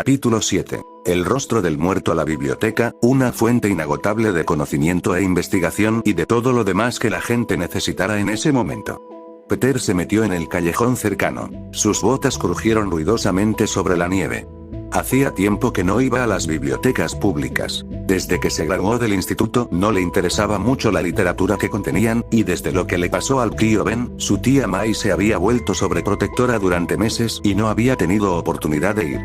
Capítulo 7. El rostro del muerto. A la biblioteca, una fuente inagotable de conocimiento e investigación y de todo lo demás que la gente necesitara en ese momento. Peter se metió en el callejón cercano. Sus botas crujieron ruidosamente sobre la nieve. Hacía tiempo que no iba a las bibliotecas públicas. Desde que se graduó del instituto no le interesaba mucho la literatura que contenían, y desde lo que le pasó al tío Ben, su tía May se había vuelto sobreprotectora durante meses y no había tenido oportunidad de ir.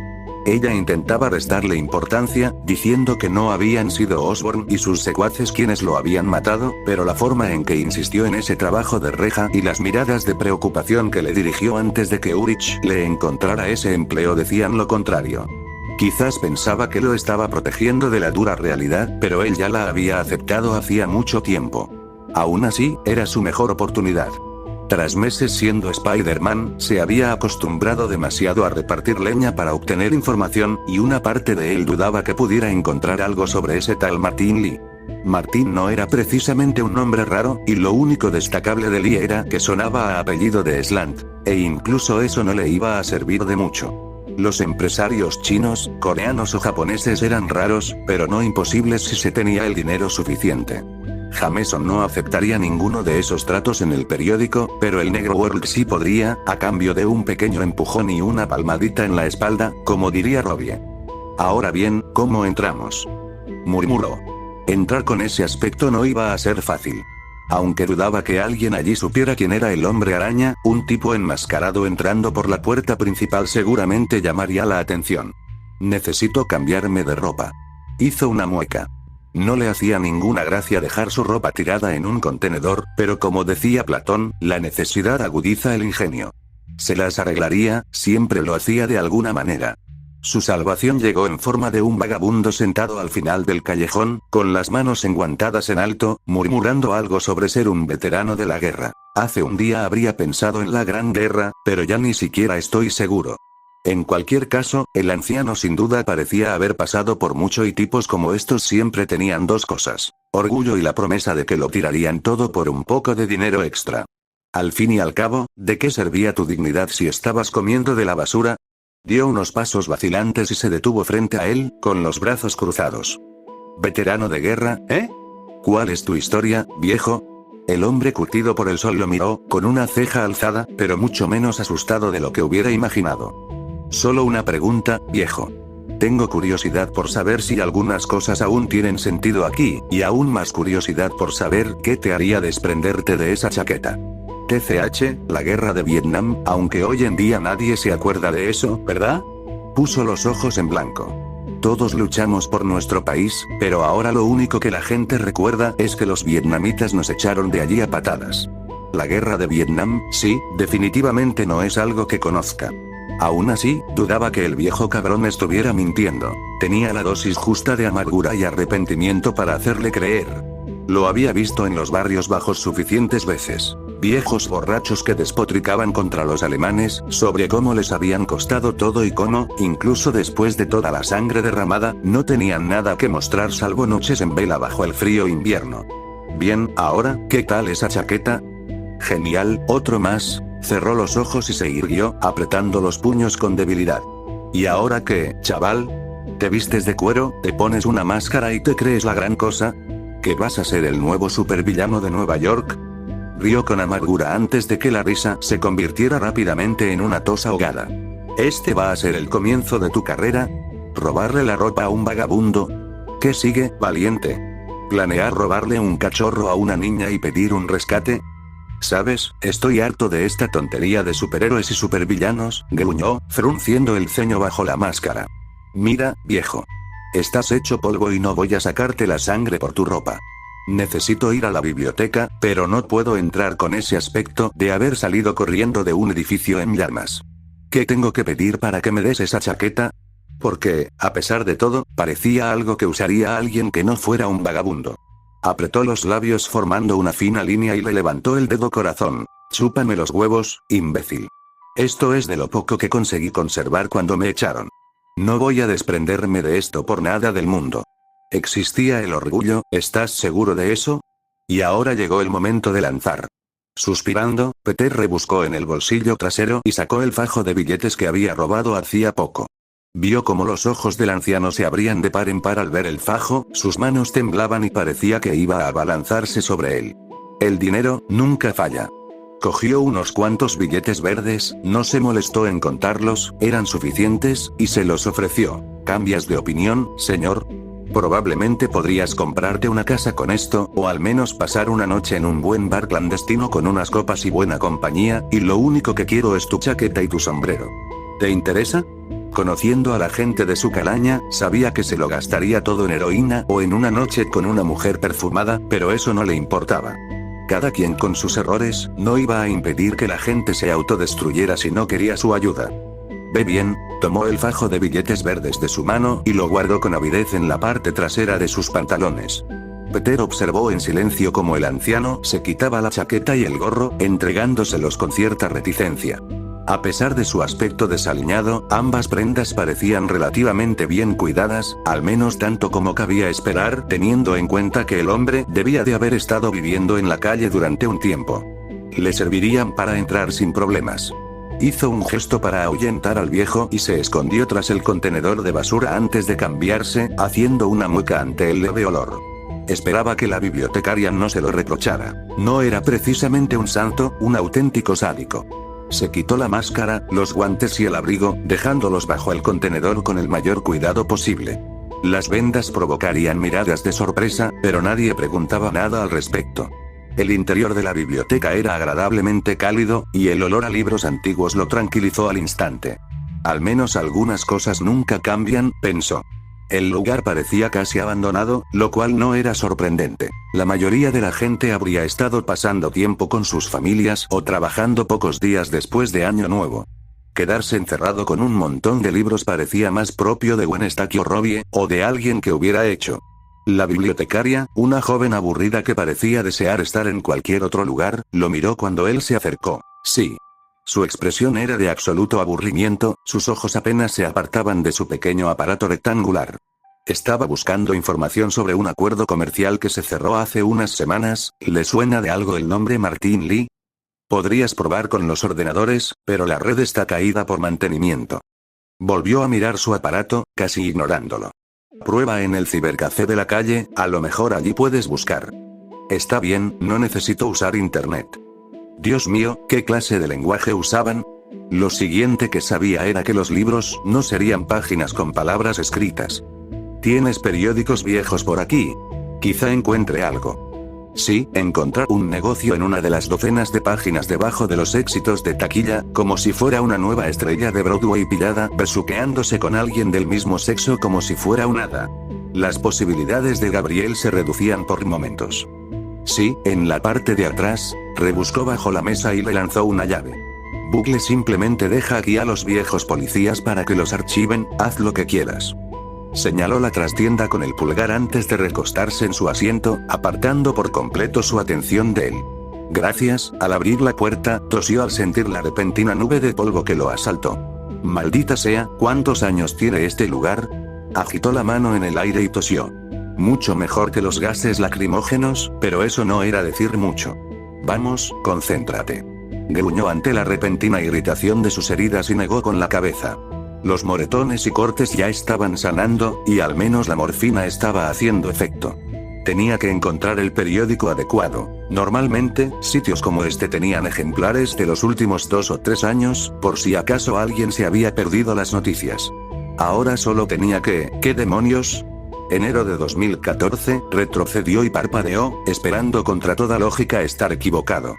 Ella intentaba restarle importancia, diciendo que no habían sido Osborn y sus secuaces quienes lo habían matado, pero la forma en que insistió en ese trabajo de reja y las miradas de preocupación que le dirigió antes de que Ulrich le encontrara ese empleo decían lo contrario. Quizás pensaba que lo estaba protegiendo de la dura realidad, pero él ya la había aceptado hacía mucho tiempo. Aún así, era su mejor oportunidad. Tras meses siendo Spider-Man, se había acostumbrado demasiado a repartir leña para obtener información, y una parte de él dudaba que pudiera encontrar algo sobre ese tal Martin Lee. Martin no era precisamente un nombre raro, y lo único destacable de Lee era que sonaba a apellido de Slant, e incluso eso no le iba a servir de mucho. Los empresarios chinos, coreanos o japoneses eran raros, pero no imposibles si se tenía el dinero suficiente. Jameson no aceptaría ninguno de esos tratos en el periódico, pero el Negro World sí podría, a cambio de un pequeño empujón y una palmadita en la espalda, como diría Robbie. Ahora bien, ¿cómo entramos?, murmuró. Entrar con ese aspecto no iba a ser fácil. Aunque dudaba que alguien allí supiera quién era el hombre araña, un tipo enmascarado entrando por la puerta principal seguramente llamaría la atención. Necesito cambiarme de ropa. Hizo una mueca. No le hacía ninguna gracia dejar su ropa tirada en un contenedor, pero como decía Platón, la necesidad agudiza el ingenio. Se las arreglaría, siempre lo hacía de alguna manera. Su salvación llegó en forma de un vagabundo sentado al final del callejón, con las manos enguantadas en alto, murmurando algo sobre ser un veterano de la guerra. Hace un día habría pensado en la Gran Guerra, pero ya ni siquiera estoy seguro. En cualquier caso, el anciano sin duda parecía haber pasado por mucho y tipos como estos siempre tenían dos cosas: orgullo y la promesa de que lo tirarían todo por un poco de dinero extra. Al fin y al cabo, ¿de qué servía tu dignidad si estabas comiendo de la basura? Dio unos pasos vacilantes y se detuvo frente a él, con los brazos cruzados. ¿Veterano de guerra, eh? ¿Cuál es tu historia, viejo? El hombre curtido por el sol lo miró, con una ceja alzada, pero mucho menos asustado de lo que hubiera imaginado. Solo una pregunta, viejo. Tengo curiosidad por saber si algunas cosas aún tienen sentido aquí, y aún más curiosidad por saber qué te haría desprenderte de esa chaqueta. TCH, la guerra de Vietnam, aunque hoy en día nadie se acuerda de eso, ¿verdad? Puso los ojos en blanco. Todos luchamos por nuestro país, pero ahora lo único que la gente recuerda es que los vietnamitas nos echaron de allí a patadas. La guerra de Vietnam, sí, definitivamente no es algo que conozca. Aún así, dudaba que el viejo cabrón estuviera mintiendo. Tenía la dosis justa de amargura y arrepentimiento para hacerle creer. Lo había visto en los barrios bajos suficientes veces. Viejos borrachos que despotricaban contra los alemanes, sobre cómo les habían costado todo y cómo, incluso después de toda la sangre derramada, no tenían nada que mostrar salvo noches en vela bajo el frío invierno. Bien, ahora, ¿qué tal esa chaqueta? Genial, otro más. Cerró los ojos y se irguió, apretando los puños con debilidad. ¿Y ahora qué, chaval? ¿Te vistes de cuero, te pones una máscara y te crees la gran cosa? ¿Que vas a ser el nuevo supervillano de Nueva York? Rió con amargura antes de que la risa se convirtiera rápidamente en una tos ahogada. ¿Este va a ser el comienzo de tu carrera? ¿Robarle la ropa a un vagabundo? ¿Qué sigue, valiente? ¿Planear robarle un cachorro a una niña y pedir un rescate? ¿Sabes? Estoy harto de esta tontería de superhéroes y supervillanos, gruñó, frunciendo el ceño bajo la máscara. Mira, viejo. Estás hecho polvo y no voy a sacarte la sangre por tu ropa. Necesito ir a la biblioteca, pero no puedo entrar con ese aspecto de haber salido corriendo de un edificio en llamas. ¿Qué tengo que pedir para que me des esa chaqueta? Porque, a pesar de todo, parecía algo que usaría alguien que no fuera un vagabundo. Apretó los labios formando una fina línea y le levantó el dedo corazón. Chúpame los huevos, imbécil. Esto es de lo poco que conseguí conservar cuando me echaron. No voy a desprenderme de esto por nada del mundo. Existía el orgullo, ¿estás seguro de eso? Y ahora llegó el momento de lanzar. Suspirando, Peter rebuscó en el bolsillo trasero y sacó el fajo de billetes que había robado hacía poco. Vio cómo los ojos del anciano se abrían de par en par al ver el fajo, sus manos temblaban y parecía que iba a abalanzarse sobre él. El dinero nunca falla. Cogió unos cuantos billetes verdes, no se molestó en contarlos, eran suficientes, y se los ofreció. ¿Cambias de opinión, señor? Probablemente podrías comprarte una casa con esto, o al menos pasar una noche en un buen bar clandestino con unas copas y buena compañía, y lo único que quiero es tu chaqueta y tu sombrero. ¿Te interesa? Conociendo a la gente de su calaña, sabía que se lo gastaría todo en heroína o en una noche con una mujer perfumada, pero eso no le importaba. Cada quien con sus errores, no iba a impedir que la gente se autodestruyera si no quería su ayuda. Ve bien, tomó el fajo de billetes verdes de su mano y lo guardó con avidez en la parte trasera de sus pantalones. Peter observó en silencio cómo el anciano se quitaba la chaqueta y el gorro, entregándoselos con cierta reticencia. A pesar de su aspecto desaliñado, ambas prendas parecían relativamente bien cuidadas, al menos tanto como cabía esperar, teniendo en cuenta que el hombre debía de haber estado viviendo en la calle durante un tiempo. Le servirían para entrar sin problemas. Hizo un gesto para ahuyentar al viejo y se escondió tras el contenedor de basura antes de cambiarse, haciendo una mueca ante el leve olor. Esperaba que la bibliotecaria no se lo reprochara. No era precisamente un santo, un auténtico sádico. Se quitó la máscara, los guantes y el abrigo, dejándolos bajo el contenedor con el mayor cuidado posible. Las vendas provocarían miradas de sorpresa, pero nadie preguntaba nada al respecto. El interior de la biblioteca era agradablemente cálido, y el olor a libros antiguos lo tranquilizó al instante. Al menos algunas cosas nunca cambian, pensó. El lugar parecía casi abandonado, lo cual no era sorprendente. La mayoría de la gente habría estado pasando tiempo con sus familias o trabajando pocos días después de Año Nuevo. Quedarse encerrado con un montón de libros parecía más propio de Eustaquio Robbie, o de alguien que hubiera hecho. La bibliotecaria, una joven aburrida que parecía desear estar en cualquier otro lugar, lo miró cuando él se acercó. Sí. Su expresión era de absoluto aburrimiento, sus ojos apenas se apartaban de su pequeño aparato rectangular. Estaba buscando información sobre un acuerdo comercial que se cerró hace unas semanas. ¿Le suena de algo el nombre Martin Lee? Podrías probar con los ordenadores, pero la red está caída por mantenimiento. Volvió a mirar su aparato, casi ignorándolo. Prueba en el cibercafé de la calle, a lo mejor allí puedes buscar. Está bien, no necesito usar internet. Dios mío, ¿qué clase de lenguaje usaban? Lo siguiente que sabía era que los libros no serían páginas con palabras escritas. ¿Tienes periódicos viejos por aquí? Quizá encuentre algo. Sí, encontrar un negocio en una de las docenas de páginas debajo de los éxitos de taquilla, como si fuera una nueva estrella de Broadway pillada, besuqueándose con alguien del mismo sexo como si fuera un hada. Las posibilidades de Gabriel se reducían por momentos. Sí, en la parte de atrás, rebuscó bajo la mesa y le lanzó una llave. Bugle simplemente deja aquí a los viejos policías para que los archiven, haz lo que quieras. Señaló la trastienda con el pulgar antes de recostarse en su asiento, apartando por completo su atención de él. Gracias, al abrir la puerta, tosió al sentir la repentina nube de polvo que lo asaltó. Maldita sea, ¿cuántos años tiene este lugar? Agitó la mano en el aire y tosió. Mucho mejor que los gases lacrimógenos, pero eso no era decir mucho. Vamos, concéntrate. Gruñó ante la repentina irritación de sus heridas y negó con la cabeza. Los moretones y cortes ya estaban sanando, y al menos la morfina estaba haciendo efecto. Tenía que encontrar el periódico adecuado. Normalmente, sitios como este tenían ejemplares de los últimos 2 o 3 años, por si acaso alguien se había perdido las noticias. Ahora solo tenía que... ¿Qué demonios? Enero de 2014, retrocedió y parpadeó, esperando contra toda lógica estar equivocado.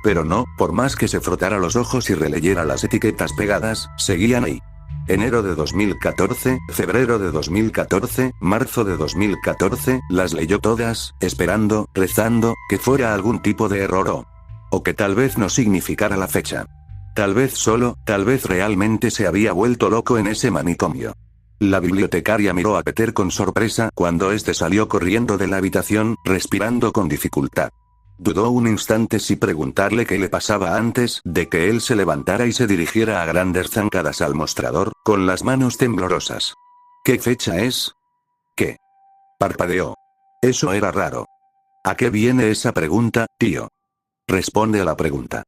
Pero no, por más que se frotara los ojos y releyera las etiquetas pegadas, seguían ahí. Enero de 2014, febrero de 2014, marzo de 2014, las leyó todas, esperando, rezando, que fuera algún tipo de error o que tal vez no significara la fecha. Tal vez realmente se había vuelto loco en ese manicomio. La bibliotecaria miró a Peter con sorpresa cuando este salió corriendo de la habitación, respirando con dificultad. Dudó un instante si preguntarle qué le pasaba antes de que él se levantara y se dirigiera a grandes zancadas al mostrador, con las manos temblorosas. ¿Qué fecha es? ¿Qué? Parpadeó. Eso era raro. ¿A qué viene esa pregunta, tío? Responde a la pregunta.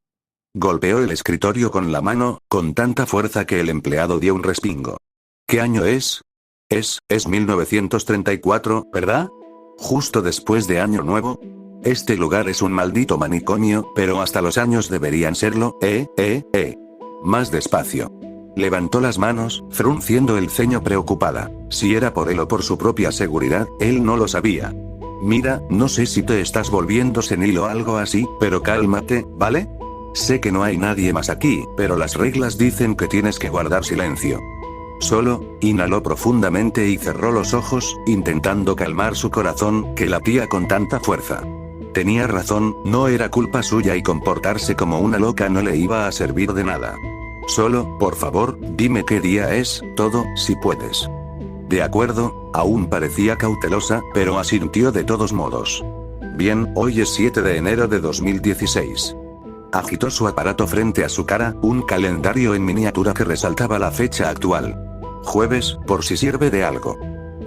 Golpeó el escritorio con la mano, con tanta fuerza que el empleado dio un respingo. ¿Qué año es? Es 1934, ¿verdad? Justo después de Año Nuevo. Este lugar es un maldito manicomio, pero hasta los años deberían serlo, Más despacio. Levantó las manos, frunciendo el ceño preocupada. Si era por él o por su propia seguridad, él no lo sabía. Mira, no sé si te estás volviendo senil o algo así, pero cálmate, ¿vale? Sé que no hay nadie más aquí, pero las reglas dicen que tienes que guardar silencio. Solo, inhaló profundamente y cerró los ojos, intentando calmar su corazón, que latía con tanta fuerza. Tenía razón, no era culpa suya y comportarse como una loca no le iba a servir de nada. Solo, por favor, dime qué día es, todo, si puedes. De acuerdo, aún parecía cautelosa, pero asintió de todos modos. Bien, hoy es 7 de enero de 2016. Agitó su aparato frente a su cara, un calendario en miniatura que resaltaba la fecha actual. Jueves, por si sirve de algo.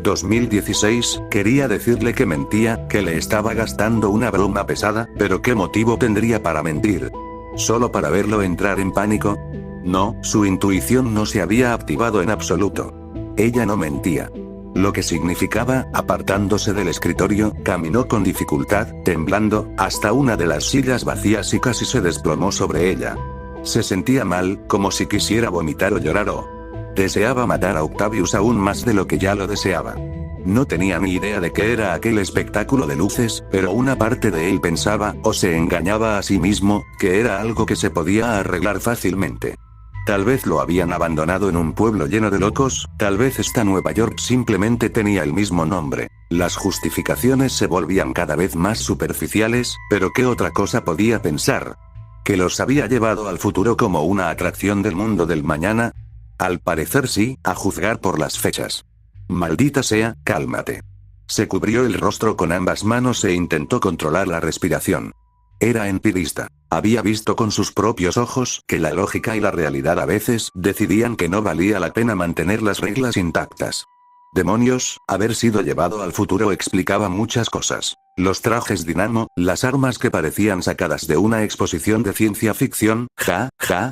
2016, quería decirle que mentía, que le estaba gastando una broma pesada, pero ¿qué motivo tendría para mentir? ¿Solo para verlo entrar en pánico? No, su intuición no se había activado en absoluto. Ella no mentía. Lo que significaba, apartándose del escritorio, caminó con dificultad, temblando, hasta una de las sillas vacías y casi se desplomó sobre ella. Se sentía mal, como si quisiera vomitar o llorar o... Deseaba matar a Octavius aún más de lo que ya lo deseaba. No tenía ni idea de qué era aquel espectáculo de luces, pero una parte de él pensaba, o se engañaba a sí mismo, que era algo que se podía arreglar fácilmente. Tal vez lo habían abandonado en un pueblo lleno de locos, tal vez esta Nueva York simplemente tenía el mismo nombre. Las justificaciones se volvían cada vez más superficiales, pero ¿qué otra cosa podía pensar? ¿Que los había llevado al futuro como una atracción del mundo del mañana? Al parecer sí, a juzgar por las fechas. Maldita sea, cálmate. Se cubrió el rostro con ambas manos e intentó controlar la respiración. Era empirista. Había visto con sus propios ojos que la lógica y la realidad a veces decidían que no valía la pena mantener las reglas intactas. Demonios, haber sido llevado al futuro explicaba muchas cosas. Los trajes dinamo, las armas que parecían sacadas de una exposición de ciencia ficción,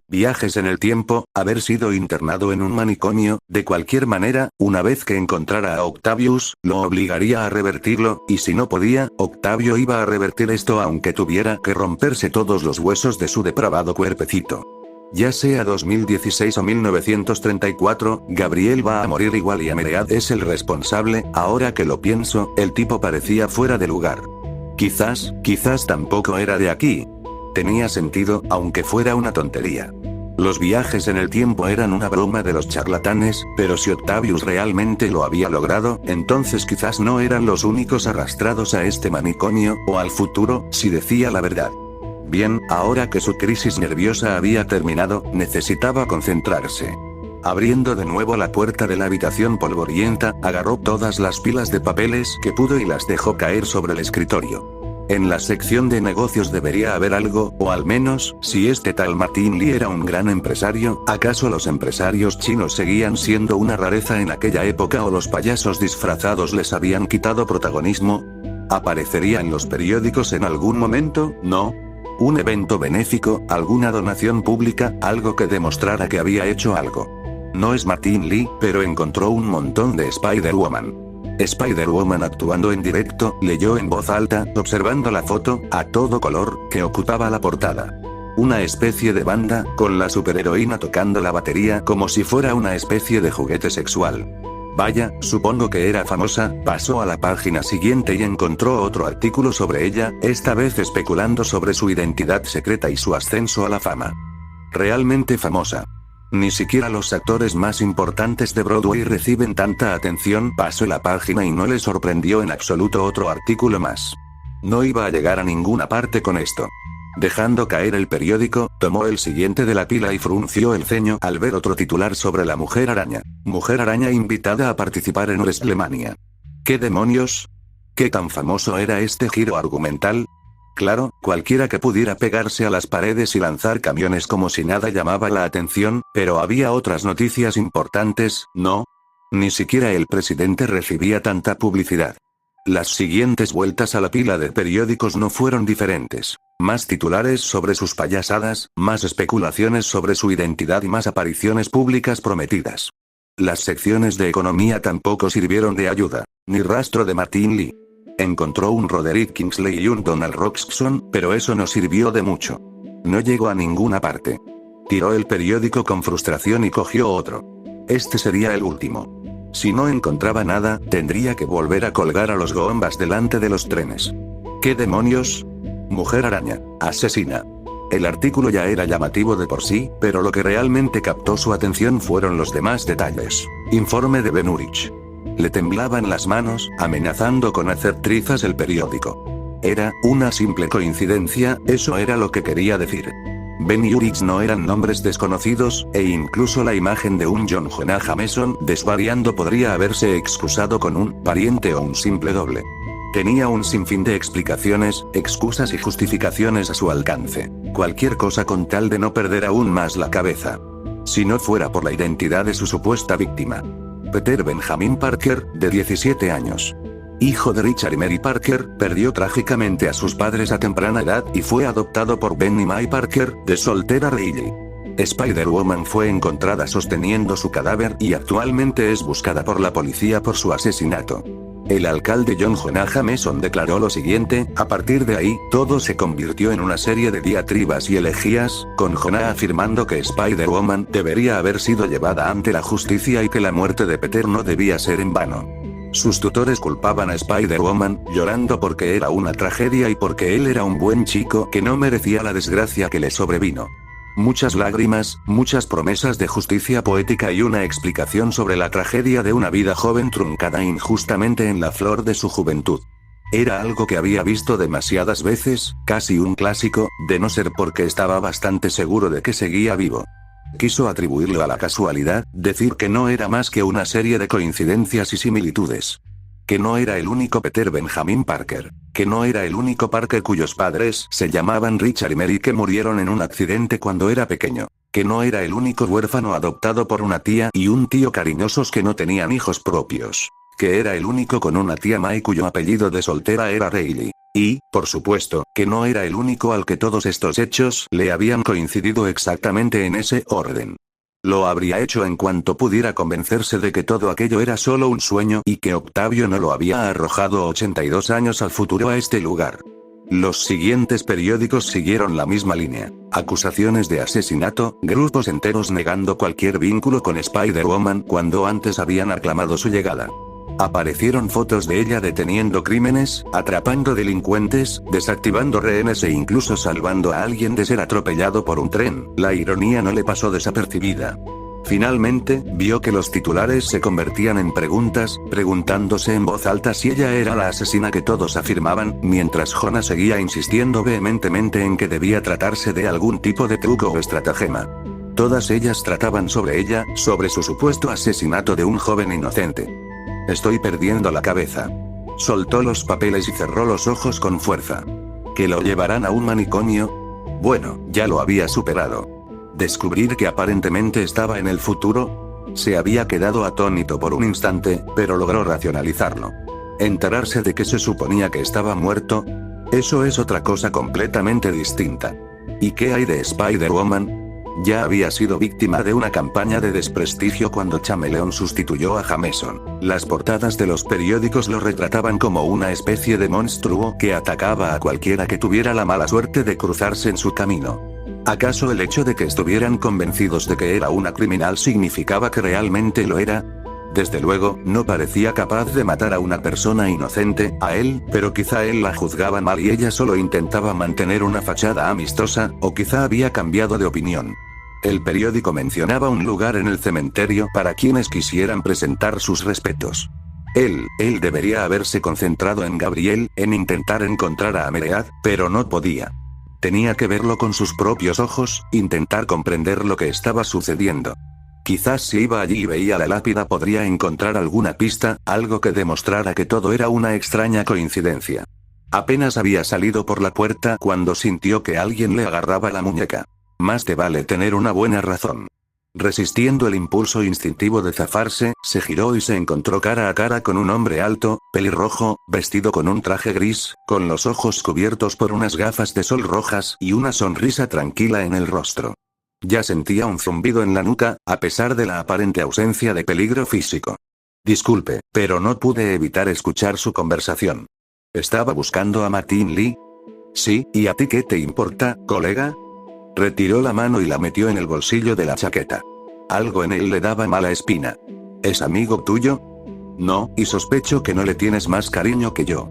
viajes en el tiempo, haber sido internado en un manicomio, de cualquier manera, una vez que encontrara a Octavius, lo obligaría a revertirlo, y si no podía, Octavio iba a revertir esto aunque tuviera que romperse todos los huesos de su depravado cuerpecito. Ya sea 2016 o 1934, Gabriel va a morir igual y Ameread es el responsable. Ahora que lo pienso, el tipo parecía fuera de lugar. Quizás tampoco era de aquí. Tenía sentido, aunque fuera una tontería. Los viajes en el tiempo eran una broma de los charlatanes, pero si Octavius realmente lo había logrado, entonces quizás no eran los únicos arrastrados a este manicomio, o al futuro, si decía la verdad. Bien, ahora que su crisis nerviosa había terminado, necesitaba concentrarse. Abriendo de nuevo la puerta de la habitación polvorienta, agarró todas las pilas de papeles que pudo y las dejó caer sobre el escritorio. En la sección de negocios debería haber algo, o al menos, si este tal Martin Lee era un gran empresario, ¿acaso los empresarios chinos seguían siendo una rareza en aquella época o los payasos disfrazados les habían quitado protagonismo? ¿Aparecería en los periódicos en algún momento? No. Un evento benéfico, alguna donación pública, algo que demostrara que había hecho algo. No es Martin Lee, pero encontró un montón de Spider-Woman. Spider-Woman actuando en directo, leyó en voz alta, observando la foto, a todo color, que ocupaba la portada. Una especie de banda, con la superheroína tocando la batería como si fuera una especie de juguete sexual. Vaya, supongo que era famosa. Pasó a la página siguiente y encontró otro artículo sobre ella, esta vez especulando sobre su identidad secreta y su ascenso a la fama. Realmente famosa. Ni siquiera los actores más importantes de Broadway reciben tanta atención. Pasó la página y no le sorprendió en absoluto otro artículo más. No iba a llegar a ninguna parte con esto. Dejando caer el periódico, tomó el siguiente de la pila y frunció el ceño al ver otro titular sobre la Mujer Araña. Mujer Araña invitada a participar en WrestleMania. ¿Qué demonios? ¿Qué tan famoso era este giro argumental? Claro, cualquiera que pudiera pegarse a las paredes y lanzar camiones como si nada llamaba la atención, pero había otras noticias importantes, ¿no? Ni siquiera el presidente recibía tanta publicidad. Las siguientes vueltas a la pila de periódicos no fueron diferentes. Más titulares sobre sus payasadas, más especulaciones sobre su identidad y más apariciones públicas prometidas. Las secciones de economía tampoco sirvieron de ayuda. Ni rastro de Martin Lee. Encontró un Roderick Kingsley y un Donald Roxton, pero eso no sirvió de mucho. No llegó a ninguna parte. Tiró el periódico con frustración y cogió otro. Este sería el último. Si no encontraba nada, tendría que volver a colgar a los goombas delante de los trenes. ¿Qué demonios? Mujer araña, asesina. El artículo ya era llamativo de por sí, pero lo que realmente captó su atención fueron los demás detalles. Informe de Ben Urich. Le temblaban las manos, amenazando con hacer trizas el periódico. Era una simple coincidencia, eso era lo que quería decir. Ben y Urich no eran nombres desconocidos, e incluso la imagen de un John Jonah Jameson desvariando podría haberse excusado con un pariente o un simple doble. Tenía un sinfín de explicaciones, excusas y justificaciones a su alcance. Cualquier cosa con tal de no perder aún más la cabeza. Si no fuera por la identidad de su supuesta víctima. Peter Benjamin Parker, de 17 años. Hijo de Richard y Mary Parker, perdió trágicamente a sus padres a temprana edad y fue adoptado por Ben y May Parker, de soltera Riley. Spider-Woman fue encontrada sosteniendo su cadáver y actualmente es buscada por la policía por su asesinato. El alcalde John Jonah Jameson declaró lo siguiente: a partir de ahí, todo se convirtió en una serie de diatribas y elegías, con Jonah afirmando que Spider-Woman debería haber sido llevada ante la justicia y que la muerte de Peter no debía ser en vano. Sus tutores culpaban a Spider-Woman, llorando porque era una tragedia y porque él era un buen chico que no merecía la desgracia que le sobrevino. Muchas lágrimas, muchas promesas de justicia poética y una explicación sobre la tragedia de una vida joven truncada injustamente en la flor de su juventud. Era algo que había visto demasiadas veces, casi un clásico, de no ser porque estaba bastante seguro de que seguía vivo. Quiso atribuirlo a la casualidad, decir que no era más que una serie de coincidencias y similitudes. Que no era el único Peter Benjamin Parker. Que no era el único Parker cuyos padres se llamaban Richard y Mary que murieron en un accidente cuando era pequeño. Que no era el único huérfano adoptado por una tía y un tío cariñosos que no tenían hijos propios. Que era el único con una tía May cuyo apellido de soltera era Riley. Y, por supuesto, que no era el único al que todos estos hechos le habían coincidido exactamente en ese orden. Lo habría hecho en cuanto pudiera convencerse de que todo aquello era solo un sueño y que Octavio no lo había arrojado 82 años al futuro a este lugar. Los siguientes periódicos siguieron la misma línea. Acusaciones de asesinato, grupos enteros negando cualquier vínculo con Spider-Woman cuando antes habían aclamado su llegada. Aparecieron fotos de ella deteniendo crímenes, atrapando delincuentes, desactivando rehenes e incluso salvando a alguien de ser atropellado por un tren. La ironía no le pasó desapercibida. Finalmente, vio que los titulares se convertían en preguntas, preguntándose en voz alta si ella era la asesina que todos afirmaban, mientras Jonah seguía insistiendo vehementemente en que debía tratarse de algún tipo de truco o estratagema. Todas ellas trataban sobre ella, sobre su supuesto asesinato de un joven inocente. Estoy perdiendo la cabeza. Soltó los papeles y cerró los ojos con fuerza. ¿Que lo llevarán a un manicomio? Bueno, ya lo había superado. Descubrir que aparentemente estaba en el futuro. Se había quedado atónito por un instante, pero logró racionalizarlo. Enterarse de que se suponía que estaba muerto. Eso es otra cosa completamente distinta. ¿Y qué hay de Spider-Woman? Ya había sido víctima de una campaña de desprestigio cuando Chameleon sustituyó a Jameson. Las portadas de los periódicos lo retrataban como una especie de monstruo que atacaba a cualquiera que tuviera la mala suerte de cruzarse en su camino. ¿Acaso el hecho de que estuvieran convencidos de que era una criminal significaba que realmente lo era? Desde luego, no parecía capaz de matar a una persona inocente, a él, pero quizá él la juzgaba mal y ella solo intentaba mantener una fachada amistosa, o quizá había cambiado de opinión. El periódico mencionaba un lugar en el cementerio para quienes quisieran presentar sus respetos. Él debería haberse concentrado en Gabriel, en intentar encontrar a Ameread, pero no podía. Tenía que verlo con sus propios ojos, intentar comprender lo que estaba sucediendo. Quizás si iba allí y veía la lápida podría encontrar alguna pista, algo que demostrara que todo era una extraña coincidencia. Apenas había salido por la puerta cuando sintió que alguien le agarraba la muñeca. Más te vale tener una buena razón. Resistiendo el impulso instintivo de zafarse, se giró y se encontró cara a cara con un hombre alto, pelirrojo, vestido con un traje gris, con los ojos cubiertos por unas gafas de sol rojas y una sonrisa tranquila en el rostro. Ya sentía un zumbido en la nuca, a pesar de la aparente ausencia de peligro físico. Disculpe, pero no pude evitar escuchar su conversación. ¿Estaba buscando a Martin Lee? Sí, ¿y a ti qué te importa, colega? Retiró la mano y la metió en el bolsillo de la chaqueta. Algo en él le daba mala espina. ¿Es amigo tuyo? No, y sospecho que no le tienes más cariño que yo.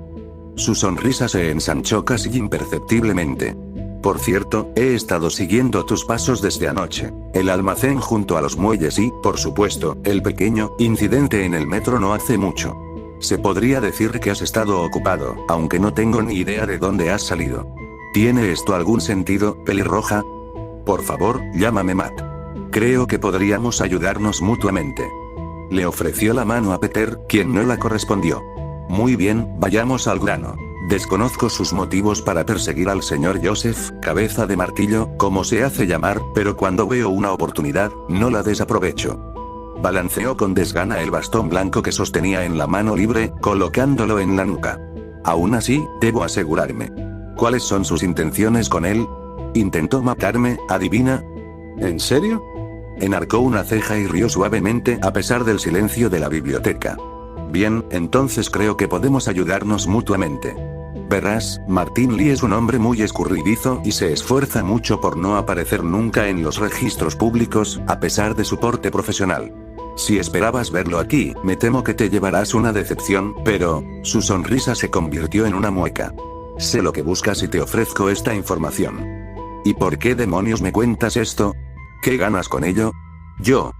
Su sonrisa se ensanchó casi imperceptiblemente. Por cierto, he estado siguiendo tus pasos desde anoche. El almacén junto a los muelles y, por supuesto, el pequeño incidente en el metro no hace mucho. Se podría decir que has estado ocupado, aunque no tengo ni idea de dónde has salido. ¿Tiene esto algún sentido, pelirroja? Por favor, llámame Matt. Creo que podríamos ayudarnos mutuamente. Le ofreció la mano a Peter, quien no la correspondió. Muy bien, vayamos al grano. Desconozco sus motivos para perseguir al señor Joseph, cabeza de martillo, como se hace llamar, pero cuando veo una oportunidad, no la desaprovecho. Balanceó con desgana el bastón blanco que sostenía en la mano libre, colocándolo en la nuca. Aún así, debo asegurarme. ¿Cuáles son sus intenciones con él? ¿Intentó matarme, adivina? ¿En serio? Enarcó una ceja y rió suavemente a pesar del silencio de la biblioteca. Bien, entonces creo que podemos ayudarnos mutuamente. Verás, Martin Lee es un hombre muy escurridizo y se esfuerza mucho por no aparecer nunca en los registros públicos, a pesar de su porte profesional. Si esperabas verlo aquí, me temo que te llevarás una decepción, pero, su sonrisa se convirtió en una mueca. Sé lo que buscas y te ofrezco esta información. ¿Y por qué demonios me cuentas esto? ¿Qué ganas con ello? Yo.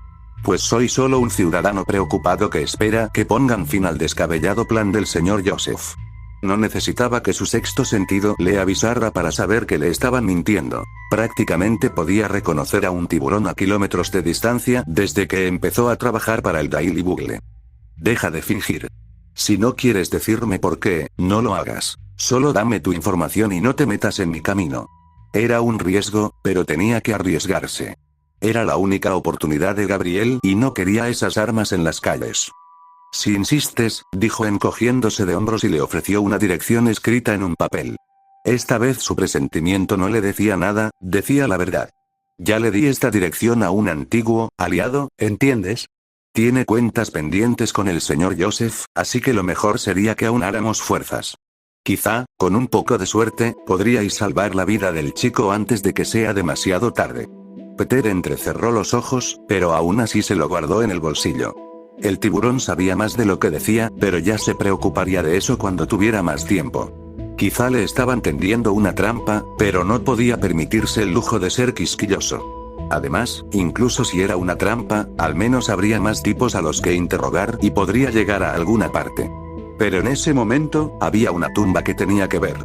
Pues soy solo un ciudadano preocupado que espera que pongan fin al descabellado plan del señor Joseph. No necesitaba que su sexto sentido le avisara para saber que le estaban mintiendo. Prácticamente podía reconocer a un tiburón a kilómetros de distancia desde que empezó a trabajar para el Daily Bugle. Deja de fingir. Si no quieres decirme por qué, no lo hagas. Solo dame tu información y no te metas en mi camino. Era un riesgo, pero tenía que arriesgarse. Era la única oportunidad de Gabriel y no quería esas armas en las calles. Si insistes, dijo encogiéndose de hombros y le ofreció una dirección escrita en un papel. Esta vez su presentimiento no le decía nada, decía la verdad. Ya le di esta dirección a un antiguo aliado, ¿entiendes? Tiene cuentas pendientes con el señor Joseph, así que lo mejor sería que aunáramos fuerzas. Quizá, con un poco de suerte, podríais salvar la vida del chico antes de que sea demasiado tarde. Peter entrecerró los ojos, pero aún así se lo guardó en el bolsillo. El tiburón sabía más de lo que decía, pero ya se preocuparía de eso cuando tuviera más tiempo. Quizá le estaban tendiendo una trampa, pero no podía permitirse el lujo de ser quisquilloso. Además, incluso si era una trampa, al menos habría más tipos a los que interrogar y podría llegar a alguna parte. Pero en ese momento, había una tumba que tenía que ver.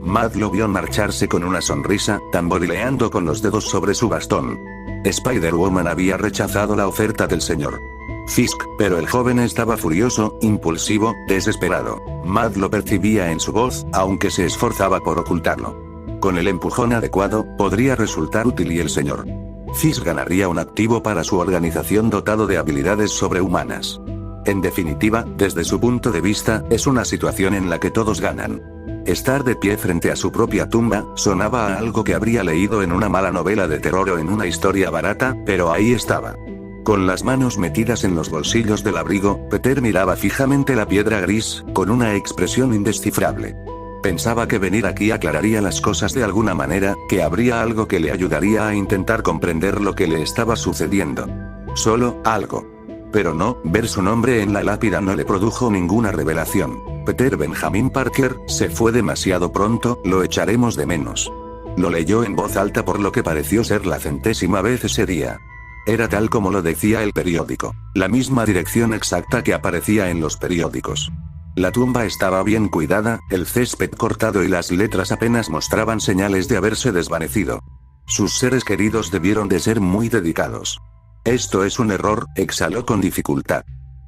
Matt lo vio marcharse con una sonrisa, tamborileando con los dedos sobre su bastón. Spider-Woman había rechazado la oferta del señor Fisk, pero el joven estaba furioso, impulsivo, desesperado. Matt lo percibía en su voz, aunque se esforzaba por ocultarlo. Con el empujón adecuado, podría resultar útil y el señor Fisk ganaría un activo para su organización dotado de habilidades sobrehumanas. En definitiva, desde su punto de vista, es una situación en la que todos ganan. Estar de pie frente a su propia tumba, sonaba a algo que habría leído en una mala novela de terror o en una historia barata, pero ahí estaba. Con las manos metidas en los bolsillos del abrigo, Peter miraba fijamente la piedra gris, con una expresión indescifrable. Pensaba que venir aquí aclararía las cosas de alguna manera, que habría algo que le ayudaría a intentar comprender lo que le estaba sucediendo. Solo, algo. Pero no, ver su nombre en la lápida no le produjo ninguna revelación. Peter Benjamin Parker, se fue demasiado pronto, lo echaremos de menos. Lo leyó en voz alta por lo que pareció ser la 100ª vez ese día. Era tal como lo decía el periódico. La misma dirección exacta que aparecía en los periódicos. La tumba estaba bien cuidada, el césped cortado y las letras apenas mostraban señales de haberse desvanecido. Sus seres queridos debieron de ser muy dedicados. Esto es un error, exhaló con dificultad.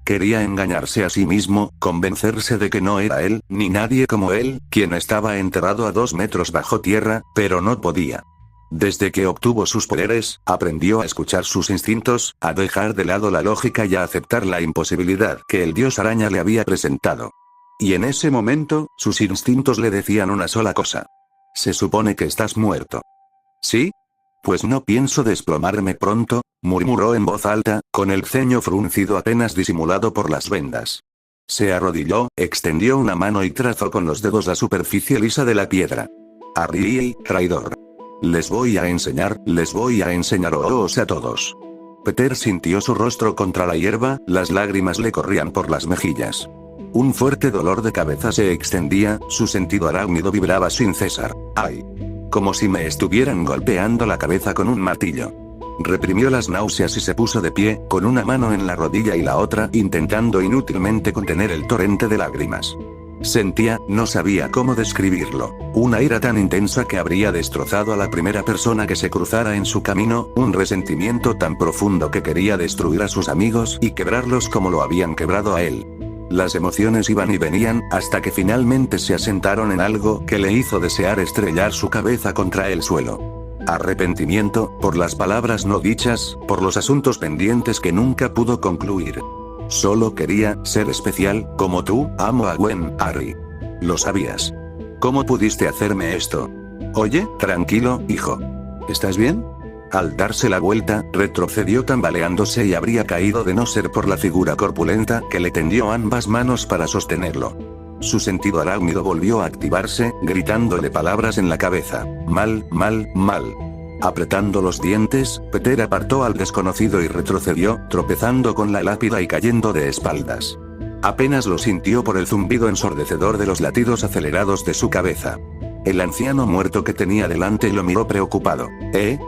Quería engañarse a sí mismo, convencerse de que no era él, ni nadie como él, quien estaba enterrado a 2 metros bajo tierra, pero no podía. Desde que obtuvo sus poderes, aprendió a escuchar sus instintos, a dejar de lado la lógica y a aceptar la imposibilidad que el dios araña le había presentado. Y en ese momento, sus instintos le decían una sola cosa. Se supone que estás muerto. ¿Sí? Pues no pienso desplomarme pronto, murmuró en voz alta, con el ceño fruncido apenas disimulado por las vendas. Se arrodilló, extendió una mano y trazó con los dedos la superficie lisa de la piedra. Harry, traidor. Les voy a enseñar a todos. Peter sintió su rostro contra la hierba, las lágrimas le corrían por las mejillas. Un fuerte dolor de cabeza se extendía, su sentido arácnido vibraba sin cesar. ¡Ay! Como si me estuvieran golpeando la cabeza con un martillo. Reprimió las náuseas y se puso de pie, con una mano en la rodilla y la otra intentando inútilmente contener el torrente de lágrimas. Sentía, no sabía cómo describirlo, una ira tan intensa que habría destrozado a la primera persona que se cruzara en su camino, un resentimiento tan profundo que quería destruir a sus amigos y quebrarlos como lo habían quebrado a él. Las emociones iban y venían, hasta que finalmente se asentaron en algo que le hizo desear estrellar su cabeza contra el suelo. Arrepentimiento, por las palabras no dichas, por los asuntos pendientes que nunca pudo concluir. Solo quería ser especial, como tú. Amo a Gwen, Harry. Lo sabías. ¿Cómo pudiste hacerme esto? Oye, tranquilo, hijo. ¿Estás bien? Al darse la vuelta, retrocedió tambaleándose y habría caído de no ser por la figura corpulenta que le tendió ambas manos para sostenerlo. Su sentido arácnido volvió a activarse, gritándole palabras en la cabeza. Mal, mal, mal. Apretando los dientes, Peter apartó al desconocido y retrocedió, tropezando con la lápida y cayendo de espaldas. Apenas lo sintió por el zumbido ensordecedor de los latidos acelerados de su cabeza. El anciano muerto que tenía delante lo miró preocupado.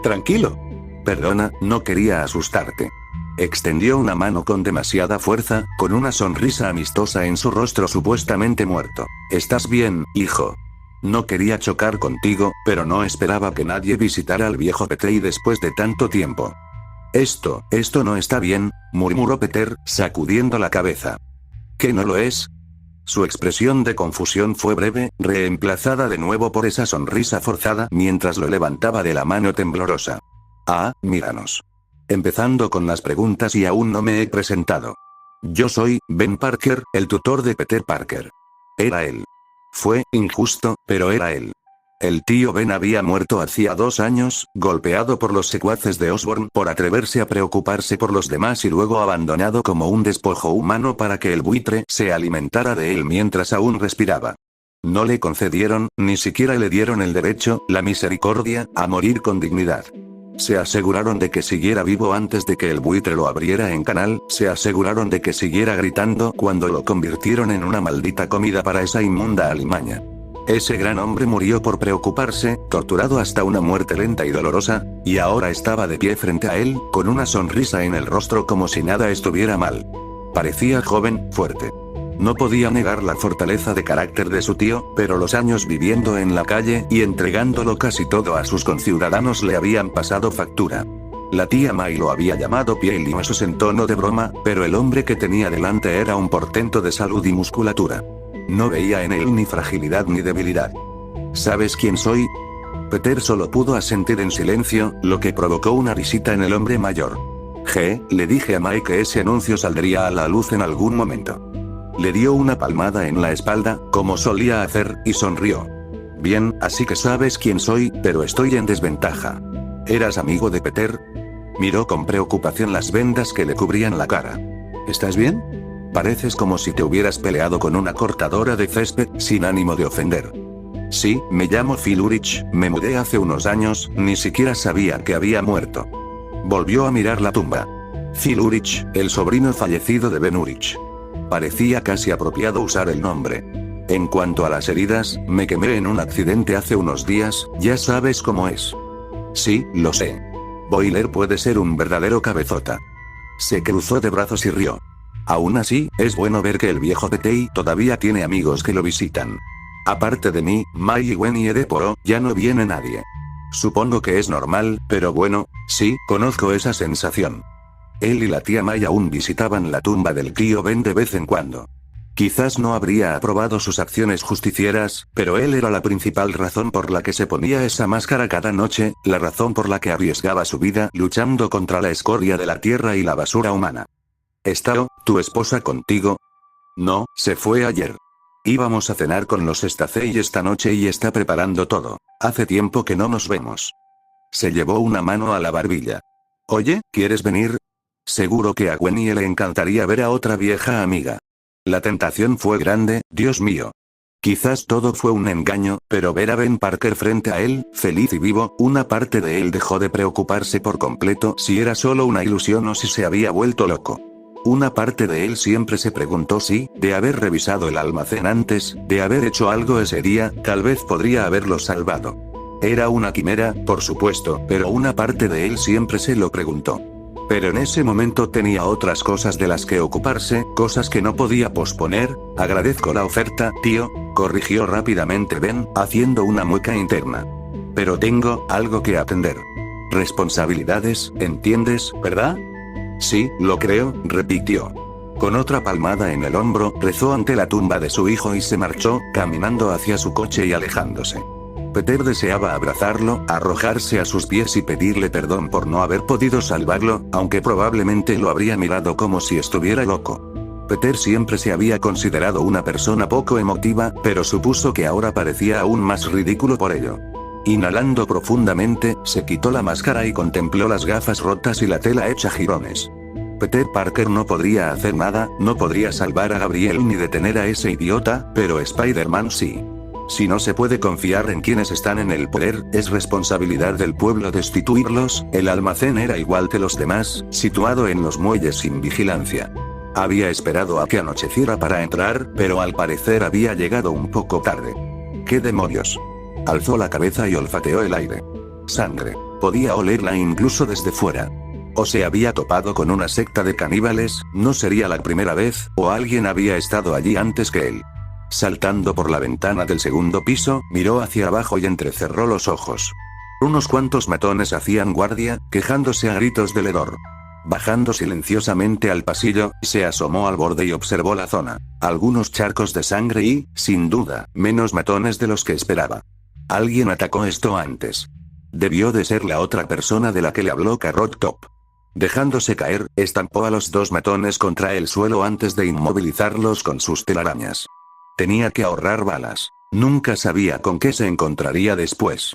Tranquilo. Perdona, no quería asustarte. Extendió una mano con demasiada fuerza, con una sonrisa amistosa en su rostro supuestamente muerto. ¿Estás bien, hijo? No quería chocar contigo, pero no esperaba que nadie visitara al viejo Peter después de tanto tiempo. Esto no está bien, murmuró Peter, sacudiendo la cabeza. ¿Qué no lo es? Su expresión de confusión fue breve, reemplazada de nuevo por esa sonrisa forzada mientras lo levantaba de la mano temblorosa. Míranos. Empezando con las preguntas y aún no me he presentado. Yo soy Ben Parker, el tutor de Peter Parker. Era él. Fue injusto, pero era él. El tío Ben había muerto hacía 2 años, golpeado por los secuaces de Osborn por atreverse a preocuparse por los demás y luego abandonado como un despojo humano para que el buitre se alimentara de él mientras aún respiraba. No le concedieron, ni siquiera le dieron el derecho, la misericordia, a morir con dignidad. Se aseguraron de que siguiera vivo antes de que el buitre lo abriera en canal, se aseguraron de que siguiera gritando cuando lo convirtieron en una maldita comida para esa inmunda alimaña. Ese gran hombre murió por preocuparse, torturado hasta una muerte lenta y dolorosa, y ahora estaba de pie frente a él, con una sonrisa en el rostro como si nada estuviera mal. Parecía joven, fuerte. No podía negar la fortaleza de carácter de su tío, pero los años viviendo en la calle y entregándolo casi todo a sus conciudadanos le habían pasado factura. La tía May lo había llamado piel y huesos en tono de broma, pero el hombre que tenía delante era un portento de salud y musculatura. No veía en él ni fragilidad ni debilidad. ¿Sabes quién soy? Peter solo pudo asentir en silencio, lo que provocó una risita en el hombre mayor. Le dije a May que ese anuncio saldría a la luz en algún momento. Le dio una palmada en la espalda, como solía hacer, y sonrió. Bien, así que sabes quién soy, pero estoy en desventaja. ¿Eras amigo de Peter? Miró con preocupación las vendas que le cubrían la cara. ¿Estás bien? Pareces como si te hubieras peleado con una cortadora de césped, sin ánimo de ofender. Sí, me llamo Phil Urich, me mudé hace unos años, ni siquiera sabía que había muerto. Volvió a mirar la tumba. Phil Urich, el sobrino fallecido de Ben Urich. Parecía casi apropiado usar el nombre. En cuanto a las heridas, me quemé en un accidente hace unos días, ya sabes cómo es. Sí, lo sé. Boiler puede ser un verdadero cabezota. Se cruzó de brazos y rió. Aún así, es bueno ver que el viejo Petey todavía tiene amigos que lo visitan. Aparte de mí, May y Gwen y Edeporo, ya no viene nadie. Supongo que es normal, pero bueno, sí, conozco esa sensación. Él y la tía May aún visitaban la tumba del tío Ben de vez en cuando. Quizás no habría aprobado sus acciones justicieras, pero él era la principal razón por la que se ponía esa máscara cada noche, la razón por la que arriesgaba su vida luchando contra la escoria de la tierra y la basura humana. ¿Está tu esposa contigo? No, se fue ayer. Íbamos a cenar con los Stacey esta noche y está preparando todo. Hace tiempo que no nos vemos. Se llevó una mano a la barbilla. Oye, ¿quieres venir? Seguro que a Gwenny le encantaría ver a otra vieja amiga. La tentación fue grande, Dios mío. Quizás todo fue un engaño, pero ver a Ben Parker frente a él, feliz y vivo, una parte de él dejó de preocuparse por completo si era solo una ilusión o si se había vuelto loco. Una parte de él siempre se preguntó si, de haber revisado el almacén antes, de haber hecho algo ese día, tal vez podría haberlo salvado. Era una quimera, por supuesto, pero una parte de él siempre se lo preguntó. Pero en ese momento tenía otras cosas de las que ocuparse, cosas que no podía posponer. Agradezco la oferta, tío, corrigió rápidamente Ben, haciendo una mueca interna. Pero tengo algo que atender. Responsabilidades, ¿entiendes, verdad? Sí, lo creo, repitió. Con otra palmada en el hombro, rezó ante la tumba de su hijo y se marchó, caminando hacia su coche y alejándose. Peter deseaba abrazarlo, arrojarse a sus pies y pedirle perdón por no haber podido salvarlo, aunque probablemente lo habría mirado como si estuviera loco. Peter siempre se había considerado una persona poco emotiva, pero supuso que ahora parecía aún más ridículo por ello. Inhalando profundamente, se quitó la máscara y contempló las gafas rotas y la tela hecha jirones. Peter Parker no podría hacer nada, no podría salvar a Gabriel ni detener a ese idiota, pero Spider-Man sí. Si no se puede confiar en quienes están en el poder, es responsabilidad del pueblo destituirlos. El almacén era igual que los demás, situado en los muelles sin vigilancia. Había esperado a que anocheciera para entrar, pero al parecer había llegado un poco tarde. ¿Qué demonios? Alzó la cabeza y olfateó el aire. Sangre. Podía olerla incluso desde fuera. O se había topado con una secta de caníbales, no sería la primera vez, o alguien había estado allí antes que él. Saltando por la ventana del segundo piso, miró hacia abajo y entrecerró los ojos. Unos cuantos matones hacían guardia, quejándose a gritos del hedor. Bajando silenciosamente al pasillo, se asomó al borde y observó la zona. Algunos charcos de sangre y, sin duda, menos matones de los que esperaba. Alguien atacó esto antes. Debió de ser la otra persona de la que le habló Carrot Top. Dejándose caer, estampó a los dos matones contra el suelo antes de inmovilizarlos con sus telarañas. Tenía que ahorrar balas. Nunca sabía con qué se encontraría después.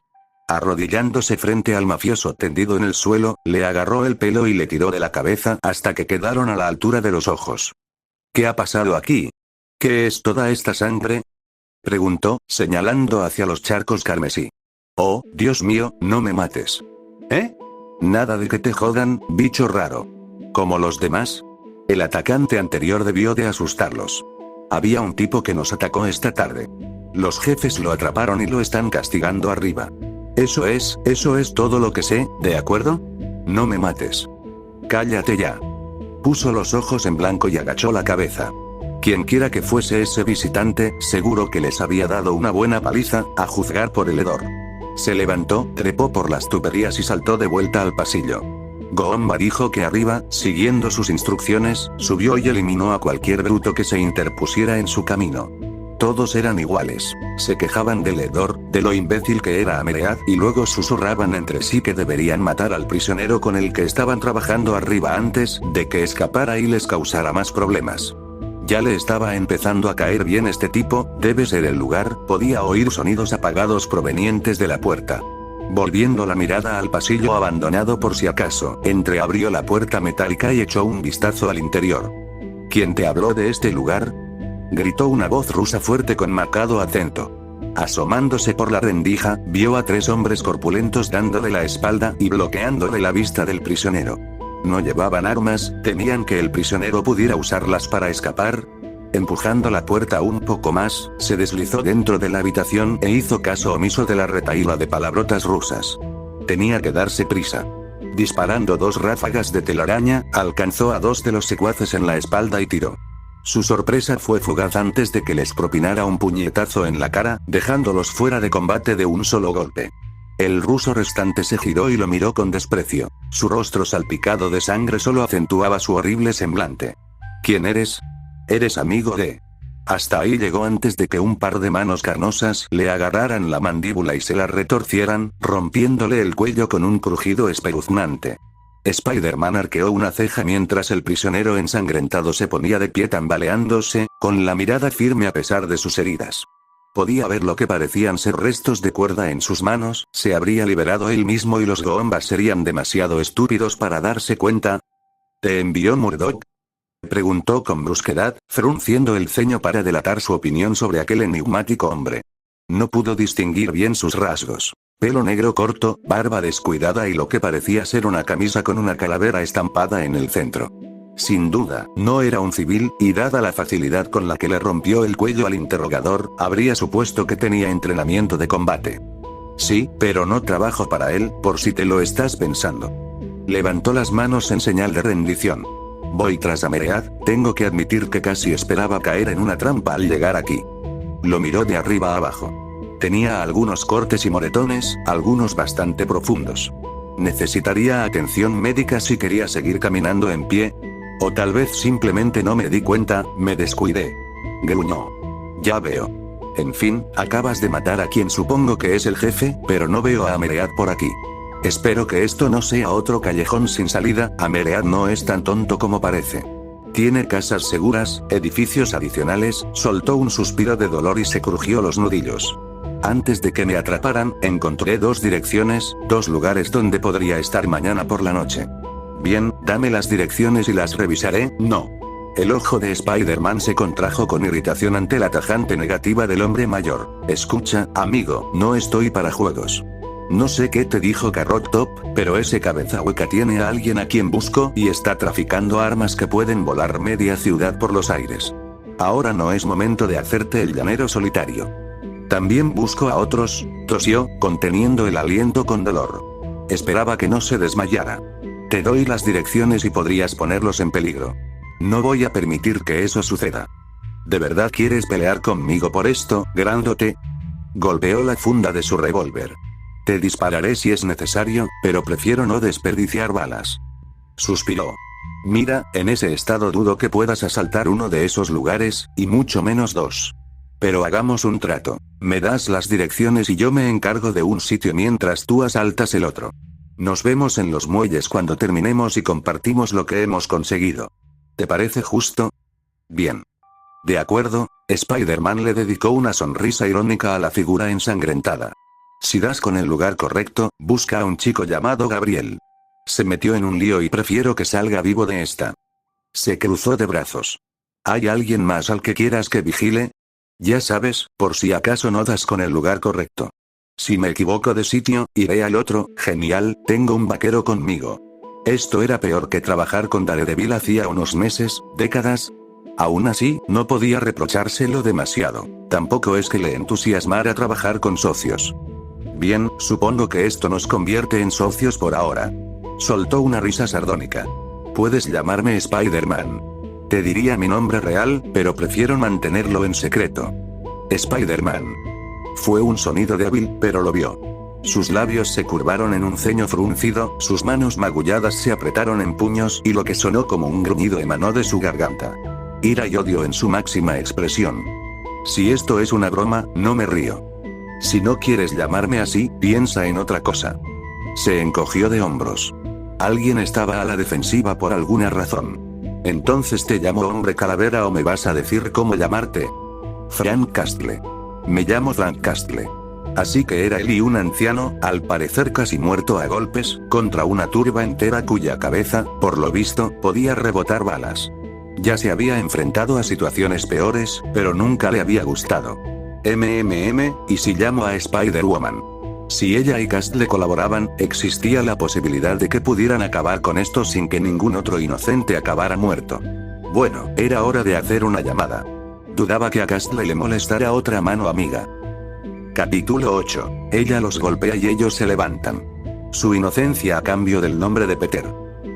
Arrodillándose frente al mafioso tendido en el suelo, le agarró el pelo y le tiró de la cabeza hasta que quedaron a la altura de los ojos. ¿Qué ha pasado aquí? ¿Qué es toda esta sangre? Preguntó, señalando hacia los charcos carmesí. Oh, Dios mío, no me mates. ¿Eh? Nada de que te jodan, bicho raro. ¿Como los demás? El atacante anterior debió de asustarlos. Había un tipo que nos atacó esta tarde. Los jefes lo atraparon y lo están castigando arriba. Eso es todo lo que sé, ¿de acuerdo? No me mates. Cállate ya. Puso los ojos en blanco y agachó la cabeza. Quienquiera que fuese ese visitante, seguro que les había dado una buena paliza, a juzgar por el hedor. Se levantó, trepó por las tuberías y saltó de vuelta al pasillo. Goomba dijo que arriba, siguiendo sus instrucciones, subió y eliminó a cualquier bruto que se interpusiera en su camino. Todos eran iguales. Se quejaban del hedor, de lo imbécil que era Ameread, y luego susurraban entre sí que deberían matar al prisionero con el que estaban trabajando arriba antes de que escapara y les causara más problemas. Ya le estaba empezando a caer bien este tipo, debe ser el lugar. Podía oír sonidos apagados provenientes de la puerta. Volviendo la mirada al pasillo abandonado por si acaso, entreabrió la puerta metálica y echó un vistazo al interior. ¿Quién te habló de este lugar? Gritó una voz rusa fuerte con marcado acento. Asomándose por la rendija, vio a 3 hombres corpulentos dándole la espalda y bloqueándole la vista del prisionero. No llevaban armas, temían que el prisionero pudiera usarlas para escapar. Empujando la puerta un poco más, se deslizó dentro de la habitación e hizo caso omiso de la retahíla de palabrotas rusas. Tenía que darse prisa. Disparando 2 ráfagas de telaraña, alcanzó a 2 de los secuaces en la espalda y tiró. Su sorpresa fue fugaz antes de que les propinara un puñetazo en la cara, dejándolos fuera de combate de un solo golpe. El ruso restante se giró y lo miró con desprecio. Su rostro salpicado de sangre solo acentuaba su horrible semblante. ¿Quién eres? Eres amigo de... Hasta ahí llegó antes de que un par de manos carnosas le agarraran la mandíbula y se la retorcieran, rompiéndole el cuello con un crujido espeluznante. Spider-Man arqueó una ceja mientras el prisionero ensangrentado se ponía de pie tambaleándose, con la mirada firme a pesar de sus heridas. Podía ver lo que parecían ser restos de cuerda en sus manos, se habría liberado él mismo y los Goombas serían demasiado estúpidos para darse cuenta. ¿Te envió Murdoch?, preguntó con brusquedad, frunciendo el ceño para delatar su opinión sobre aquel enigmático hombre. No pudo distinguir bien sus rasgos. Pelo negro corto, barba descuidada y lo que parecía ser una camisa con una calavera estampada en el centro. Sin duda, no era un civil, y dada la facilidad con la que le rompió el cuello al interrogador, habría supuesto que tenía entrenamiento de combate. Sí, pero no trabajo para él, por si te lo estás pensando. Levantó las manos en señal de rendición. Voy tras Ameread, tengo que admitir que casi esperaba caer en una trampa al llegar aquí. Lo miró de arriba a abajo. Tenía algunos cortes y moretones, algunos bastante profundos. ¿Necesitaría atención médica si quería seguir caminando en pie? O tal vez simplemente no me di cuenta, me descuidé. Gruñó. Ya veo. En fin, acabas de matar a quien supongo que es el jefe, pero no veo a Ameread por aquí. Espero que esto no sea otro callejón sin salida, Ameread no es tan tonto como parece. Tiene casas seguras, edificios adicionales, soltó un suspiro de dolor y se crujió los nudillos. Antes de que me atraparan, encontré 2 direcciones, 2 lugares donde podría estar mañana por la noche. Bien, dame las direcciones y las revisaré, no. El ojo de Spider-Man se contrajo con irritación ante la tajante negativa del hombre mayor. Escucha, amigo, no estoy para juegos. No sé qué te dijo Carrot Top, pero ese cabeza hueca tiene a alguien a quien busco y está traficando armas que pueden volar media ciudad por los aires. Ahora no es momento de hacerte el llanero solitario. También busco a otros, tosió, conteniendo el aliento con dolor. Esperaba que no se desmayara. Te doy las direcciones y podrías ponerlos en peligro. No voy a permitir que eso suceda. ¿De verdad quieres pelear conmigo por esto, grandote? Golpeó la funda de su revólver. Te dispararé si es necesario, pero prefiero no desperdiciar balas. Suspiró. Mira, en ese estado dudo que puedas asaltar uno de esos lugares, y mucho menos 2. Pero hagamos un trato. Me das las direcciones y yo me encargo de un sitio mientras tú asaltas el otro. Nos vemos en los muelles cuando terminemos y compartimos lo que hemos conseguido. ¿Te parece justo? Bien. De acuerdo, Spider-Man le dedicó una sonrisa irónica a la figura ensangrentada. Si das con el lugar correcto, busca a un chico llamado Gabriel. Se metió en un lío y prefiero que salga vivo de esta. Se cruzó de brazos. ¿Hay alguien más al que quieras que vigile? Ya sabes, por si acaso no das con el lugar correcto. Si me equivoco de sitio, iré al otro. Genial, tengo un vaquero conmigo. Esto era peor que trabajar con Daredevil hacía unos meses, décadas. Aún así, no podía reprochárselo demasiado. Tampoco es que le entusiasmara trabajar con socios. Bien, supongo que esto nos convierte en socios por ahora. Soltó una risa sardónica. Puedes llamarme Spider-Man. Te diría mi nombre real, pero prefiero mantenerlo en secreto. Spider-Man. Fue un sonido débil, pero lo vio. Sus labios se curvaron en un ceño fruncido, sus manos magulladas se apretaron en puños y lo que sonó como un gruñido emanó de su garganta. Ira y odio en su máxima expresión. Si esto es una broma, no me río. Si no quieres llamarme así, piensa en otra cosa. Se encogió de hombros. Alguien estaba a la defensiva por alguna razón. Entonces te llamo hombre calavera o me vas a decir cómo llamarte. Frank Castle. Me llamo Frank Castle. Así que era él y un anciano, al parecer casi muerto a golpes, contra una turba entera cuya cabeza, por lo visto, podía rebotar balas. Ya se había enfrentado a situaciones peores, pero nunca le había gustado. ¿Y si llamo a Spider-Woman? Si ella y Castle colaboraban, existía la posibilidad de que pudieran acabar con esto sin que ningún otro inocente acabara muerto. Bueno, era hora de hacer una llamada. Dudaba que a Castle le molestara otra mano amiga. Capítulo 8. Ella los golpea y ellos se levantan. Su inocencia a cambio del nombre de Peter.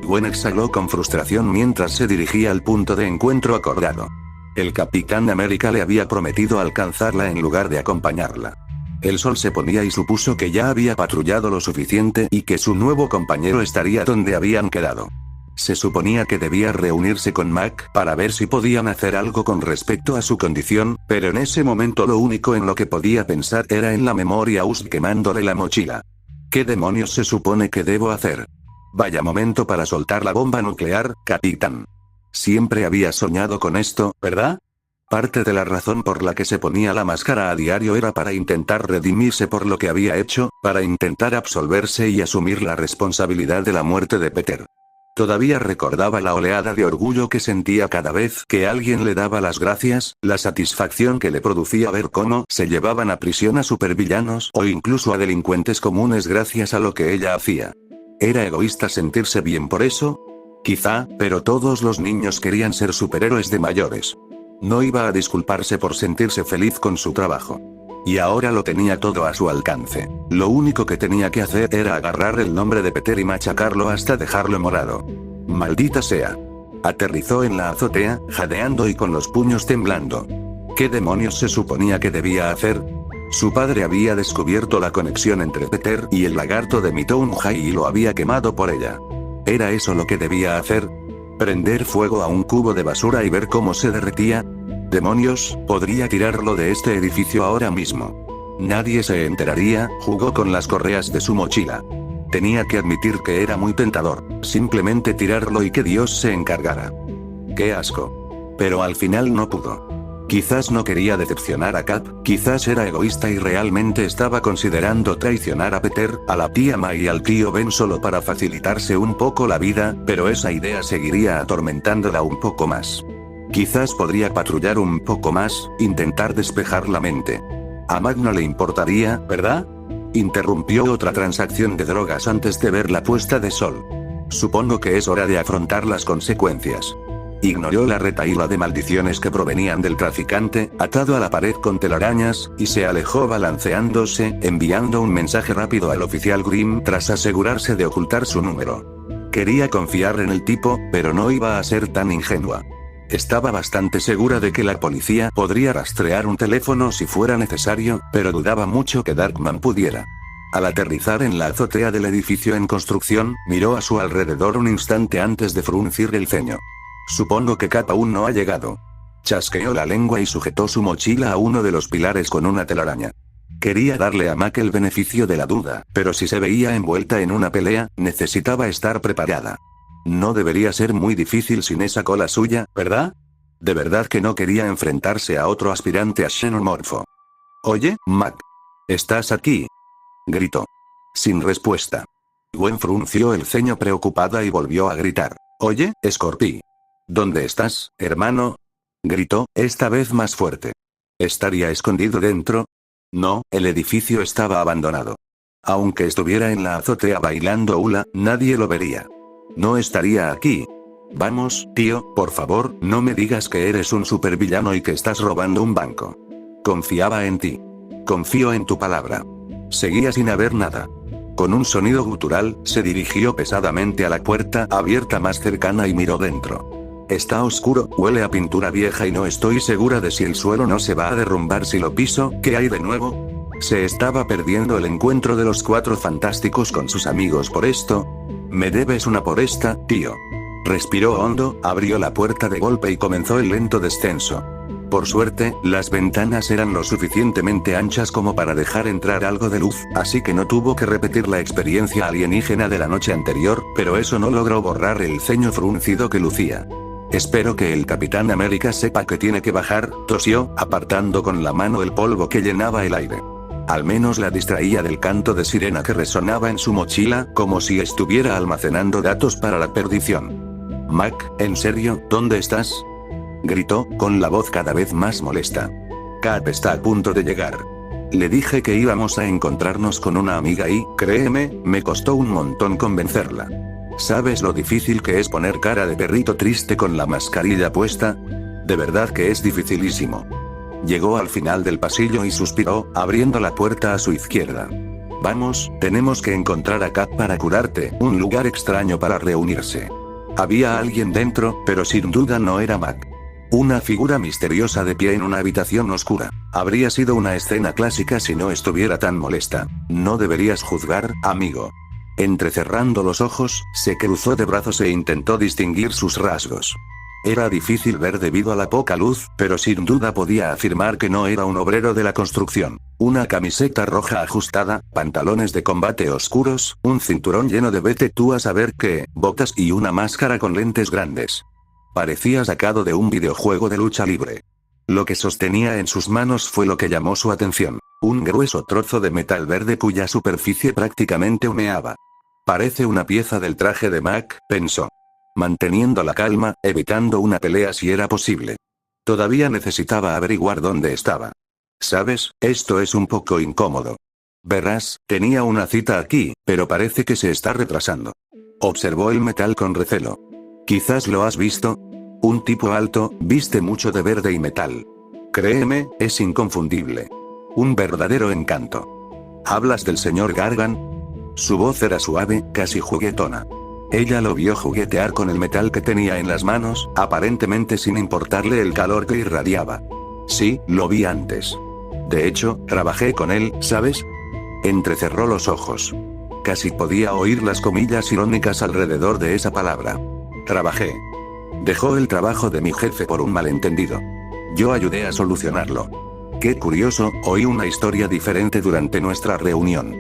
Gwen exhaló con frustración mientras se dirigía al punto de encuentro acordado. El Capitán América le había prometido alcanzarla en lugar de acompañarla. El sol se ponía y supuso que ya había patrullado lo suficiente y que su nuevo compañero estaría donde habían quedado. Se suponía que debía reunirse con Mac para ver si podían hacer algo con respecto a su condición, pero en ese momento lo único en lo que podía pensar era en la memoria quemándole la mochila. ¿Qué demonios se supone que debo hacer? Vaya momento para soltar la bomba nuclear, capitán. Siempre había soñado con esto, ¿verdad? Parte de la razón por la que se ponía la máscara a diario era para intentar redimirse por lo que había hecho, para intentar absolverse y asumir la responsabilidad de la muerte de Peter. Todavía recordaba la oleada de orgullo que sentía cada vez que alguien le daba las gracias, la satisfacción que le producía ver cómo se llevaban a prisión a supervillanos o incluso a delincuentes comunes gracias a lo que ella hacía. ¿Era egoísta sentirse bien por eso? Quizá, pero todos los niños querían ser superhéroes de mayores. No iba a disculparse por sentirse feliz con su trabajo. Y ahora lo tenía todo a su alcance. Lo único que tenía que hacer era agarrar el nombre de Peter y machacarlo hasta dejarlo morado. Maldita sea. Aterrizó en la azotea, jadeando y con los puños temblando. ¿Qué demonios se suponía que debía hacer? Su padre había descubierto la conexión entre Peter y el lagarto de Mitown High y lo había quemado por ella. ¿Era eso lo que debía hacer? ¿Prender fuego a un cubo de basura y ver cómo se derretía? Demonios, podría tirarlo de este edificio ahora mismo. Nadie se enteraría, jugó con las correas de su mochila. Tenía que admitir que era muy tentador, simplemente tirarlo y que Dios se encargara. ¡Qué asco! Pero al final no pudo. Quizás no quería decepcionar a Cap, quizás era egoísta y realmente estaba considerando traicionar a Peter, a la tía May y al tío Ben solo para facilitarse un poco la vida, pero esa idea seguiría atormentándola un poco más. Quizás podría patrullar un poco más, intentar despejar la mente. A Mac no le importaría, ¿verdad? Interrumpió otra transacción de drogas antes de ver la puesta de sol. Supongo que es hora de afrontar las consecuencias. Ignoró la retahíla de maldiciones que provenían del traficante, atado a la pared con telarañas, y se alejó balanceándose, enviando un mensaje rápido al oficial Grimm tras asegurarse de ocultar su número. Quería confiar en el tipo, pero no iba a ser tan ingenua. Estaba bastante segura de que la policía podría rastrear un teléfono si fuera necesario, pero dudaba mucho que Darkman pudiera. Al aterrizar en la azotea del edificio en construcción, miró a su alrededor un instante antes de fruncir el ceño. Supongo que Cap aún no ha llegado. Chasqueó la lengua y sujetó su mochila a uno de los pilares con una telaraña. Quería darle a Mac el beneficio de la duda, pero si se veía envuelta en una pelea, necesitaba estar preparada. No debería ser muy difícil sin esa cola suya, ¿verdad? De verdad que no quería enfrentarse a otro aspirante a xenomorfo. Oye, Mac. ¿Estás aquí? Gritó. Sin respuesta. Gwen frunció el ceño preocupada y volvió a gritar. Oye, Scorpy. ¿Dónde estás, hermano? Gritó, esta vez más fuerte. ¿Estaría escondido dentro? No, el edificio estaba abandonado. Aunque estuviera en la azotea bailando hula, nadie lo vería. No estaría aquí. Vamos, tío, por favor, no me digas que eres un supervillano y que estás robando un banco. Confiaba en ti. Confío en tu palabra. Seguía sin haber nada. Con un sonido gutural, se dirigió pesadamente a la puerta abierta más cercana y miró dentro. Está oscuro, huele a pintura vieja y no estoy segura de si el suelo no se va a derrumbar si lo piso. ¿Qué hay de nuevo? Se estaba perdiendo el encuentro de los Cuatro Fantásticos con sus amigos por esto. Me debes una por esta, tío. Respiró hondo, abrió la puerta de golpe y comenzó el lento descenso. Por suerte, las ventanas eran lo suficientemente anchas como para dejar entrar algo de luz, así que no tuvo que repetir la experiencia alienígena de la noche anterior, pero eso no logró borrar el ceño fruncido que lucía. Espero que el Capitán América sepa que tiene que bajar, tosió, apartando con la mano el polvo que llenaba el aire. Al menos la distraía del canto de sirena que resonaba en su mochila, como si estuviera almacenando datos para la perdición. Mac, ¿en serio, dónde estás? Gritó, con la voz cada vez más molesta. Cap está a punto de llegar. Le dije que íbamos a encontrarnos con una amiga y, créeme, me costó un montón convencerla. ¿Sabes lo difícil que es poner cara de perrito triste con la mascarilla puesta? De verdad que es dificilísimo. Llegó al final del pasillo y suspiró, abriendo la puerta a su izquierda. Vamos, tenemos que encontrar a Cap para curarte, un lugar extraño para reunirse. Había alguien dentro, pero sin duda no era Mac. Una figura misteriosa de pie en una habitación oscura. Habría sido una escena clásica si no estuviera tan molesta. No deberías juzgar, amigo. Entrecerrando los ojos, se cruzó de brazos e intentó distinguir sus rasgos. Era difícil ver debido a la poca luz, pero sin duda podía afirmar que no era un obrero de la construcción. Una camiseta roja ajustada, pantalones de combate oscuros, un cinturón lleno de vete tú a saber qué, botas y una máscara con lentes grandes. Parecía sacado de un videojuego de lucha libre. Lo que sostenía en sus manos fue lo que llamó su atención. Un grueso trozo de metal verde cuya superficie prácticamente humeaba. Parece una pieza del traje de Mac, pensó. Manteniendo la calma, evitando una pelea si era posible. Todavía necesitaba averiguar dónde estaba. ¿Sabes? Esto es un poco incómodo. Verás, tenía una cita aquí, pero parece que se está retrasando. Observó el metal con recelo. Quizás lo has visto. Un tipo alto, viste mucho de verde y metal. Créeme, es inconfundible. Un verdadero encanto. ¿Hablas del señor Gargan? Su voz era suave, casi juguetona. Ella lo vio juguetear con el metal que tenía en las manos, aparentemente sin importarle el calor que irradiaba. Sí, lo vi antes. De hecho, trabajé con él, ¿sabes? Entrecerró los ojos. Casi podía oír las comillas irónicas alrededor de esa palabra. Trabajé. Dejó el trabajo de mi jefe por un malentendido. Yo ayudé a solucionarlo. Qué curioso, oí una historia diferente durante nuestra reunión.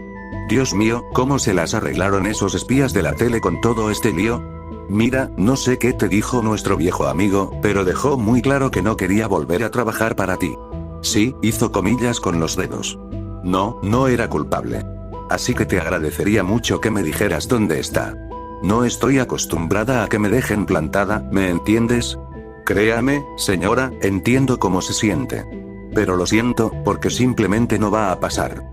Dios mío, ¿cómo se las arreglaron esos espías de la tele con todo este lío? Mira, no sé qué te dijo nuestro viejo amigo, pero dejó muy claro que no quería volver a trabajar para ti. Sí, hizo comillas con los dedos. No, no era culpable. Así que te agradecería mucho que me dijeras dónde está. No estoy acostumbrada a que me dejen plantada, ¿me entiendes? Créame, señora, entiendo cómo se siente. Pero lo siento, porque simplemente no va a pasar.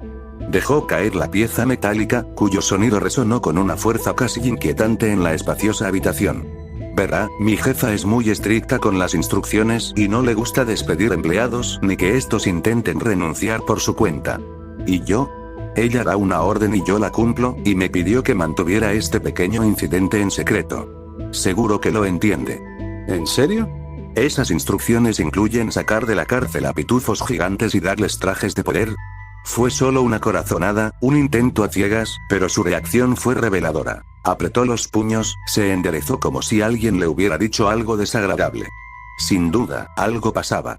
Dejó caer la pieza metálica, cuyo sonido resonó con una fuerza casi inquietante en la espaciosa habitación. Verá, mi jefa es muy estricta con las instrucciones y no le gusta despedir empleados ni que estos intenten renunciar por su cuenta. ¿Y yo? Ella da una orden y yo la cumplo, y me pidió que mantuviera este pequeño incidente en secreto. Seguro que lo entiende. ¿En serio? Esas instrucciones incluyen sacar de la cárcel a pitufos gigantes y darles trajes de poder. Fue solo una corazonada, un intento a ciegas, pero su reacción fue reveladora. Apretó los puños, se enderezó como si alguien le hubiera dicho algo desagradable. Sin duda, algo pasaba.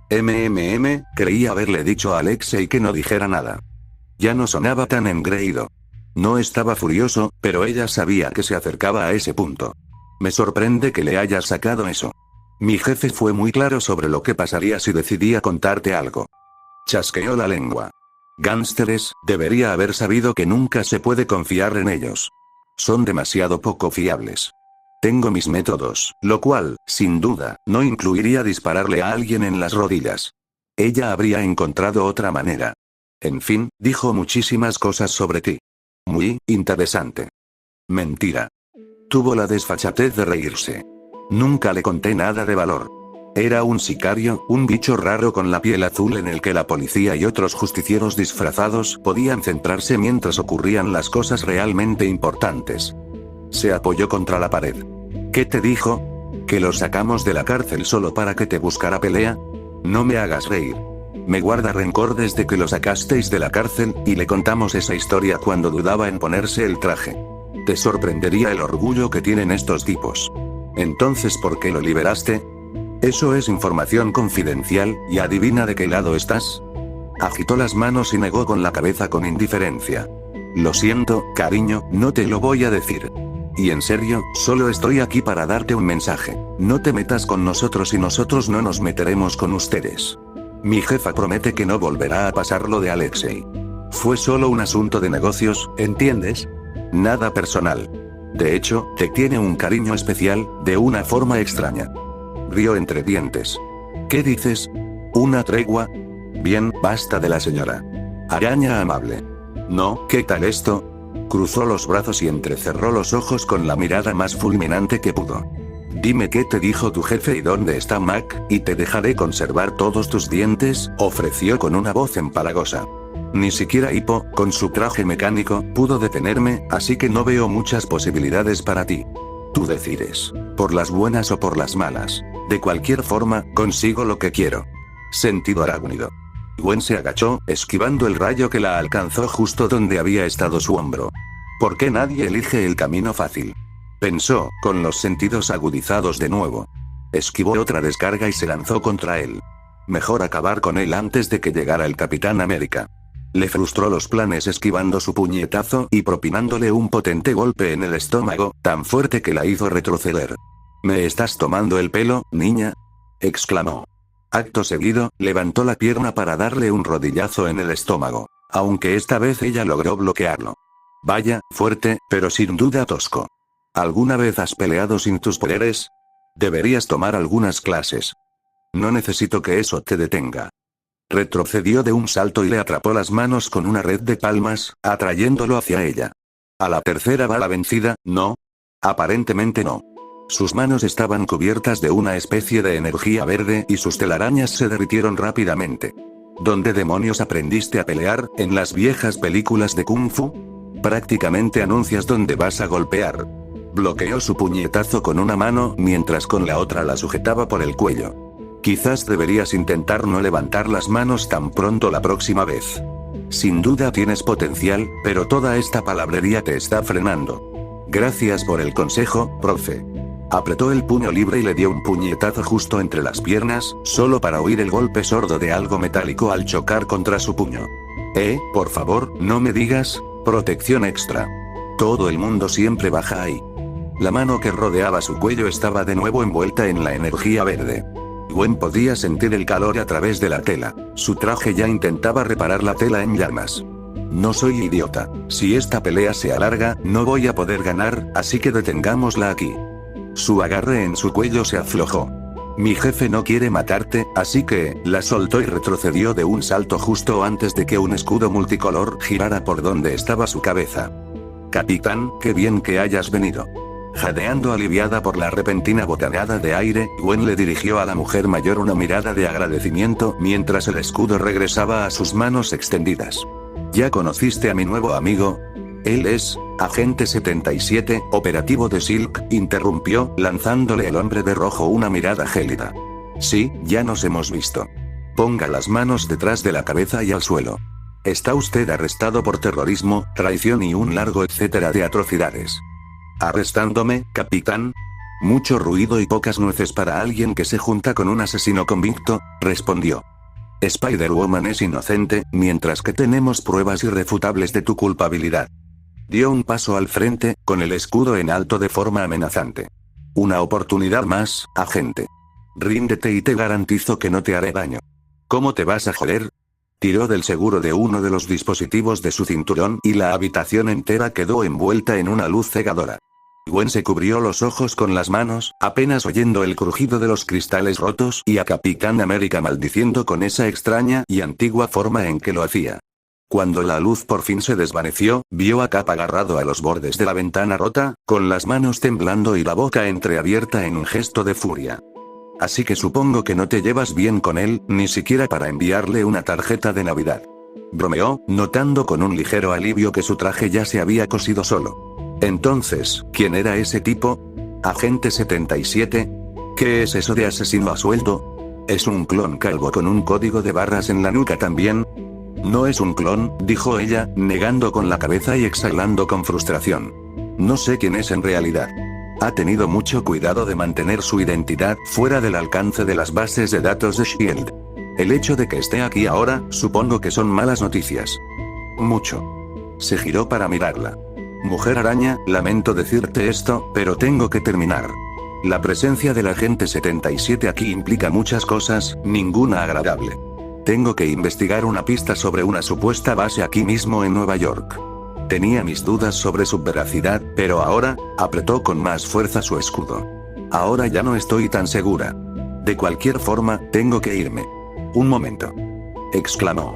Creí haberle dicho a Alexei que no dijera nada. Ya no sonaba tan engreído. No estaba furioso, pero ella sabía que se acercaba a ese punto. Me sorprende que le hayas sacado eso. Mi jefe fue muy claro sobre lo que pasaría si decidía contarte algo. Chasqueó la lengua. Gánsteres, debería haber sabido que nunca se puede confiar en ellos. Son demasiado poco fiables. Tengo mis métodos, lo cual, sin duda, no incluiría dispararle a alguien en las rodillas. Ella habría encontrado otra manera. En fin, dijo muchísimas cosas sobre ti. Muy interesante. Mentira. Tuvo la desfachatez de reírse. Nunca le conté nada de valor. Era un sicario, un bicho raro con la piel azul en el que la policía y otros justicieros disfrazados podían centrarse mientras ocurrían las cosas realmente importantes. Se apoyó contra la pared. ¿Qué te dijo? ¿Que lo sacamos de la cárcel solo para que te buscara pelea? No me hagas reír. Me guarda rencor desde que lo sacasteis de la cárcel, y le contamos esa historia cuando dudaba en ponerse el traje. Te sorprendería el orgullo que tienen estos tipos. Entonces, ¿por qué lo liberaste? Eso es información confidencial, y adivina de qué lado estás. Agitó las manos y negó con la cabeza con indiferencia. Lo siento, cariño, no te lo voy a decir. Y en serio, solo estoy aquí para darte un mensaje. No te metas con nosotros y nosotros no nos meteremos con ustedes. Mi jefa promete que no volverá a pasar lo de Alexei. Fue solo un asunto de negocios, ¿entiendes? Nada personal. De hecho, te tiene un cariño especial, de una forma extraña. Rió entre dientes. ¿Qué dices? ¿Una tregua? Bien, basta de la señora. Araña amable. No, ¿qué tal esto? Cruzó los brazos y entrecerró los ojos con la mirada más fulminante que pudo. Dime qué te dijo tu jefe y dónde está Mac, y te dejaré conservar todos tus dientes, ofreció con una voz empalagosa. Ni siquiera Hippo, con su traje mecánico, pudo detenerme, así que no veo muchas posibilidades para ti. Tú decides, por las buenas o por las malas. De cualquier forma, consigo lo que quiero. Sentido arácnido. Gwen se agachó, esquivando el rayo que la alcanzó justo donde había estado su hombro. ¿Por qué nadie elige el camino fácil? Pensó, con los sentidos agudizados de nuevo. Esquivó otra descarga y se lanzó contra él. Mejor acabar con él antes de que llegara el Capitán América. Le frustró los planes esquivando su puñetazo y propinándole un potente golpe en el estómago, tan fuerte que la hizo retroceder. ¿Me estás tomando el pelo, niña? Exclamó. Acto seguido, levantó la pierna para darle un rodillazo en el estómago. Aunque esta vez ella logró bloquearlo. Vaya, fuerte, pero sin duda tosco. ¿Alguna vez has peleado sin tus poderes? Deberías tomar algunas clases. No necesito que eso te detenga. Retrocedió de un salto y le atrapó las manos con una red de palmas, atrayéndolo hacia ella. ¿A la tercera va la vencida, no? Aparentemente no. Sus manos estaban cubiertas de una especie de energía verde y sus telarañas se derritieron rápidamente. ¿Dónde demonios aprendiste a pelear? ¿En las viejas películas de Kung Fu? Prácticamente anuncias dónde vas a golpear. Bloqueó su puñetazo con una mano mientras con la otra la sujetaba por el cuello. Quizás deberías intentar no levantar las manos tan pronto la próxima vez. Sin duda tienes potencial, pero toda esta palabrería te está frenando. Gracias por el consejo, profe. Apretó el puño libre y le dio un puñetazo justo entre las piernas, solo para oír el golpe sordo de algo metálico al chocar contra su puño. Por favor, no me digas, protección extra. Todo el mundo siempre baja ahí. La mano que rodeaba su cuello estaba de nuevo envuelta en la energía verde. Gwen podía sentir el calor a través de la tela. Su traje ya intentaba reparar la tela en llamas. No soy idiota. Si esta pelea se alarga, no voy a poder ganar, así que detengámosla aquí. Su agarre en su cuello se aflojó. Mi jefe no quiere matarte, así que, la soltó y retrocedió de un salto justo antes de que un escudo multicolor girara por donde estaba su cabeza. Capitán, qué bien que hayas venido. Jadeando aliviada por la repentina bocanada de aire, Gwen le dirigió a la mujer mayor una mirada de agradecimiento mientras el escudo regresaba a sus manos extendidas. ¿Ya conociste a mi nuevo amigo? Él es, Agente 77, operativo de Silk, interrumpió, lanzándole el hombre de rojo una mirada gélida. Sí, ya nos hemos visto. Ponga las manos detrás de la cabeza y al suelo. Está usted arrestado por terrorismo, traición y un largo etcétera de atrocidades. ¿Arrestándome, capitán? Mucho ruido y pocas nueces para alguien que se junta con un asesino convicto, respondió. Spider-Woman es inocente, mientras que tenemos pruebas irrefutables de tu culpabilidad. Dio un paso al frente, con el escudo en alto de forma amenazante. Una oportunidad más, agente. Ríndete y te garantizo que no te haré daño. ¿Cómo te vas a joder? Tiró del seguro de uno de los dispositivos de su cinturón y la habitación entera quedó envuelta en una luz cegadora. Gwen se cubrió los ojos con las manos, apenas oyendo el crujido de los cristales rotos y a Capitán América maldiciendo con esa extraña y antigua forma en que lo hacía. Cuando la luz por fin se desvaneció, vio a Cap agarrado a los bordes de la ventana rota, con las manos temblando y la boca entreabierta en un gesto de furia. Así que supongo que no te llevas bien con él, ni siquiera para enviarle una tarjeta de Navidad. Bromeó, notando con un ligero alivio que su traje ya se había cosido solo. Entonces, ¿quién era ese tipo? ¿Agente 77? ¿Qué es eso de asesino a sueldo? ¿Es un clon calvo con un código de barras en la nuca también? No es un clon, dijo ella, negando con la cabeza y exhalando con frustración. No sé quién es en realidad. Ha tenido mucho cuidado de mantener su identidad fuera del alcance de las bases de datos de S.H.I.E.L.D. El hecho de que esté aquí ahora, supongo que son malas noticias. Mucho. Se giró para mirarla. Mujer araña, lamento decirte esto, pero tengo que terminar. La presencia del agente 77 aquí implica muchas cosas, ninguna agradable. Tengo que investigar una pista sobre una supuesta base aquí mismo en Nueva York. Tenía mis dudas sobre su veracidad, pero ahora, apretó con más fuerza su escudo. Ahora ya no estoy tan segura. De cualquier forma, tengo que irme. Un momento. Exclamó.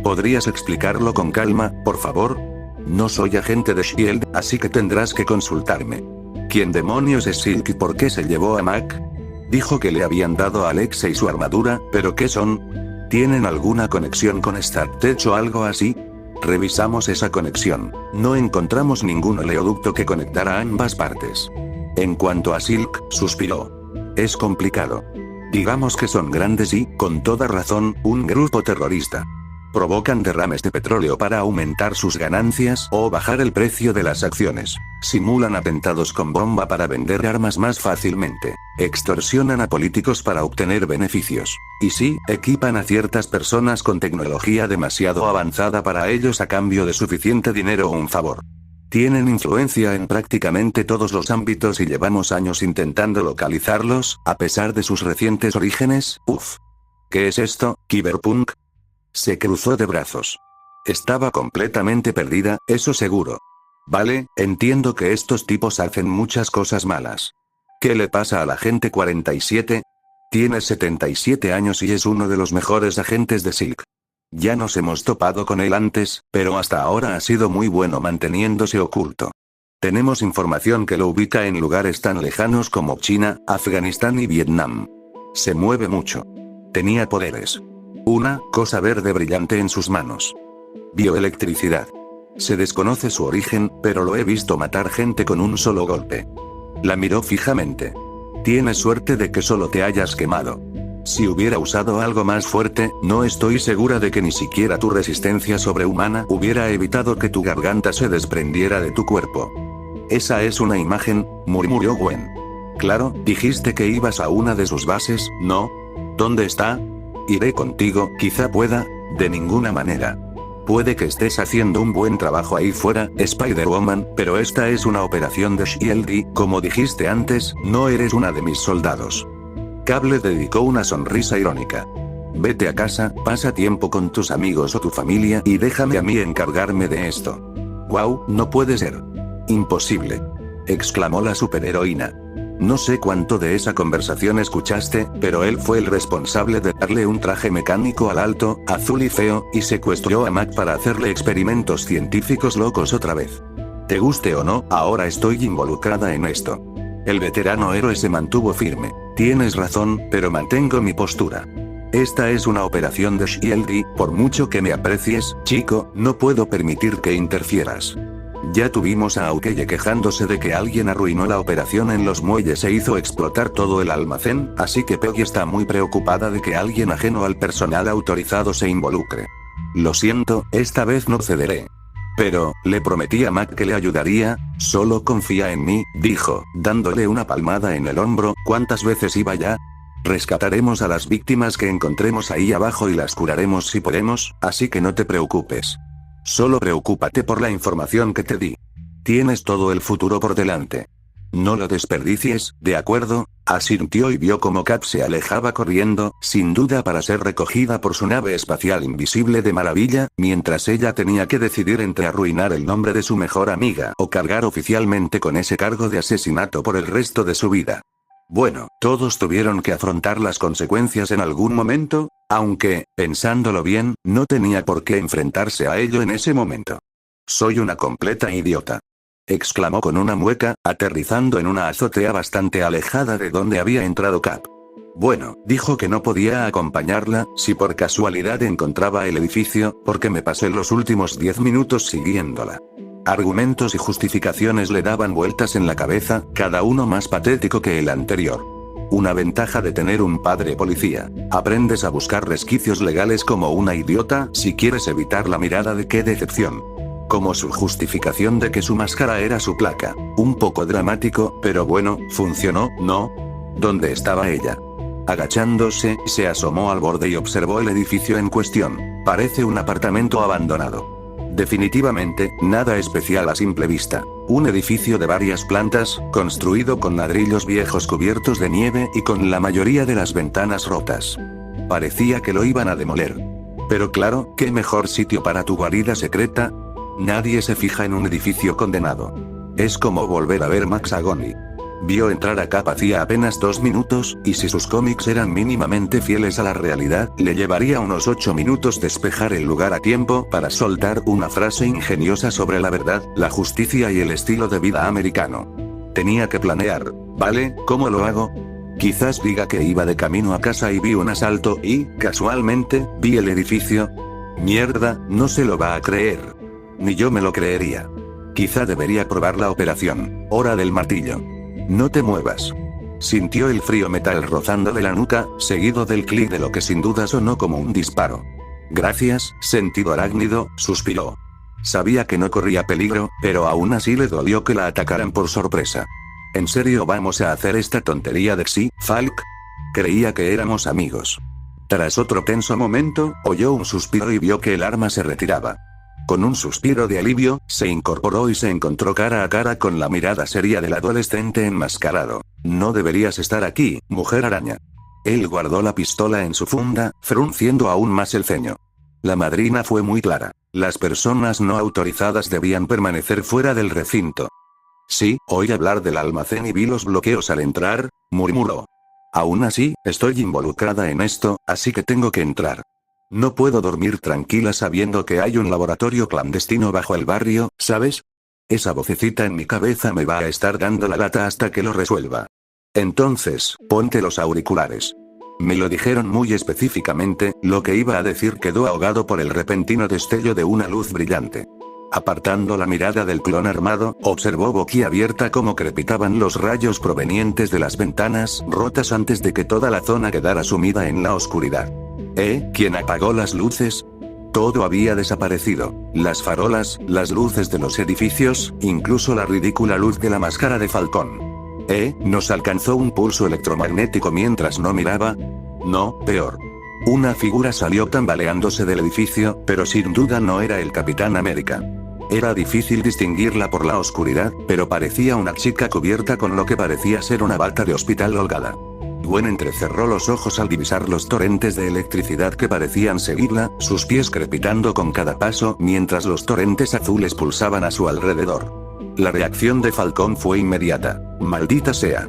¿Podrías explicarlo con calma, por favor? No soy agente de S.H.I.E.L.D., así que tendrás que consultarme. ¿Quién demonios es Silk y por qué se llevó a Mac? Dijo que le habían dado a Alexei su armadura, ¿pero qué son? ¿Tienen alguna conexión con StarTech o algo así? Revisamos esa conexión. No encontramos ningún oleoducto que conectara ambas partes. En cuanto a Silk, suspiró. Es complicado. Digamos que son grandes y, con toda razón, un grupo terrorista. Provocan derrames de petróleo para aumentar sus ganancias o bajar el precio de las acciones. Simulan atentados con bomba para vender armas más fácilmente. Extorsionan a políticos para obtener beneficios. Y sí, equipan a ciertas personas con tecnología demasiado avanzada para ellos a cambio de suficiente dinero o un favor. Tienen influencia en prácticamente todos los ámbitos y llevamos años intentando localizarlos, a pesar de sus recientes orígenes, ¿Qué es esto, Cyberpunk? Se cruzó de brazos. Estaba completamente perdida, eso seguro. Vale, entiendo que estos tipos hacen muchas cosas malas. ¿Qué le pasa a la gente 47? Tiene 77 años y es uno de los mejores agentes de Silk. Ya nos hemos topado con él antes, pero hasta ahora ha sido muy bueno manteniéndose oculto. Tenemos información que lo ubica en lugares tan lejanos como China, Afganistán y Vietnam. Se mueve mucho. Tenía poderes. Una cosa verde brillante en sus manos. Bioelectricidad. Se desconoce su origen, pero lo he visto matar gente con un solo golpe. La miró fijamente. Tienes suerte de que solo te hayas quemado. Si hubiera usado algo más fuerte, no estoy segura de que ni siquiera tu resistencia sobrehumana hubiera evitado que tu garganta se desprendiera de tu cuerpo. Esa es una imagen, murmuró Gwen. Claro, dijiste que ibas a una de sus bases, ¿no? ¿Dónde está? Iré contigo, quizá pueda, de ninguna manera. Puede que estés haciendo un buen trabajo ahí fuera, Spider-Woman, pero esta es una operación de S.H.I.E.L.D. y, como dijiste antes, no eres una de mis soldados. Cable dedicó una sonrisa irónica. Vete a casa, pasa tiempo con tus amigos o tu familia y déjame a mí encargarme de esto. Wow, no puede ser. Imposible. Exclamó la superheroína. No sé cuánto de esa conversación escuchaste, pero él fue el responsable de darle un traje mecánico al alto, azul y feo, y secuestró a Mac para hacerle experimentos científicos locos otra vez. Te guste o no, ahora estoy involucrada en esto. El veterano héroe se mantuvo firme. Tienes razón, pero mantengo mi postura. Esta es una operación de S.H.I.E.L.D. y, por mucho que me aprecies, chico, no puedo permitir que interfieras. Ya tuvimos a Aukeye quejándose de que alguien arruinó la operación en los muelles e hizo explotar todo el almacén, así que Peggy está muy preocupada de que alguien ajeno al personal autorizado se involucre. Lo siento, esta vez no cederé. Pero, le prometí a Mac que le ayudaría, solo confía en mí, dijo, dándole una palmada en el hombro. ¿Cuántas veces iba ya? Rescataremos a las víctimas que encontremos ahí abajo y las curaremos si podemos, así que no te preocupes. Solo preocúpate por la información que te di. Tienes todo el futuro por delante. No lo desperdicies, ¿de acuerdo? Asintió y vio cómo Cap se alejaba corriendo, sin duda para ser recogida por su nave espacial invisible de maravilla, mientras ella tenía que decidir entre arruinar el nombre de su mejor amiga o cargar oficialmente con ese cargo de asesinato por el resto de su vida. Bueno, todos tuvieron que afrontar las consecuencias en algún momento, aunque, pensándolo bien, no tenía por qué enfrentarse a ello en ese momento. Soy una completa idiota. Exclamó con una mueca, aterrizando en una azotea bastante alejada de donde había entrado Cap. Bueno, dijo que no podía acompañarla, si por casualidad encontraba el edificio, porque me pasé los últimos 10 minutos siguiéndola. Argumentos y justificaciones le daban vueltas en la cabeza, cada uno más patético que el anterior. Una ventaja de tener un padre policía. Aprendes a buscar resquicios legales como una idiota si quieres evitar la mirada de qué decepción. Como su justificación de que su máscara era su placa. Un poco dramático, pero bueno, funcionó, ¿no? ¿Dónde estaba ella? Agachándose, se asomó al borde y observó el edificio en cuestión. Parece un apartamento abandonado. Definitivamente, nada especial a simple vista. Un edificio de varias plantas, construido con ladrillos viejos cubiertos de nieve y con la mayoría de las ventanas rotas. Parecía que lo iban a demoler. Pero claro, ¿qué mejor sitio para tu guarida secreta? Nadie se fija en un edificio condenado. Es como volver a ver Max Agony. Vio entrar a Cap hacía apenas 2 minutos, y si sus cómics eran mínimamente fieles a la realidad, le llevaría unos 8 minutos despejar el lugar a tiempo para soltar una frase ingeniosa sobre la verdad, la justicia y el estilo de vida americano. Tenía que planear, ¿vale? ¿Cómo lo hago? Quizás diga que iba de camino a casa y vi un asalto y, casualmente, vi el edificio. Mierda, no se lo va a creer. Ni yo me lo creería. Quizá debería probar la operación. Hora del martillo. No te muevas. Sintió el frío metal rozándole la nuca, seguido del clic de lo que sin duda sonó como un disparo. Gracias, sentido arácnido, suspiró. Sabía que no corría peligro, pero aún así le dolió que la atacaran por sorpresa. ¿En serio vamos a hacer esta tontería de sí, Falk? Creía que éramos amigos. Tras otro tenso momento, oyó un suspiro y vio que el arma se retiraba. Con un suspiro de alivio, se incorporó y se encontró cara a cara con la mirada seria del adolescente enmascarado. No deberías estar aquí, mujer araña. Él guardó la pistola en su funda, frunciendo aún más el ceño. La madrina fue muy clara. Las personas no autorizadas debían permanecer fuera del recinto. Sí, oí hablar del almacén y vi los bloqueos al entrar, murmuró. Aún así, estoy involucrada en esto, así que tengo que entrar. No puedo dormir tranquila sabiendo que hay un laboratorio clandestino bajo el barrio, ¿sabes? Esa vocecita en mi cabeza me va a estar dando la lata hasta que lo resuelva. Entonces, ponte los auriculares. Me lo dijeron muy específicamente, lo que iba a decir quedó ahogado por el repentino destello de una luz brillante. Apartando la mirada del clon armado, observó boquiabierta cómo crepitaban los rayos provenientes de las ventanas rotas antes de que toda la zona quedara sumida en la oscuridad. ¿Quién apagó las luces? Todo había desaparecido. Las farolas, las luces de los edificios, incluso la ridícula luz de la máscara de Falcón. ¿Nos alcanzó un pulso electromagnético mientras no miraba? No, peor. Una figura salió tambaleándose del edificio, pero sin duda no era el Capitán América. Era difícil distinguirla por la oscuridad, pero parecía una chica cubierta con lo que parecía ser una bata de hospital holgada. Gwen entrecerró los ojos al divisar los torrentes de electricidad que parecían seguirla, sus pies crepitando con cada paso mientras los torrentes azules pulsaban a su alrededor. La reacción de Falcón fue inmediata. Maldita sea.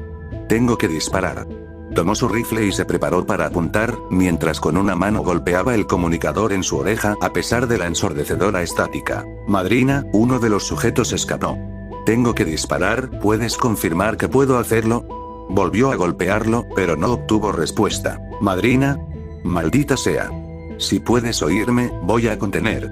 Tengo que disparar. Tomó su rifle y se preparó para apuntar, mientras con una mano golpeaba el comunicador en su oreja a pesar de la ensordecedora estática. Madrina, uno de los sujetos escapó. Tengo que disparar, ¿puedes confirmar que puedo hacerlo? Volvió a golpearlo, pero no obtuvo respuesta. Madrina. Maldita sea. Si puedes oírme, voy a contener.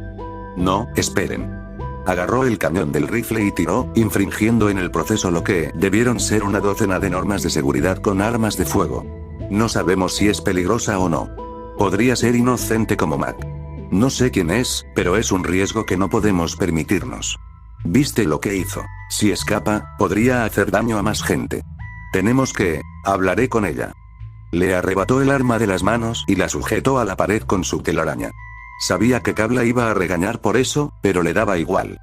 No, esperen. Agarró el cañón del rifle y tiró, infringiendo en el proceso lo que debieron ser una docena de normas de seguridad con armas de fuego. No sabemos si es peligrosa o no. Podría ser inocente como Mac. No sé quién es, pero es un riesgo que no podemos permitirnos. ¿Viste lo que hizo? Si escapa, podría hacer daño a más gente. Tenemos que... Hablaré con ella. Le arrebató el arma de las manos y la sujetó a la pared con su telaraña. Sabía que Cabla iba a regañar por eso, pero le daba igual.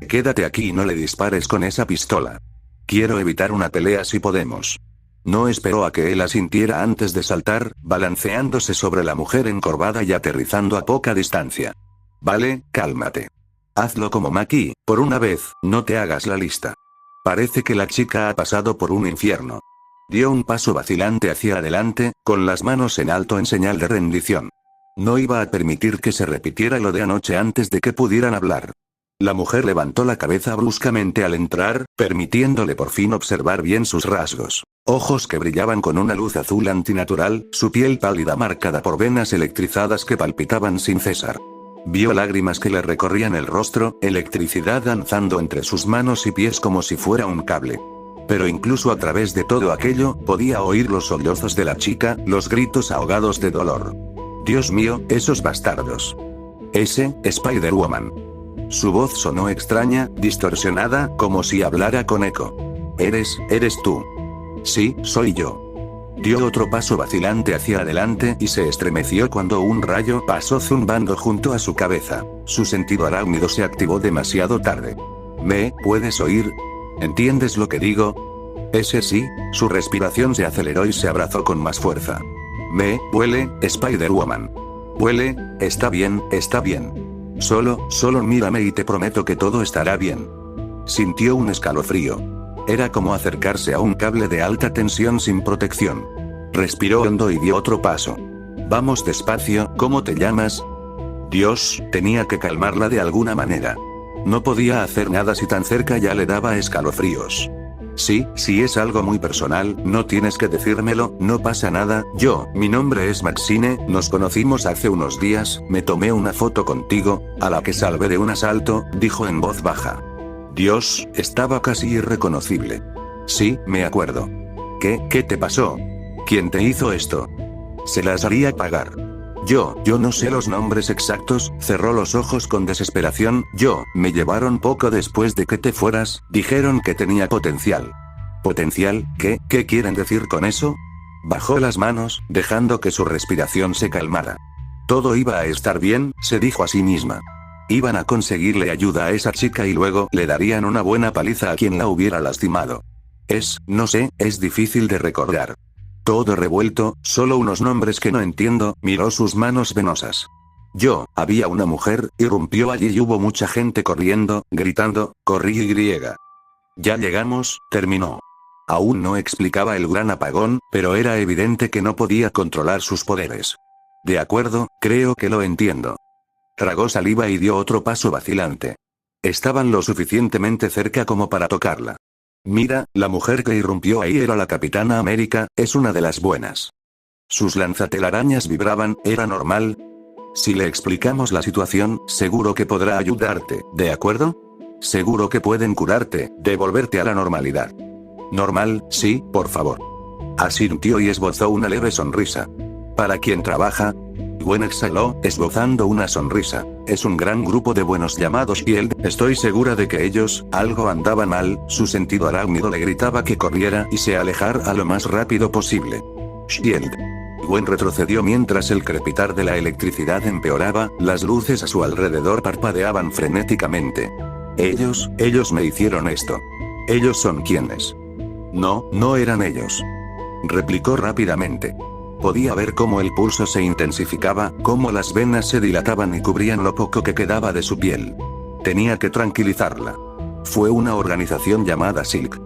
Quédate aquí y no le dispares con esa pistola. Quiero evitar una pelea si podemos. No esperó a que él asintiera antes de saltar, balanceándose sobre la mujer encorvada y aterrizando a poca distancia. Vale, cálmate. Hazlo como Maki, por una vez, no te hagas la lista. Parece que la chica ha pasado por un infierno. Dio un paso vacilante hacia adelante, con las manos en alto en señal de rendición. No iba a permitir que se repitiera lo de anoche antes de que pudieran hablar. La mujer levantó la cabeza bruscamente al entrar, permitiéndole por fin observar bien sus rasgos. Ojos que brillaban con una luz azul antinatural, su piel pálida marcada por venas electrizadas que palpitaban sin cesar. Vio lágrimas que le recorrían el rostro, electricidad danzando entre sus manos y pies como si fuera un cable. Pero incluso a través de todo aquello, podía oír los sollozos de la chica, los gritos ahogados de dolor. Dios mío, esos bastardos. Ese, Spider-Woman. Su voz sonó extraña, distorsionada, como si hablara con eco. Eres tú. Sí, soy yo. Dio otro paso vacilante hacia adelante y se estremeció cuando un rayo pasó zumbando junto a su cabeza. Su sentido arácnido se activó demasiado tarde. ¿Me puedes oír? ¿Entiendes lo que digo? Ese sí, su respiración se aceleró y se abrazó con más fuerza. Huele, Spider-Woman. Huele, está bien, está bien. Solo mírame y te prometo que todo estará bien. Sintió un escalofrío. Era como acercarse a un cable de alta tensión sin protección. Respiró hondo y dio otro paso. Vamos despacio, ¿cómo te llamas? Dios, tenía que calmarla de alguna manera. No podía hacer nada si tan cerca ya le daba escalofríos. Sí, si es algo muy personal, no tienes que decírmelo, no pasa nada. Mi nombre es Maxine, nos conocimos hace unos días, me tomé una foto contigo, a la que salvé de un asalto, dijo en voz baja. Dios, estaba casi irreconocible. Sí, me acuerdo. ¿Qué te pasó? ¿Quién te hizo esto? Se las haría pagar. Yo no sé los nombres exactos, cerró los ojos con desesperación. Me llevaron poco después de que te fueras, dijeron que tenía potencial. ¿Potencial? ¿Qué quieren decir con eso? Bajó las manos, dejando que su respiración se calmara. Todo iba a estar bien, se dijo a sí misma. Iban a conseguirle ayuda a esa chica y luego le darían una buena paliza a quien la hubiera lastimado. No sé, es difícil de recordar. Todo revuelto, solo unos nombres que no entiendo, miró sus manos venosas. Había una mujer, irrumpió allí y hubo mucha gente corriendo, gritando, corrí y. Ya llegamos, terminó. Aún no explicaba el gran apagón, pero era evidente que no podía controlar sus poderes. De acuerdo, creo que lo entiendo. Tragó saliva y dio otro paso vacilante. Estaban lo suficientemente cerca como para tocarla. Mira, la mujer que irrumpió ahí era la Capitana América, es una de las buenas. Sus lanzatelarañas vibraban, ¿era normal? Si le explicamos la situación, seguro que podrá ayudarte, ¿de acuerdo? Seguro que pueden curarte, devolverte a la normalidad. Normal, sí, por favor. Asintió y esbozó una leve sonrisa. ¿Para quién trabaja? Gwen exhaló, esbozando una sonrisa. Es un gran grupo de buenos llamados Shield, estoy segura de que ellos, algo andaba mal, su sentido arácnido le gritaba que corriera y se alejara lo más rápido posible. Shield. Gwen retrocedió mientras el crepitar de la electricidad empeoraba, las luces a su alrededor parpadeaban frenéticamente. Ellos me hicieron esto. ¿Ellos son quiénes? No eran ellos. Replicó rápidamente. Podía ver cómo el pulso se intensificaba, cómo las venas se dilataban y cubrían lo poco que quedaba de su piel. Tenía que tranquilizarla. Fue una organización llamada Silk.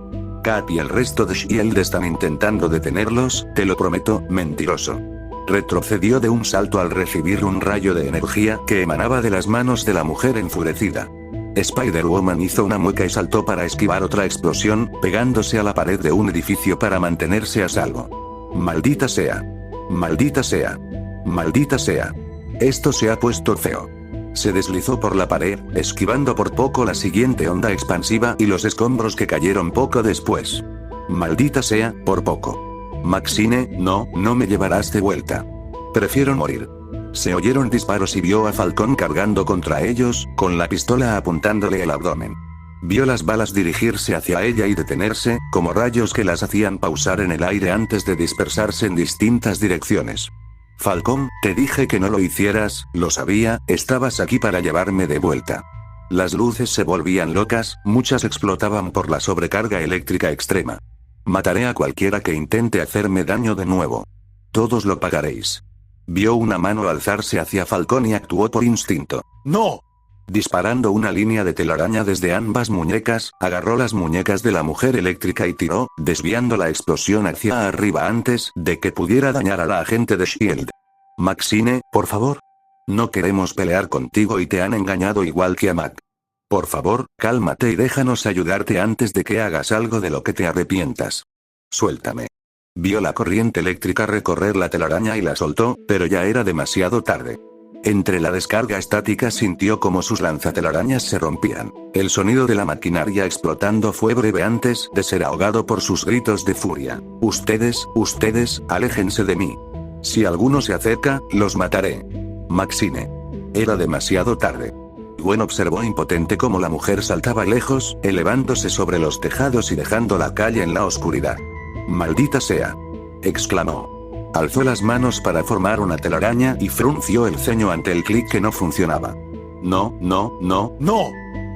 Cap y el resto de Shield están intentando detenerlos, te lo prometo, mentiroso. Retrocedió de un salto al recibir un rayo de energía que emanaba de las manos de la mujer enfurecida. Spider-Woman hizo una mueca y saltó para esquivar otra explosión, pegándose a la pared de un edificio para mantenerse a salvo. Maldita sea. Maldita sea. Maldita sea. Esto se ha puesto feo. Se deslizó por la pared, esquivando por poco la siguiente onda expansiva y los escombros que cayeron poco después. Maldita sea, por poco. Maxine, no me llevarás de vuelta. Prefiero morir. Se oyeron disparos y vio a Falcón cargando contra ellos, con la pistola apuntándole el abdomen. Vio las balas dirigirse hacia ella y detenerse, como rayos que las hacían pausar en el aire antes de dispersarse en distintas direcciones. Falcón, te dije que no lo hicieras, lo sabía, estabas aquí para llevarme de vuelta. Las luces se volvían locas, muchas explotaban por la sobrecarga eléctrica extrema. Mataré a cualquiera que intente hacerme daño de nuevo. Todos lo pagaréis. Vio una mano alzarse hacia Falcón y actuó por instinto. ¡No! Disparando una línea de telaraña desde ambas muñecas, agarró las muñecas de la mujer eléctrica y tiró, desviando la explosión hacia arriba antes de que pudiera dañar a la agente de Shield. Maxine, por favor. No queremos pelear contigo y te han engañado igual que a Mac. Por favor, cálmate y déjanos ayudarte antes de que hagas algo de lo que te arrepientas. Suéltame. Vio la corriente eléctrica recorrer la telaraña y la soltó, pero ya era demasiado tarde. Entre la descarga estática sintió como sus lanzatelarañas se rompían. El sonido de la maquinaria explotando fue breve antes de ser ahogado por sus gritos de furia. Ustedes, aléjense de mí. Si alguno se acerca, los mataré. Maxine. Era demasiado tarde. Gwen observó impotente cómo la mujer saltaba lejos, elevándose sobre los tejados y dejando la calle en la oscuridad. Maldita sea. Exclamó. Alzó las manos para formar una telaraña y frunció el ceño ante el clic que no funcionaba. No.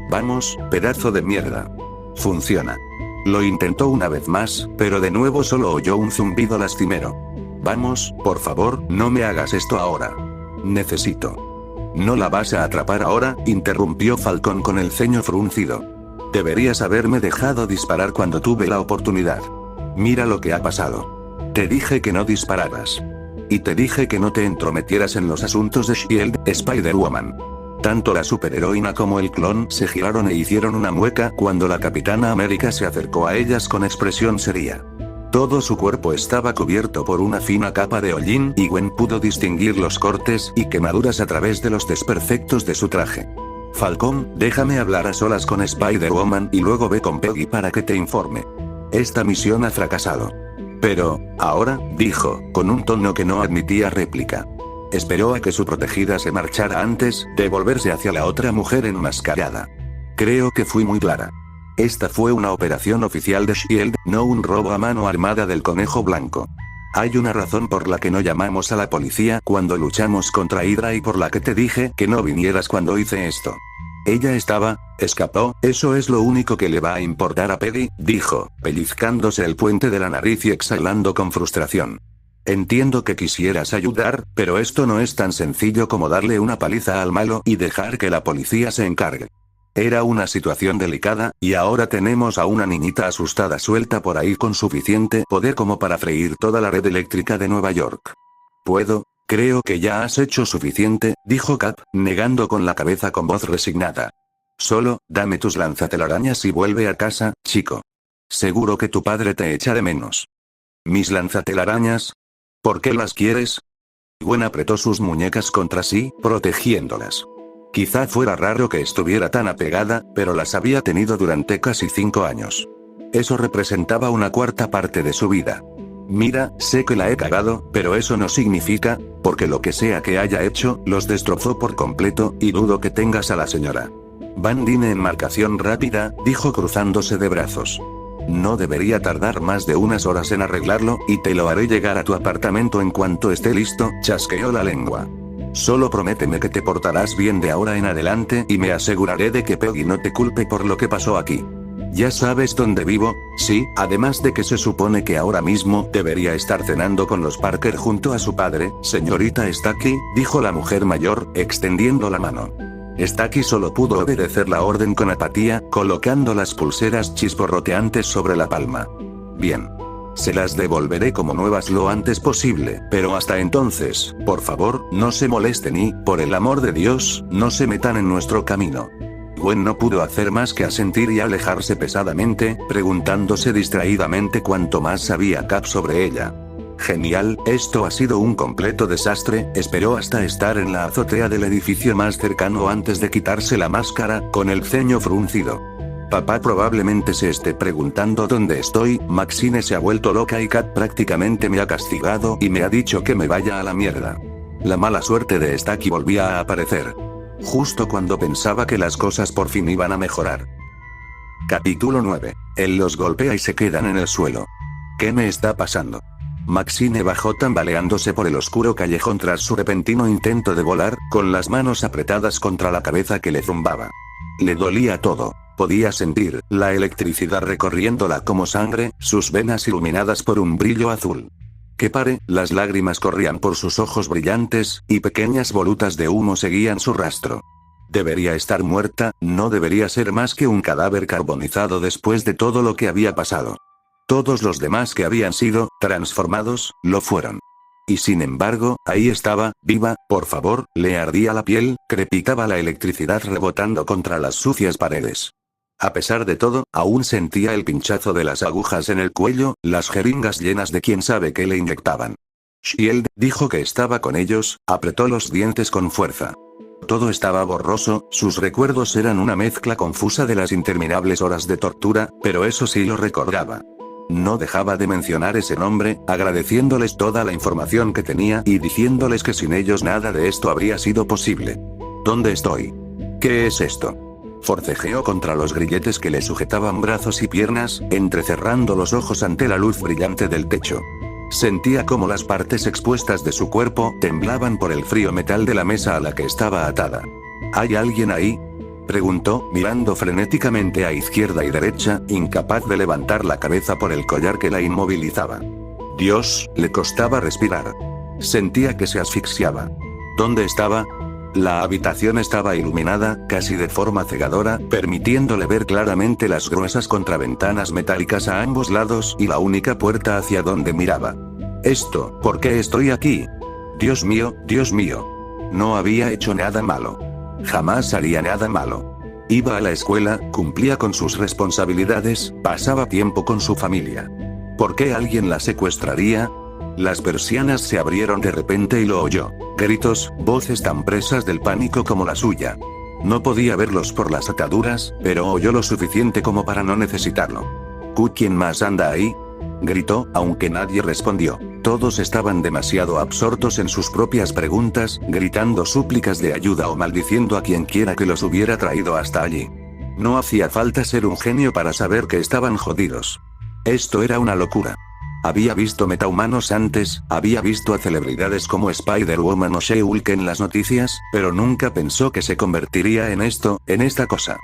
Vamos, pedazo de mierda. Funciona. Lo intentó una vez más, pero de nuevo solo oyó un zumbido lastimero. Vamos, por favor, no me hagas esto ahora. Necesito. ¿No la vas a atrapar ahora?, interrumpió Falcón con el ceño fruncido. Deberías haberme dejado disparar cuando tuve la oportunidad. Mira lo que ha pasado. Te dije que no dispararas. Y te dije que no te entrometieras en los asuntos de Shield, Spider-Woman. Tanto la superheroína como el clon se giraron e hicieron una mueca cuando la Capitana América se acercó a ellas con expresión seria. Todo su cuerpo estaba cubierto por una fina capa de hollín y Gwen pudo distinguir los cortes y quemaduras a través de los desperfectos de su traje. Falcón, déjame hablar a solas con Spider-Woman y luego ve con Peggy para que te informe. Esta misión ha fracasado. Pero, ahora, dijo, con un tono que no admitía réplica. Esperó a que su protegida se marchara antes de volverse hacia la otra mujer enmascarada. Creo que fui muy clara. Esta fue una operación oficial de Shield, no un robo a mano armada del Conejo Blanco. Hay una razón por la que no llamamos a la policía cuando luchamos contra Hydra y por la que te dije que no vinieras cuando hice esto. Ella escapó, eso es lo único que le va a importar a Peggy, dijo, pellizcándose el puente de la nariz y exhalando con frustración. Entiendo que quisieras ayudar, pero esto no es tan sencillo como darle una paliza al malo y dejar que la policía se encargue. Era una situación delicada, y ahora tenemos a una niñita asustada suelta por ahí con suficiente poder como para freír toda la red eléctrica de Nueva York. Creo que ya has hecho suficiente, dijo Cap, negando con la cabeza con voz resignada. Solo, dame tus lanzatelarañas y vuelve a casa, chico. Seguro que tu padre te echa de menos. ¿Mis lanzatelarañas? ¿Por qué las quieres? Gwen apretó sus muñecas contra sí, protegiéndolas. Quizá fuera raro que estuviera tan apegada, pero las había tenido durante casi 5 años. Eso representaba una cuarta parte de su vida. Mira, sé que la he cagado, pero eso no significa, porque lo que sea que haya hecho, los destrozó por completo, y dudo que tengas a la señora Van Dyne en marcación rápida, dijo cruzándose de brazos. No debería tardar más de unas horas en arreglarlo, y te lo haré llegar a tu apartamento en cuanto esté listo, chasqueó la lengua. Solo prométeme que te portarás bien de ahora en adelante y me aseguraré de que Peggy no te culpe por lo que pasó aquí. Ya sabes dónde vivo, sí, además de que se supone que ahora mismo debería estar cenando con los Parker junto a su padre. Señorita Stacy, dijo la mujer mayor, extendiendo la mano. Stacy solo pudo obedecer la orden con apatía, colocando las pulseras chisporroteantes sobre la palma. Bien. Se las devolveré como nuevas lo antes posible, pero hasta entonces, por favor, no se molesten y, por el amor de Dios, no se metan en nuestro camino. Gwen no pudo hacer más que asentir y alejarse pesadamente, preguntándose distraídamente cuánto más sabía Cap sobre ella. Genial, esto ha sido un completo desastre, esperó hasta estar en la azotea del edificio más cercano antes de quitarse la máscara, con el ceño fruncido. Papá probablemente se esté preguntando dónde estoy, Maxine se ha vuelto loca y Kat prácticamente me ha castigado y me ha dicho que me vaya a la mierda. La mala suerte de Stacy volvía a aparecer. Justo cuando pensaba que las cosas por fin iban a mejorar. Capítulo 9. Él los golpea y se quedan en el suelo. ¿Qué me está pasando? Maxine bajó tambaleándose por el oscuro callejón tras su repentino intento de volar, con las manos apretadas contra la cabeza que le zumbaba. Le dolía todo. Podía sentir la electricidad recorriéndola como sangre, sus venas iluminadas por un brillo azul. Que pare, las lágrimas corrían por sus ojos brillantes, y pequeñas volutas de humo seguían su rastro. Debería estar muerta, no debería ser más que un cadáver carbonizado después de todo lo que había pasado. Todos los demás que habían sido transformados, lo fueron. Y sin embargo, ahí estaba, viva, por favor, le ardía la piel, crepitaba la electricidad rebotando contra las sucias paredes. A pesar de todo, aún sentía el pinchazo de las agujas en el cuello, las jeringas llenas de quién sabe qué le inyectaban. Shield dijo que estaba con ellos, apretó los dientes con fuerza. Todo estaba borroso, sus recuerdos eran una mezcla confusa de las interminables horas de tortura, pero eso sí lo recordaba. No dejaba de mencionar ese nombre, agradeciéndoles toda la información que tenía y diciéndoles que sin ellos nada de esto habría sido posible. ¿Dónde estoy? ¿Qué es esto? Forcejeó contra los grilletes que le sujetaban brazos y piernas, entrecerrando los ojos ante la luz brillante del techo. Sentía como las partes expuestas de su cuerpo temblaban por el frío metal de la mesa a la que estaba atada. ¿Hay alguien ahí?, preguntó, mirando frenéticamente a izquierda y derecha, incapaz de levantar la cabeza por el collar que la inmovilizaba. Dios, le costaba respirar. Sentía que se asfixiaba. ¿Dónde estaba? La habitación estaba iluminada, casi de forma cegadora, permitiéndole ver claramente las gruesas contraventanas metálicas a ambos lados y la única puerta hacia donde miraba. ¿Por qué estoy aquí? Dios mío, Dios mío. No había hecho nada malo. Jamás haría nada malo. Iba a la escuela, cumplía con sus responsabilidades, pasaba tiempo con su familia. ¿Por qué alguien la secuestraría? Las persianas se abrieron de repente y lo oyó. Gritos, voces tan presas del pánico como la suya. No podía verlos por las ataduras, pero oyó lo suficiente como para no necesitarlo. ¿Quién más anda ahí?, gritó, aunque nadie respondió. Todos estaban demasiado absortos en sus propias preguntas, gritando súplicas de ayuda o maldiciendo a quien quiera que los hubiera traído hasta allí. No hacía falta ser un genio para saber que estaban jodidos. Esto era una locura. Había visto metahumanos antes, había visto a celebridades como Spider-Woman o She-Hulk en las noticias, pero nunca pensó que se convertiría en esto, en esta cosa.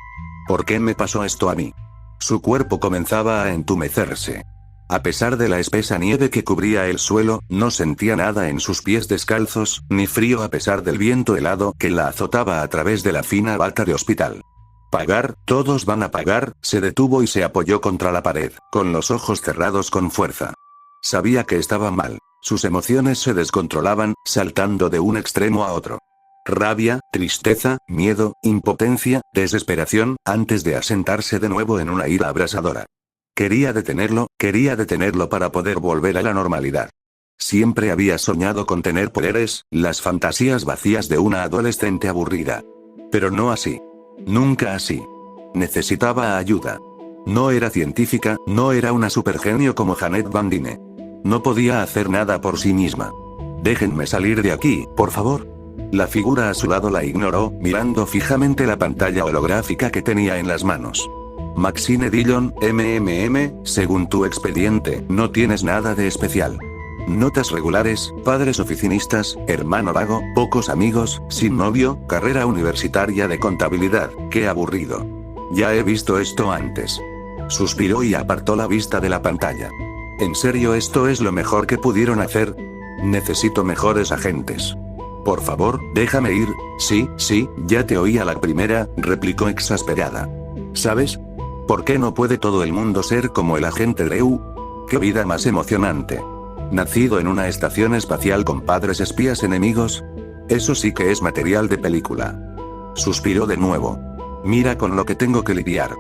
¿Por qué me pasó esto a mí? Su cuerpo comenzaba a entumecerse. A pesar de la espesa nieve que cubría el suelo, no sentía nada en sus pies descalzos, ni frío a pesar del viento helado que la azotaba a través de la fina bata de hospital. Pagar, todos van a pagar, se detuvo y se apoyó contra la pared, con los ojos cerrados con fuerza. Sabía que estaba mal. Sus emociones se descontrolaban, saltando de un extremo a otro. Rabia, tristeza, miedo, impotencia, desesperación, antes de asentarse de nuevo en una ira abrasadora. Quería detenerlo para poder volver a la normalidad. Siempre había soñado con tener poderes, las fantasías vacías de una adolescente aburrida. Pero no así. Nunca así. Necesitaba ayuda. No era científica, no era una supergenio como Janet Van Dyne. No podía hacer nada por sí misma. Déjenme salir de aquí, por favor. La figura a su lado la ignoró, mirando fijamente la pantalla holográfica que tenía en las manos. Maxine Dillon, según tu expediente, no tienes nada de especial. Notas regulares, padres oficinistas, hermano vago, pocos amigos, sin novio, carrera universitaria de contabilidad, qué aburrido. Ya he visto esto antes. Suspiró y apartó la vista de la pantalla. ¿En serio esto es lo mejor que pudieron hacer? Necesito mejores agentes. Por favor, déjame ir. Sí, ya te oí a la primera, replicó exasperada. ¿Sabes? ¿Por qué no puede todo el mundo ser como el agente Drew? ¡Qué vida más emocionante! Nacido en una estación espacial con padres espías enemigos. Eso sí que es material de película. Suspiró de nuevo. Mira con lo que tengo que lidiar.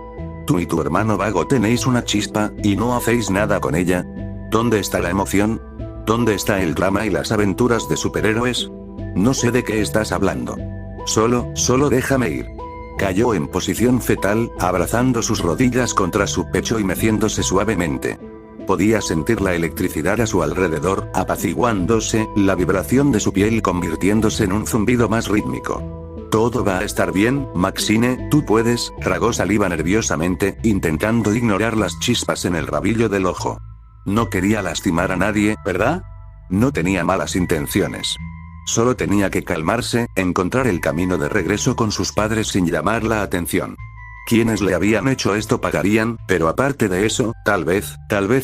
Tú y tu hermano vago tenéis una chispa, y no hacéis nada con ella. ¿Dónde está la emoción? ¿Dónde está el drama y las aventuras de superhéroes? No sé de qué estás hablando. Solo déjame ir. Cayó en posición fetal, abrazando sus rodillas contra su pecho y meciéndose suavemente. Podía sentir la electricidad a su alrededor, apaciguándose, la vibración de su piel convirtiéndose en un zumbido más rítmico. Todo va a estar bien, Maxine, tú puedes, tragó saliva nerviosamente, intentando ignorar las chispas en el rabillo del ojo. No quería lastimar a nadie, ¿verdad? No tenía malas intenciones. Solo tenía que calmarse, encontrar el camino de regreso con sus padres sin llamar la atención. Quienes le habían hecho esto pagarían, pero aparte de eso, tal vez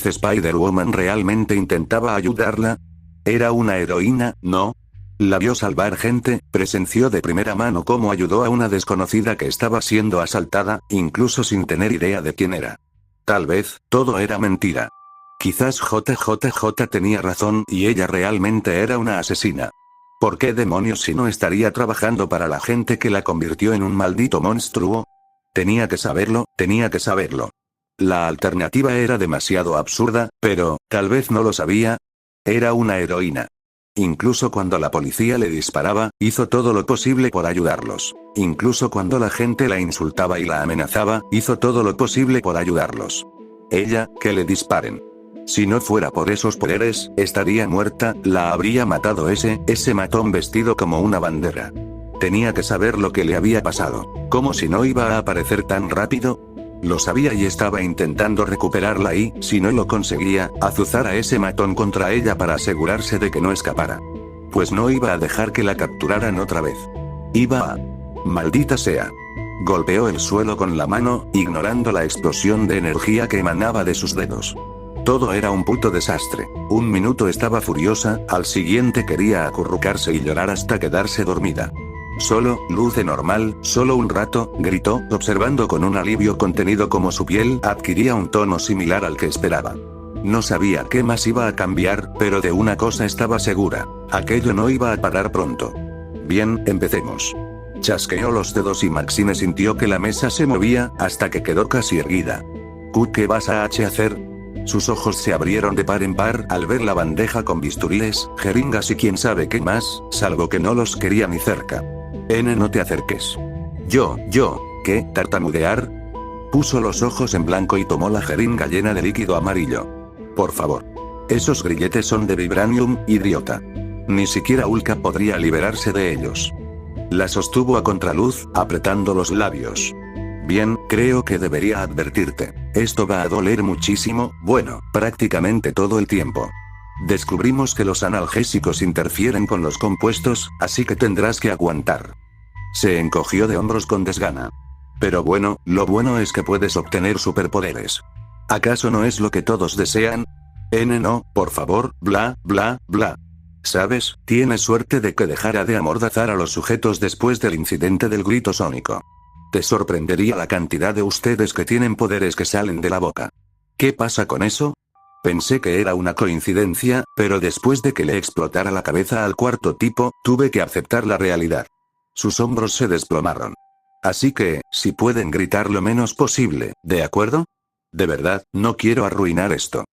Spider-Woman realmente intentaba ayudarla. Era una heroína, ¿no? La vio salvar gente, presenció de primera mano cómo ayudó a una desconocida que estaba siendo asaltada, incluso sin tener idea de quién era. Tal vez, todo era mentira. Quizás JJJ tenía razón y ella realmente era una asesina. ¿Por qué demonios si no estaría trabajando para la gente que la convirtió en un maldito monstruo? Tenía que saberlo. La alternativa era demasiado absurda, pero, tal vez no lo sabía. Era una heroína. Incluso cuando la policía le disparaba, hizo todo lo posible por ayudarlos. Incluso cuando la gente la insultaba y la amenazaba, hizo todo lo posible por ayudarlos. Ella, que le disparen. Si no fuera por esos poderes, estaría muerta, la habría matado ese matón vestido como una bandera. Tenía que saber lo que le había pasado. ¿Cómo si no iba a aparecer tan rápido? Lo sabía y estaba intentando recuperarla y, si no lo conseguía, azuzar a ese matón contra ella para asegurarse de que no escapara. Pues no iba a dejar que la capturaran otra vez. Iba a... Maldita sea. Golpeó el suelo con la mano, ignorando la explosión de energía que emanaba de sus dedos. Todo era un puto desastre. Un minuto estaba furiosa, al siguiente quería acurrucarse y llorar hasta quedarse dormida. Solo, luce normal, solo un rato, gritó, observando con un alivio contenido cómo su piel adquiría un tono similar al que esperaba. No sabía qué más iba a cambiar, pero de una cosa estaba segura. Aquello no iba a parar pronto. Bien, empecemos. Chasqueó los dedos y Maxine sintió que la mesa se movía, hasta que quedó casi erguida. ¿Qué vas a hacer? Sus ojos se abrieron de par en par al ver la bandeja con bisturíes, jeringas y quién sabe qué más, salvo que no los quería ni cerca. No te acerques. ¿Qué? ¿Tartamudear? Puso los ojos en blanco y tomó la jeringa llena de líquido amarillo. Por favor. Esos grilletes son de vibranium, idiota. Ni siquiera Ulka podría liberarse de ellos. La sostuvo a contraluz, apretando los labios. Bien, creo que debería advertirte. Esto va a doler muchísimo, bueno, prácticamente todo el tiempo. Descubrimos que los analgésicos interfieren con los compuestos, así que tendrás que aguantar. Se encogió de hombros con desgana. Pero bueno, lo bueno es que puedes obtener superpoderes. ¿Acaso no es lo que todos desean? No, por favor, bla, bla, bla. ¿Sabes? Tienes suerte de que dejara de amordazar a los sujetos después del incidente del grito sónico. Te sorprendería la cantidad de ustedes que tienen poderes que salen de la boca. ¿Qué pasa con eso? Pensé que era una coincidencia, pero después de que le explotara la cabeza al cuarto tipo, tuve que aceptar la realidad. Sus hombros se desplomaron. Así que, si pueden gritar lo menos posible, ¿de acuerdo? De verdad, no quiero arruinar esto.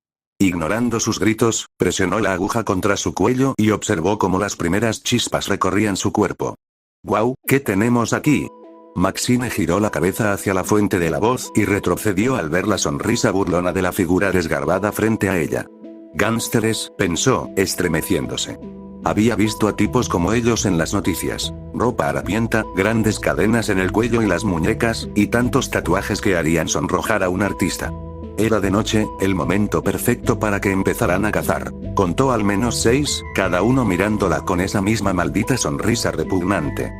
Ignorando sus gritos, presionó la aguja contra su cuello y observó cómo las primeras chispas recorrían su cuerpo. ¡Guau! ¿Qué tenemos aquí? Maxine giró la cabeza hacia la fuente de la voz y retrocedió al ver la sonrisa burlona de la figura desgarbada frente a ella. Gánsteres, pensó, estremeciéndose. Había visto a tipos como ellos en las noticias. Ropa harapienta, grandes cadenas en el cuello y las muñecas, y tantos tatuajes que harían sonrojar a un artista. Era de noche, el momento perfecto para que empezaran a cazar. Contó al menos 6, cada uno mirándola con esa misma maldita sonrisa repugnante.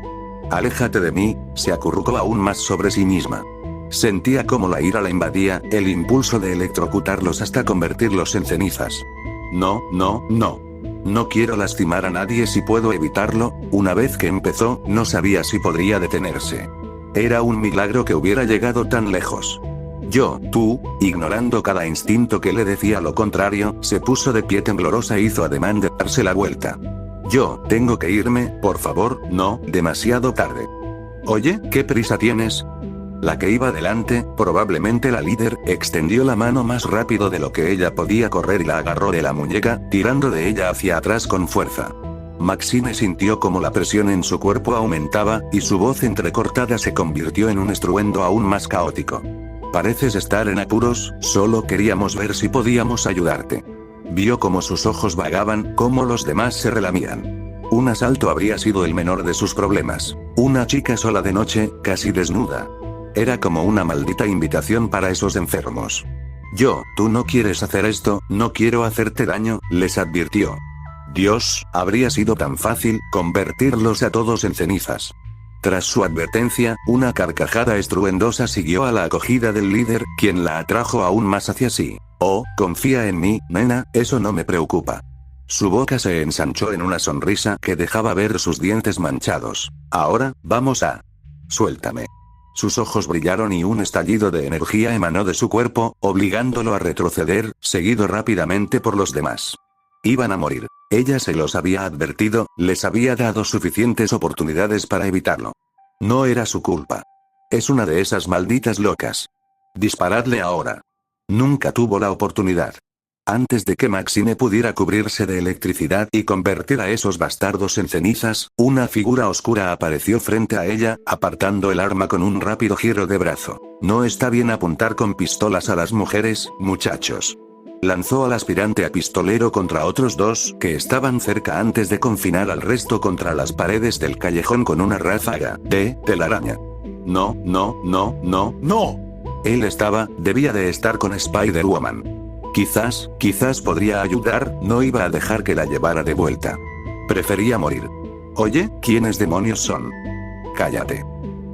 Aléjate de mí, se acurrucó aún más sobre sí misma. Sentía cómo la ira la invadía, el impulso de electrocutarlos hasta convertirlos en cenizas. No, no, no. No quiero lastimar a nadie si puedo evitarlo. Una vez que empezó, no sabía si podría detenerse. Era un milagro que hubiera llegado tan lejos. Tú, ignorando cada instinto que le decía lo contrario, se puso de pie temblorosa e hizo ademán de darse la vuelta. Tengo que irme, por favor, no, demasiado tarde. Oye, ¿qué prisa tienes? La que iba delante, probablemente la líder, extendió la mano más rápido de lo que ella podía correr y la agarró de la muñeca, tirando de ella hacia atrás con fuerza. Maxine sintió como la presión en su cuerpo aumentaba, y su voz entrecortada se convirtió en un estruendo aún más caótico. Pareces estar en apuros, solo queríamos ver si podíamos ayudarte. Vio cómo sus ojos vagaban, cómo los demás se relamían. Un asalto habría sido el menor de sus problemas. Una chica sola de noche, casi desnuda. Era como una maldita invitación para esos enfermos. Tú no quieres hacer esto, no quiero hacerte daño, les advirtió. Dios, habría sido tan fácil, convertirlos a todos en cenizas. Tras su advertencia, una carcajada estruendosa siguió a la acogida del líder, quien la atrajo aún más hacia sí. Oh, confía en mí, nena, eso no me preocupa. Su boca se ensanchó en una sonrisa que dejaba ver sus dientes manchados. Ahora, vamos a... Suéltame. Sus ojos brillaron y un estallido de energía emanó de su cuerpo, obligándolo a retroceder, seguido rápidamente por los demás. Iban a morir. Ella se los había advertido, les había dado suficientes oportunidades para evitarlo. No era su culpa. Es una de esas malditas locas. Disparadle ahora. Nunca tuvo la oportunidad. Antes de que Maxine pudiera cubrirse de electricidad y convertir a esos bastardos en cenizas, una figura oscura apareció frente a ella, apartando el arma con un rápido giro de brazo. No está bien apuntar con pistolas a las mujeres, muchachos. Lanzó al aspirante a pistolero contra otros dos que estaban cerca antes de confinar al resto contra las paredes del callejón con una ráfaga de telaraña. No. Él debía de estar con Spider-Woman. Quizás podría ayudar, no iba a dejar que la llevara de vuelta. Prefería morir. Oye, ¿quiénes demonios son? Cállate.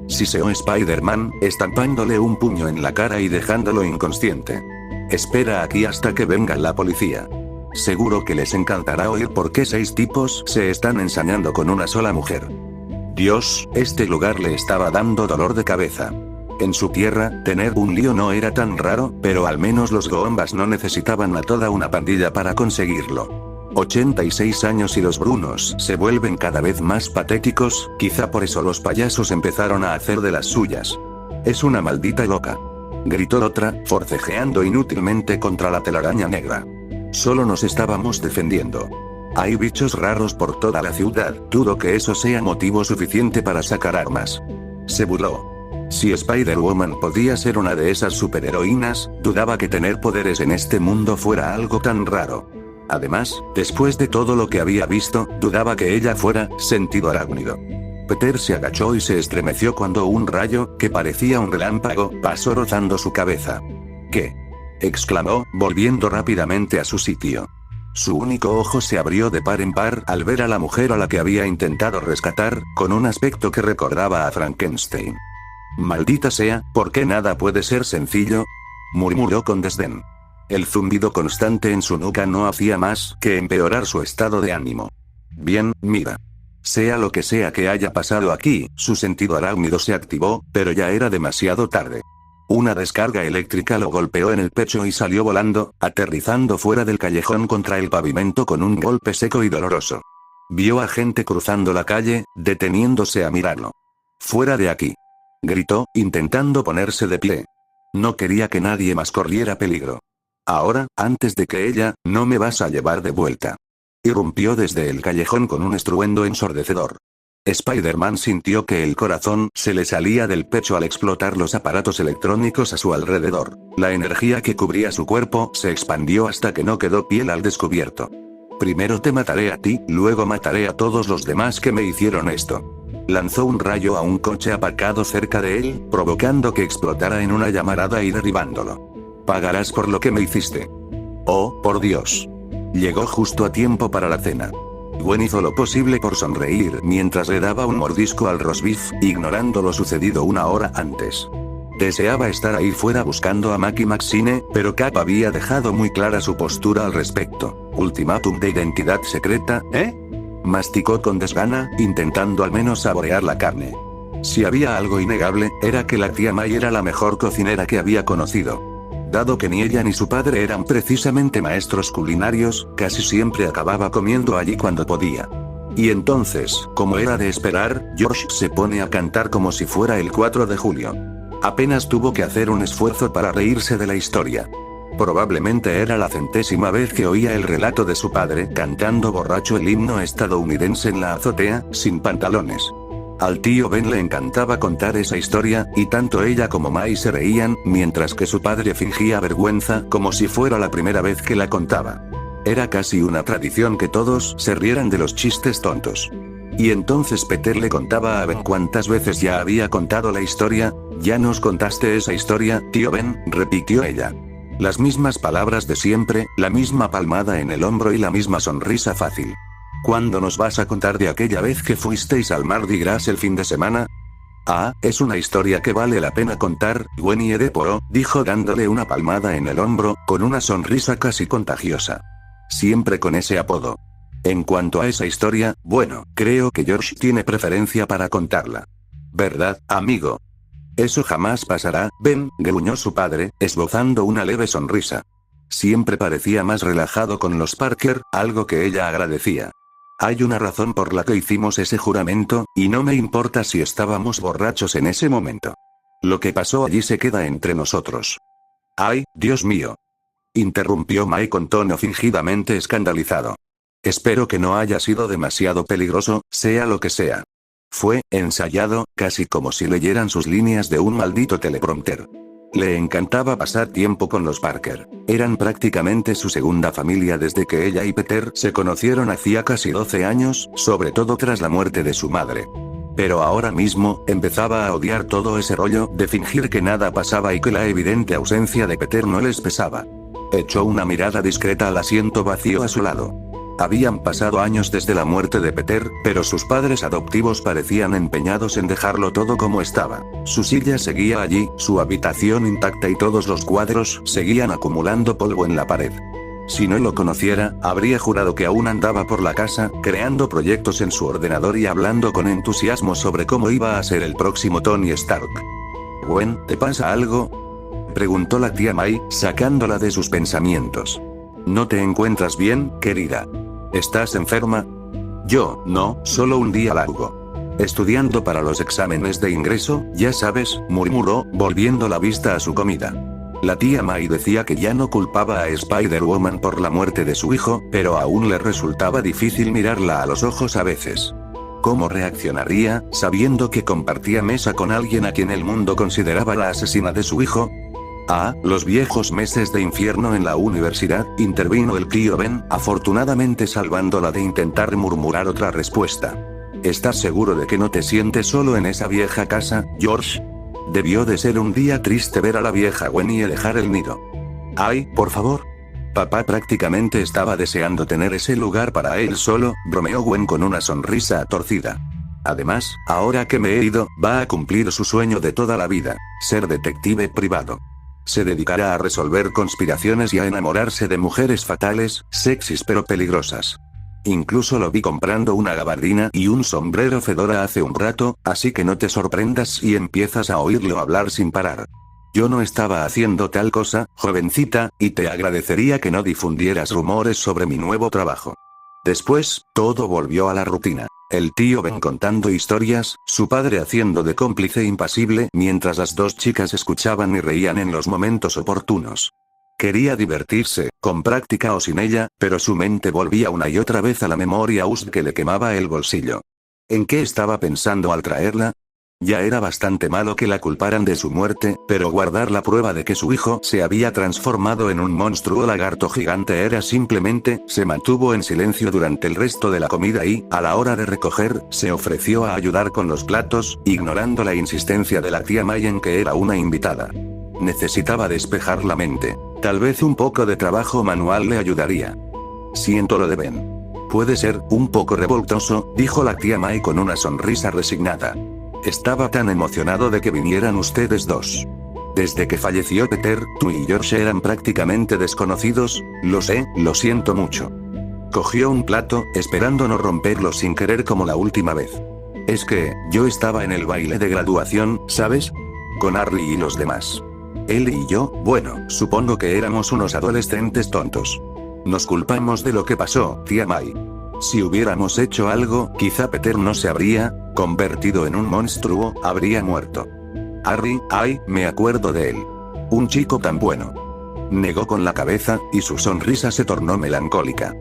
Siseó Spider-Man, estampándole un puño en la cara y dejándolo inconsciente. Espera aquí hasta que venga la policía. Seguro que les encantará oír por qué 6 tipos se están ensañando con una sola mujer. Dios, este lugar le estaba dando dolor de cabeza. En su tierra, tener un lío no era tan raro, pero al menos los Goombas no necesitaban a toda una pandilla para conseguirlo. 86 años y los Brunos se vuelven cada vez más patéticos, quizá por eso los payasos empezaron a hacer de las suyas. Es una maldita loca. Gritó otra, forcejeando inútilmente contra la telaraña negra. Solo nos estábamos defendiendo. Hay bichos raros por toda la ciudad, dudo que eso sea motivo suficiente para sacar armas. Se burló. Si Spider-Woman podía ser una de esas superheroínas, dudaba que tener poderes en este mundo fuera algo tan raro. Además, después de todo lo que había visto, dudaba que ella fuera sentido arácnido. Peter se agachó y se estremeció cuando un rayo, que parecía un relámpago, pasó rozando su cabeza. ¿Qué? Exclamó, volviendo rápidamente a su sitio. Su único ojo se abrió de par en par al ver a la mujer a la que había intentado rescatar, con un aspecto que recordaba a Frankenstein. Maldita sea, ¿por qué nada puede ser sencillo? Murmuró con desdén. El zumbido constante en su nuca no hacía más que empeorar su estado de ánimo. Bien, mira. Sea lo que sea que haya pasado aquí, su sentido arácnido se activó, pero ya era demasiado tarde. Una descarga eléctrica lo golpeó en el pecho y salió volando, aterrizando fuera del callejón contra el pavimento con un golpe seco y doloroso. Vio a gente cruzando la calle, deteniéndose a mirarlo. «¡Fuera de aquí!», gritó, intentando ponerse de pie. No quería que nadie más corriera peligro. «Ahora, antes de que ella, no me vas a llevar de vuelta». Irrumpió desde el callejón con un estruendo ensordecedor. Spider-Man sintió que el corazón se le salía del pecho al explotar los aparatos electrónicos a su alrededor. La energía que cubría su cuerpo se expandió hasta que no quedó piel al descubierto. «Primero te mataré a ti, luego mataré a todos los demás que me hicieron esto». Lanzó un rayo a un coche aparcado cerca de él, provocando que explotara en una llamarada y derribándolo. «Pagarás por lo que me hiciste». «Oh, por Dios». Llegó justo a tiempo para la cena. Gwen hizo lo posible por sonreír mientras le daba un mordisco al roast beef, ignorando lo sucedido una hora antes. Deseaba estar ahí fuera buscando a Mackie Maxine, pero Cap había dejado muy clara su postura al respecto. «¿Ultimátum de identidad secreta, eh?», masticó con desgana, intentando al menos saborear la carne. Si había algo innegable, era que la tía May era la mejor cocinera que había conocido. Dado que ni ella ni su padre eran precisamente maestros culinarios, casi siempre acababa comiendo allí cuando podía. Y entonces, como era de esperar, George se pone a cantar como si fuera el 4 de julio. Apenas tuvo que hacer un esfuerzo para reírse de la historia. Probablemente era la 100ª vez que oía el relato de su padre cantando borracho el himno estadounidense en la azotea, sin pantalones. Al tío Ben le encantaba contar esa historia, y tanto ella como May se reían, mientras que su padre fingía vergüenza como si fuera la primera vez que la contaba. Era casi una tradición que todos se rieran de los chistes tontos. Y entonces Peter le contaba a Ben cuántas veces ya había contado la historia. «Ya nos contaste esa historia, tío Ben», repitió ella. Las mismas palabras de siempre, la misma palmada en el hombro y la misma sonrisa fácil. «¿Cuándo nos vas a contar de aquella vez que fuisteis al Mardi Gras el fin de semana?» «Ah, es una historia que vale la pena contar, Winnie the Pooh», dijo dándole una palmada en el hombro, con una sonrisa casi contagiosa. Siempre con ese apodo. En cuanto a esa historia, bueno, creo que George tiene preferencia para contarla. ¿Verdad, amigo? «Eso jamás pasará, Ben», gruñó su padre, esbozando una leve sonrisa. Siempre parecía más relajado con los Parker, algo que ella agradecía. «Hay una razón por la que hicimos ese juramento, y no me importa si estábamos borrachos en ese momento. Lo que pasó allí se queda entre nosotros». «Ay, Dios mío», interrumpió May con tono fingidamente escandalizado. «Espero que no haya sido demasiado peligroso, sea lo que sea». Fue ensayado, casi como si leyeran sus líneas de un maldito teleprompter. Le encantaba pasar tiempo con los Parker. Eran prácticamente su segunda familia desde que ella y Peter se conocieron hacía casi 12 años, sobre todo tras la muerte de su madre. Pero ahora mismo, empezaba a odiar todo ese rollo de fingir que nada pasaba y que la evidente ausencia de Peter no les pesaba. Echó una mirada discreta al asiento vacío a su lado. Habían pasado años desde la muerte de Peter, pero sus padres adoptivos parecían empeñados en dejarlo todo como estaba. Su silla seguía allí, su habitación intacta y todos los cuadros seguían acumulando polvo en la pared. Si no lo conociera, habría jurado que aún andaba por la casa, creando proyectos en su ordenador y hablando con entusiasmo sobre cómo iba a ser el próximo Tony Stark. «Gwen, ¿te pasa algo?», preguntó la tía May, sacándola de sus pensamientos. «¿No te encuentras bien, querida? ¿Estás enferma?» «Yo, no, solo un día largo. Estudiando para los exámenes de ingreso, ya sabes», murmuró, volviendo la vista a su comida. La tía May decía que ya no culpaba a Spider-Woman por la muerte de su hijo, pero aún le resultaba difícil mirarla a los ojos a veces. ¿Cómo reaccionaría, sabiendo que compartía mesa con alguien a quien el mundo consideraba la asesina de su hijo? «Ah, los viejos meses de infierno en la universidad», intervino el tío Ben, afortunadamente salvándola de intentar murmurar otra respuesta. «¿Estás seguro de que no te sientes solo en esa vieja casa, George?». Debió de ser un día triste ver a la vieja Gwenny dejar el nido. Ay, por favor. Papá prácticamente estaba deseando tener ese lugar para él solo, bromeó Gwen con una sonrisa torcida. Además, ahora que me he ido, va a cumplir su sueño de toda la vida, ser detective privado. Se dedicará a resolver conspiraciones y a enamorarse de mujeres fatales, sexys pero peligrosas. Incluso lo vi comprando una gabardina y un sombrero fedora hace un rato, así que no te sorprendas si empiezas a oírlo hablar sin parar. Yo no estaba haciendo tal cosa, jovencita, y te agradecería que no difundieras rumores sobre mi nuevo trabajo. Después, todo volvió a la rutina. El tío Ben contando historias, su padre haciendo de cómplice impasible mientras las dos chicas escuchaban y reían en los momentos oportunos. Quería divertirse, con práctica o sin ella, pero su mente volvía una y otra vez a la memoria que le quemaba el bolsillo. ¿En qué estaba pensando al traerla? Ya era bastante malo que la culparan de su muerte, pero guardar la prueba de que su hijo se había transformado en un monstruo lagarto gigante era simplemente, se mantuvo en silencio durante el resto de la comida y, a la hora de recoger, se ofreció a ayudar con los platos, ignorando la insistencia de la tía May en que era una invitada. Necesitaba despejar la mente. Tal vez un poco de trabajo manual le ayudaría. Siento lo de Ben. Puede ser un poco revoltoso, dijo la tía May con una sonrisa resignada. Estaba tan emocionado de que vinieran ustedes dos. Desde que falleció Peter, tú y George eran prácticamente desconocidos, lo sé, lo siento mucho. Cogió un plato, esperando no romperlo sin querer como la última vez. Es que, yo estaba en el baile de graduación, ¿sabes? Con Harry y los demás. Él y yo, bueno, supongo que éramos unos adolescentes tontos. Nos culpamos de lo que pasó, tía May. Si hubiéramos hecho algo, quizá Peter no se habría convertido en un monstruo, habría muerto. Harry, ay, me acuerdo de él. Un chico tan bueno. Negó con la cabeza, y su sonrisa se tornó melancólica.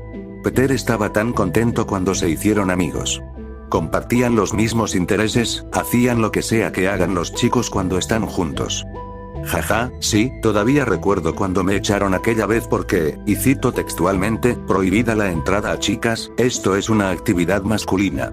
Peter estaba tan contento cuando se hicieron amigos. Compartían los mismos intereses, hacían lo que sea que hagan los chicos cuando están juntos. Jaja, sí, todavía recuerdo cuando me echaron aquella vez porque, y cito textualmente, prohibida la entrada a chicas, esto es una actividad masculina.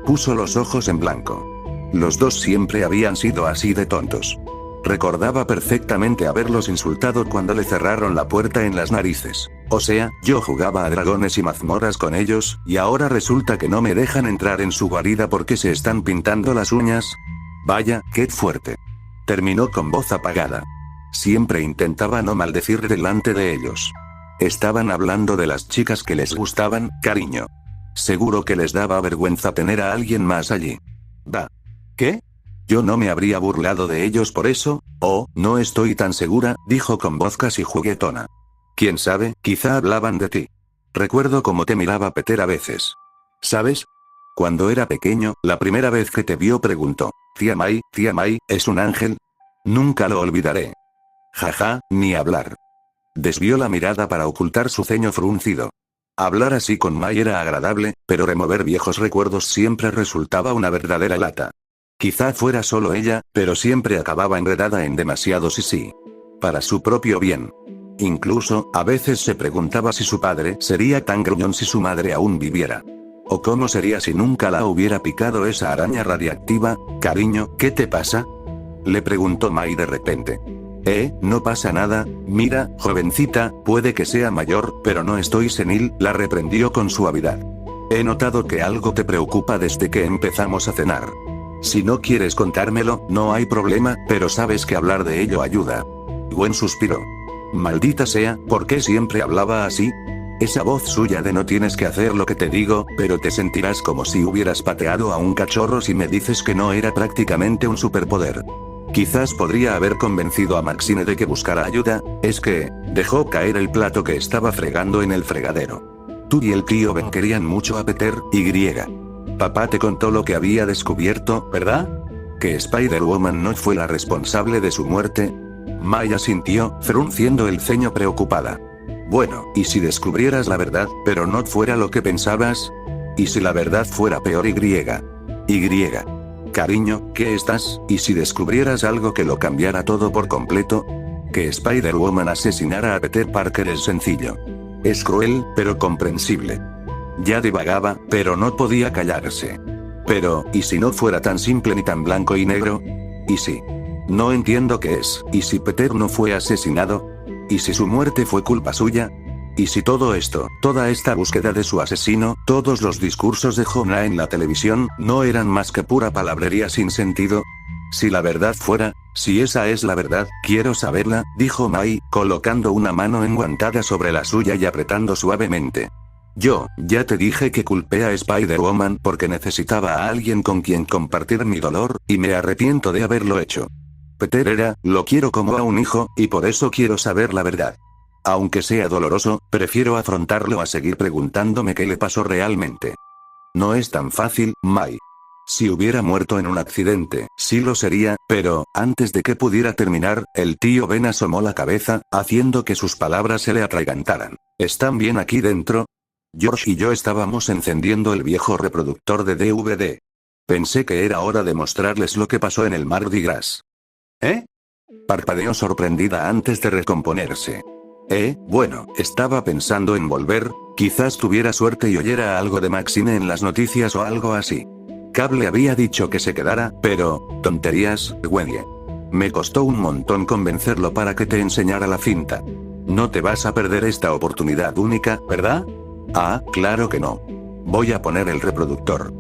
Puso los ojos en blanco. Los dos siempre habían sido así de tontos. Recordaba perfectamente haberlos insultado cuando le cerraron la puerta en las narices. O sea, yo jugaba a dragones y mazmorras con ellos, y ahora resulta que no me dejan entrar en su guarida porque se están pintando las uñas. Vaya, qué fuerte. Terminó con voz apagada. Siempre intentaba no maldecir delante de ellos. Estaban hablando de las chicas que les gustaban, cariño. Seguro que les daba vergüenza tener a alguien más allí. Va. ¿Qué? Yo no me habría burlado de ellos por eso, no estoy tan segura, dijo con voz casi juguetona. Quién sabe, quizá hablaban de ti. Recuerdo cómo te miraba Peter a veces. ¿Sabes? Cuando era pequeño, la primera vez que te vio preguntó, tía May, ¿es un ángel? Nunca lo olvidaré. Jaja, ni hablar. Desvió la mirada para ocultar su ceño fruncido. Hablar así con May era agradable, pero remover viejos recuerdos siempre resultaba una verdadera lata. Quizá fuera solo ella, pero siempre acababa enredada en demasiados y sí. Para su propio bien. Incluso, a veces se preguntaba si su padre sería tan gruñón si su madre aún viviera. O cómo sería si nunca la hubiera picado esa araña radiactiva. Cariño, ¿qué te pasa? Le preguntó May de repente. No pasa nada, mira, jovencita, puede que sea mayor, pero no estoy senil, la reprendió con suavidad. He notado que algo te preocupa desde que empezamos a cenar. Si no quieres contármelo, no hay problema, pero sabes que hablar de ello ayuda. Gwen suspiró. Maldita sea, ¿por qué siempre hablaba así? Esa voz suya de no tienes que hacer lo que te digo, pero te sentirás como si hubieras pateado a un cachorro si me dices que no era prácticamente un superpoder. Quizás podría haber convencido a Maxine de que buscara ayuda, es que, dejó caer el plato que estaba fregando en el fregadero. Tú y el tío Ben querían mucho a Peter, y. Papá te contó lo que había descubierto, ¿verdad? Que Spider-Woman no fue la responsable de su muerte. Maya sintió, frunciendo el ceño preocupada. Bueno, ¿y si descubrieras la verdad, pero no fuera lo que pensabas? ¿Y si la verdad fuera peor? Cariño, ¿qué estás? ¿Y si descubrieras algo que lo cambiara todo por completo? Que Spider-Woman asesinara a Peter Parker es sencillo. Es cruel, pero comprensible. Ya divagaba, pero no podía callarse. Pero, ¿y si no fuera tan simple ni tan blanco y negro? ¿Y si? No entiendo qué es. ¿Y si Peter no fue asesinado? ¿Y si su muerte fue culpa suya? ¿Y si todo esto, toda esta búsqueda de su asesino, todos los discursos de Jonah en la televisión, no eran más que pura palabrería sin sentido? Si la verdad fuera, si esa es la verdad, quiero saberla, dijo Mai, colocando una mano enguantada sobre la suya y apretando suavemente. Yo, ya te dije que culpé a Spider-Woman porque necesitaba a alguien con quien compartir mi dolor, y me arrepiento de haberlo hecho. Peter lo quiero como a un hijo, y por eso quiero saber la verdad. Aunque sea doloroso, prefiero afrontarlo a seguir preguntándome qué le pasó realmente. No es tan fácil, Mai. Si hubiera muerto en un accidente, sí lo sería, pero, antes de que pudiera terminar, el tío Ben asomó la cabeza, haciendo que sus palabras se le atragantaran. ¿Están bien aquí dentro? George y yo estábamos encendiendo el viejo reproductor de DVD. Pensé que era hora de mostrarles lo que pasó en el Mardi Gras. ¿Eh? Parpadeó sorprendida antes de recomponerse. Bueno, estaba pensando en volver, quizás tuviera suerte y oyera algo de Maxine en las noticias o algo así. Cable había dicho que se quedara, pero, tonterías, Wendy. Me costó un montón convencerlo para que te enseñara la cinta. No te vas a perder esta oportunidad única, ¿verdad? Ah, claro que no. Voy a poner el reproductor.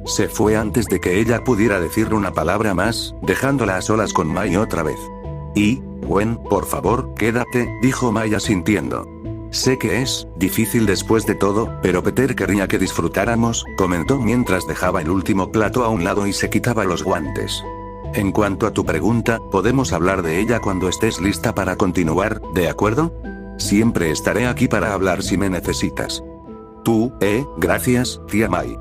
Se fue antes de que ella pudiera decir una palabra más, dejándola a solas con Mai otra vez. Gwen, por favor, quédate, dijo Mai asintiendo. Sé que es difícil después de todo, pero Peter quería que disfrutáramos, comentó mientras dejaba el último plato a un lado y se quitaba los guantes. En cuanto a tu pregunta, podemos hablar de ella cuando estés lista para continuar, ¿de acuerdo? Siempre estaré aquí para hablar si me necesitas. Gracias, tía Mai.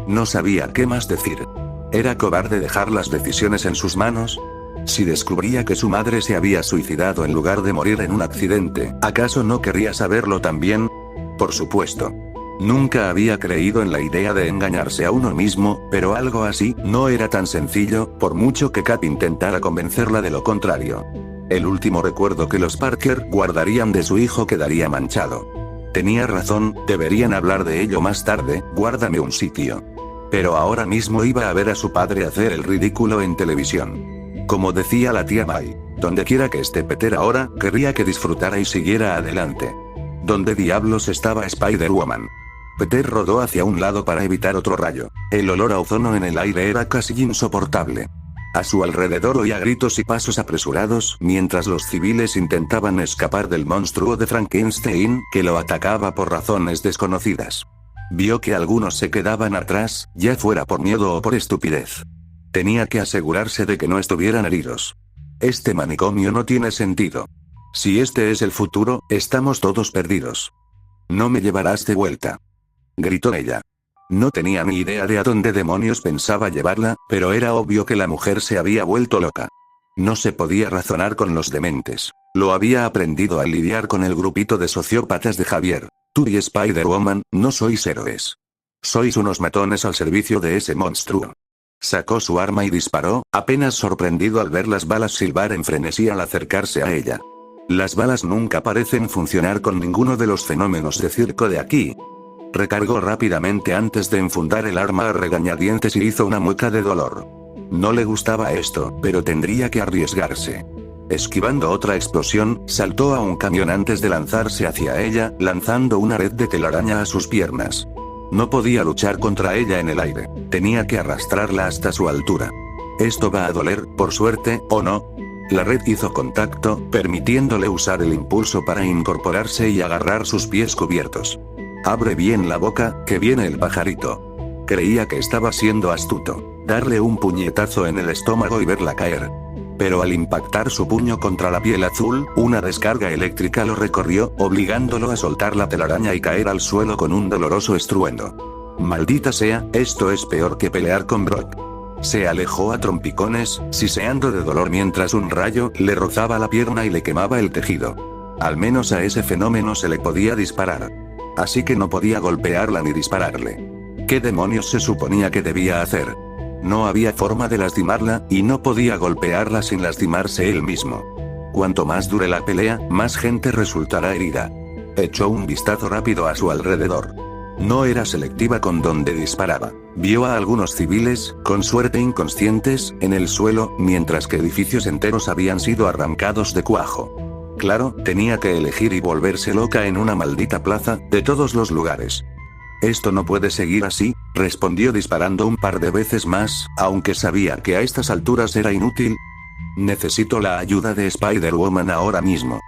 No sabía qué más decir. ¿Era cobarde dejar las decisiones en sus manos? Si descubría que su madre se había suicidado en lugar de morir en un accidente, ¿acaso no querría saberlo también? Por supuesto. Nunca había creído en la idea de engañarse a uno mismo, pero algo así no era tan sencillo, por mucho que Cap intentara convencerla de lo contrario. El último recuerdo que los Parker guardarían de su hijo quedaría manchado. Tenía razón, deberían hablar de ello más tarde, guárdame un sitio. Pero ahora mismo iba a ver a su padre hacer el ridículo en televisión. Como decía la tía Mai, donde quiera que esté Peter ahora, querría que disfrutara y siguiera adelante. ¿Dónde diablos estaba Spider-Woman? Peter rodó hacia un lado para evitar otro rayo. El olor a ozono en el aire era casi insoportable. A su alrededor oía gritos y pasos apresurados mientras los civiles intentaban escapar del monstruo de Frankenstein que lo atacaba por razones desconocidas. Vio que algunos se quedaban atrás, ya fuera por miedo o por estupidez. Tenía que asegurarse de que no estuvieran heridos. Este manicomio no tiene sentido. Si este es el futuro, estamos todos perdidos. No me llevarás de vuelta. Gritó ella. No tenía ni idea de a dónde demonios pensaba llevarla, pero era obvio que la mujer se había vuelto loca. No se podía razonar con los dementes. Lo había aprendido al lidiar con el grupito de sociópatas de Javier. Tú y Spider-Woman, no sois héroes. Sois unos matones al servicio de ese monstruo. Sacó su arma y disparó, apenas sorprendido al ver las balas silbar en frenesí al acercarse a ella. Las balas nunca parecen funcionar con ninguno de los fenómenos de circo de aquí. Recargó rápidamente antes de enfundar el arma a regañadientes y hizo una mueca de dolor. No le gustaba esto, pero tendría que arriesgarse. Esquivando otra explosión, saltó a un camión antes de lanzarse hacia ella, lanzando una red de telaraña a sus piernas. No podía luchar contra ella en el aire, tenía que arrastrarla hasta su altura. Esto va a doler, por suerte, ¿o no? La red hizo contacto, permitiéndole usar el impulso para incorporarse y agarrar sus pies cubiertos. Abre bien la boca, que viene el pajarito. Creía que estaba siendo astuto, darle un puñetazo en el estómago y verla caer. Pero al impactar su puño contra la piel azul, una descarga eléctrica lo recorrió, obligándolo a soltar la telaraña y caer al suelo con un doloroso estruendo. Maldita sea, esto es peor que pelear con Brock. Se alejó a trompicones, siseando de dolor mientras un rayo le rozaba la pierna y le quemaba el tejido. Al menos a ese fenómeno se le podía disparar. Así que no podía golpearla ni dispararle. ¿Qué demonios se suponía que debía hacer? No había forma de lastimarla, y no podía golpearla sin lastimarse él mismo. Cuanto más dure la pelea, más gente resultará herida. Echó un vistazo rápido a su alrededor. No era selectiva con donde disparaba. Vio a algunos civiles, con suerte inconscientes, en el suelo, mientras que edificios enteros habían sido arrancados de cuajo. Claro, tenía que elegir y volverse loca en una maldita plaza, de todos los lugares. Esto no puede seguir así, respondió disparando un par de veces más, aunque sabía que a estas alturas era inútil. Necesito la ayuda de Spider-Woman ahora mismo.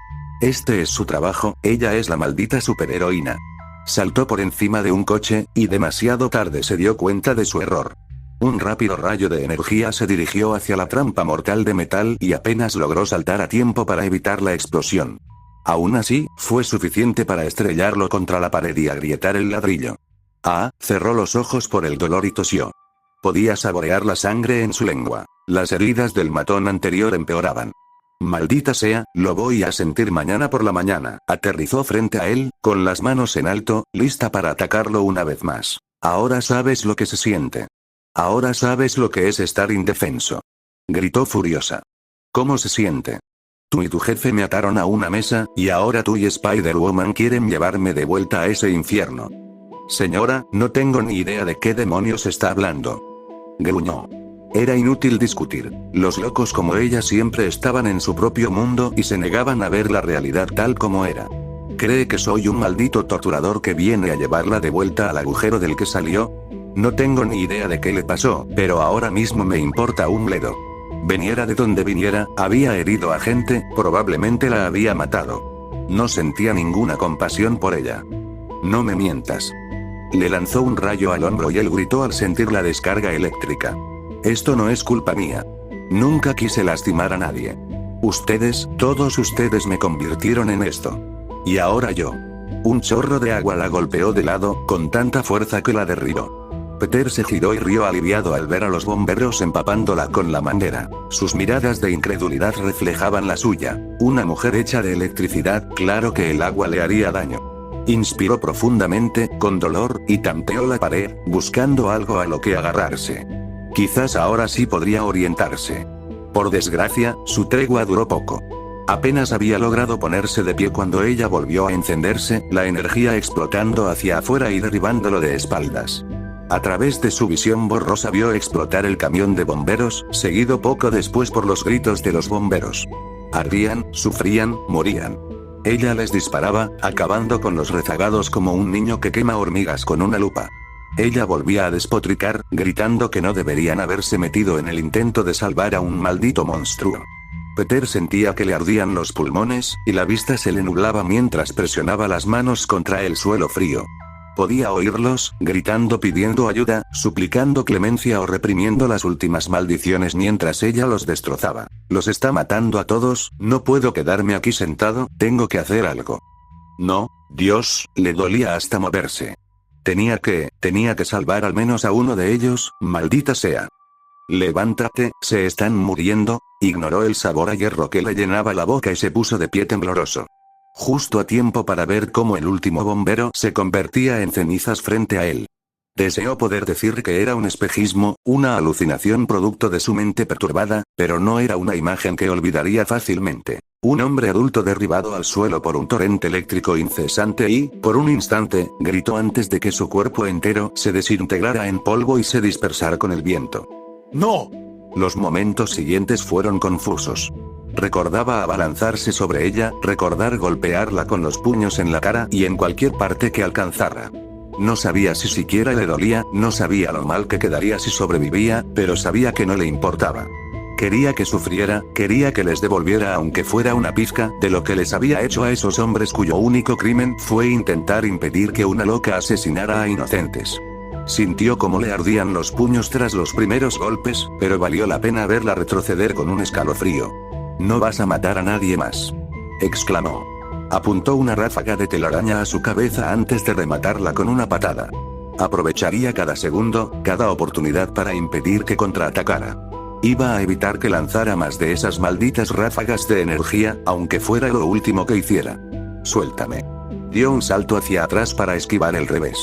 Este es su trabajo, ella es la maldita superheroína. Saltó por encima de un coche, y demasiado tarde se dio cuenta de su error. Un rápido rayo de energía se dirigió hacia la trampa mortal de metal y apenas logró saltar a tiempo para evitar la explosión. Aún así, fue suficiente para estrellarlo contra la pared y agrietar el ladrillo. Cerró los ojos por el dolor y tosió. Podía saborear la sangre en su lengua. Las heridas del matón anterior empeoraban. Maldita sea, lo voy a sentir mañana por la mañana. Aterrizó frente a él, con las manos en alto, lista para atacarlo una vez más. Ahora sabes lo que se siente. Ahora sabes lo que es estar indefenso. Gritó furiosa. ¿Cómo se siente? Tú y tu jefe me ataron a una mesa, y ahora tú y Spider-Woman quieren llevarme de vuelta a ese infierno. Señora, no tengo ni idea de qué demonios está hablando. Gruñó. Era inútil discutir. Los locos como ella siempre estaban en su propio mundo y se negaban a ver la realidad tal como era. ¿Cree que soy un maldito torturador que viene a llevarla de vuelta al agujero del que salió? No tengo ni idea de qué le pasó, pero ahora mismo me importa un bledo. Viniera de donde viniera, había herido a gente, probablemente la había matado. No sentía ninguna compasión por ella. No me mientas. Le lanzó un rayo al hombro y él gritó al sentir la descarga eléctrica. Esto no es culpa mía. Nunca quise lastimar a nadie. Ustedes, todos ustedes me convirtieron en esto. Y ahora yo. Un chorro de agua la golpeó de lado, con tanta fuerza que la derribó. Peter se giró y rió aliviado al ver a los bomberos empapándola con la manguera. Sus miradas de incredulidad reflejaban la suya. Una mujer hecha de electricidad, claro que el agua le haría daño. Inspiró profundamente, con dolor, y tanteó la pared, buscando algo a lo que agarrarse. Quizás ahora sí podría orientarse. Por desgracia, su tregua duró poco. Apenas había logrado ponerse de pie cuando ella volvió a encenderse, la energía explotando hacia afuera y derribándolo de espaldas. A través de su visión borrosa vio explotar el camión de bomberos, seguido poco después por los gritos de los bomberos. Ardían, sufrían, morían. Ella les disparaba, acabando con los rezagados como un niño que quema hormigas con una lupa. Ella volvía a despotricar, gritando que no deberían haberse metido en el intento de salvar a un maldito monstruo. Peter sentía que le ardían los pulmones, y la vista se le nublaba mientras presionaba las manos contra el suelo frío. Podía oírlos, gritando pidiendo ayuda, suplicando clemencia o reprimiendo las últimas maldiciones mientras ella los destrozaba. Los está matando a todos, no puedo quedarme aquí sentado, tengo que hacer algo. No, Dios, le dolía hasta moverse. Tenía que salvar al menos a uno de ellos, maldita sea. Levántate, se están muriendo. Ignoró el sabor a hierro que le llenaba la boca y se puso de pie tembloroso. Justo a tiempo para ver cómo el último bombero se convertía en cenizas frente a él. Deseó poder decir que era un espejismo, una alucinación producto de su mente perturbada, pero no era una imagen que olvidaría fácilmente. Un hombre adulto derribado al suelo por un torrente eléctrico incesante y, por un instante, gritó antes de que su cuerpo entero se desintegrara en polvo y se dispersara con el viento. ¡No! Los momentos siguientes fueron confusos. Recordaba abalanzarse sobre ella, recordar golpearla con los puños en la cara y en cualquier parte que alcanzara. No sabía si siquiera le dolía, no sabía lo mal que quedaría si sobrevivía, pero sabía que no le importaba. Quería que sufriera, quería que les devolviera aunque fuera una pizca de lo que les había hecho a esos hombres cuyo único crimen fue intentar impedir que una loca asesinara a inocentes. Sintió cómo le ardían los puños tras los primeros golpes, pero valió la pena verla retroceder con un escalofrío. «No vas a matar a nadie más», exclamó. Apuntó una ráfaga de telaraña a su cabeza antes de rematarla con una patada. Aprovecharía cada segundo, cada oportunidad para impedir que contraatacara. Iba a evitar que lanzara más de esas malditas ráfagas de energía, aunque fuera lo último que hiciera. «Suéltame». Dio un salto hacia atrás para esquivar el revés.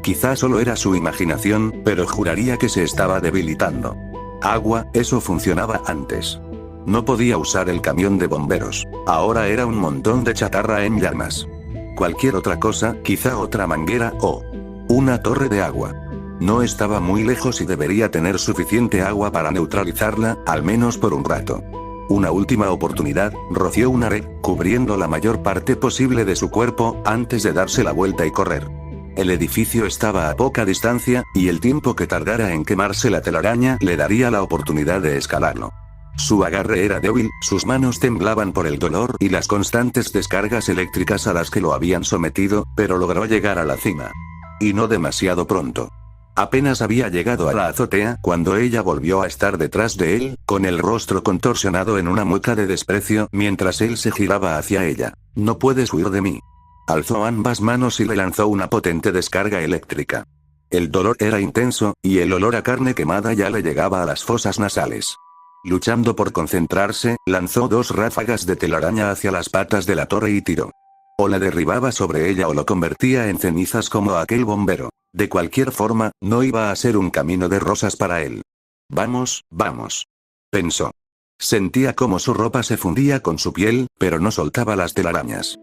Quizá solo era su imaginación, pero juraría que se estaba debilitando. Agua, eso funcionaba antes. No podía usar el camión de bomberos. Ahora era un montón de chatarra en llamas. Cualquier otra cosa, quizá otra manguera o... Una torre de agua. No estaba muy lejos y debería tener suficiente agua para neutralizarla, al menos por un rato. Una última oportunidad, roció una red, cubriendo la mayor parte posible de su cuerpo, antes de darse la vuelta y correr. El edificio estaba a poca distancia, y el tiempo que tardara en quemarse la telaraña le daría la oportunidad de escalarlo. Su agarre era débil, sus manos temblaban por el dolor y las constantes descargas eléctricas a las que lo habían sometido, pero logró llegar a la cima. Y no demasiado pronto. Apenas había llegado a la azotea cuando ella volvió a estar detrás de él, con el rostro contorsionado en una mueca de desprecio mientras él se giraba hacia ella. No puedes huir de mí. Alzó ambas manos y le lanzó una potente descarga eléctrica. El dolor era intenso, y el olor a carne quemada ya le llegaba a las fosas nasales. Luchando por concentrarse, lanzó 2 ráfagas de telaraña hacia las patas de la torre y tiró. O la derribaba sobre ella o lo convertía en cenizas como aquel bombero. De cualquier forma, no iba a ser un camino de rosas para él. Vamos, vamos. Pensó. Sentía cómo su ropa se fundía con su piel, pero no soltaba las telarañas.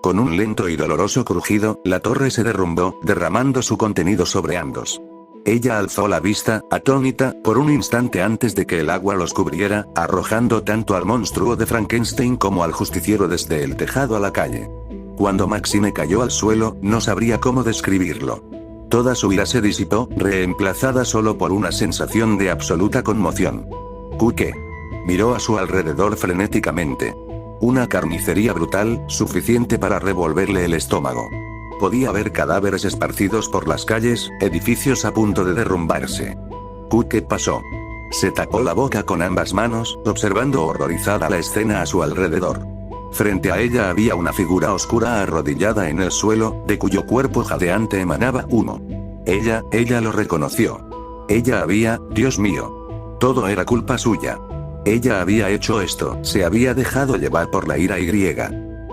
Con un lento y doloroso crujido, la torre se derrumbó, derramando su contenido sobre ambos. Ella alzó la vista, atónita, por un instante antes de que el agua los cubriera, arrojando tanto al monstruo de Frankenstein como al justiciero desde el tejado a la calle. Cuando Maxime cayó al suelo, no sabría cómo describirlo. Toda su ira se disipó, reemplazada solo por una sensación de absoluta conmoción. Kuke. Miró a su alrededor frenéticamente. Una carnicería brutal, suficiente para revolverle el estómago. Podía ver cadáveres esparcidos por las calles, edificios a punto de derrumbarse. Kuke pasó. Se tapó la boca con ambas manos, observando horrorizada la escena a su alrededor. Frente a ella había una figura oscura arrodillada en el suelo, de cuyo cuerpo jadeante emanaba humo. Ella lo reconoció. Ella había, Dios mío. Todo era culpa suya. Ella había hecho esto, se había dejado llevar por la ira y.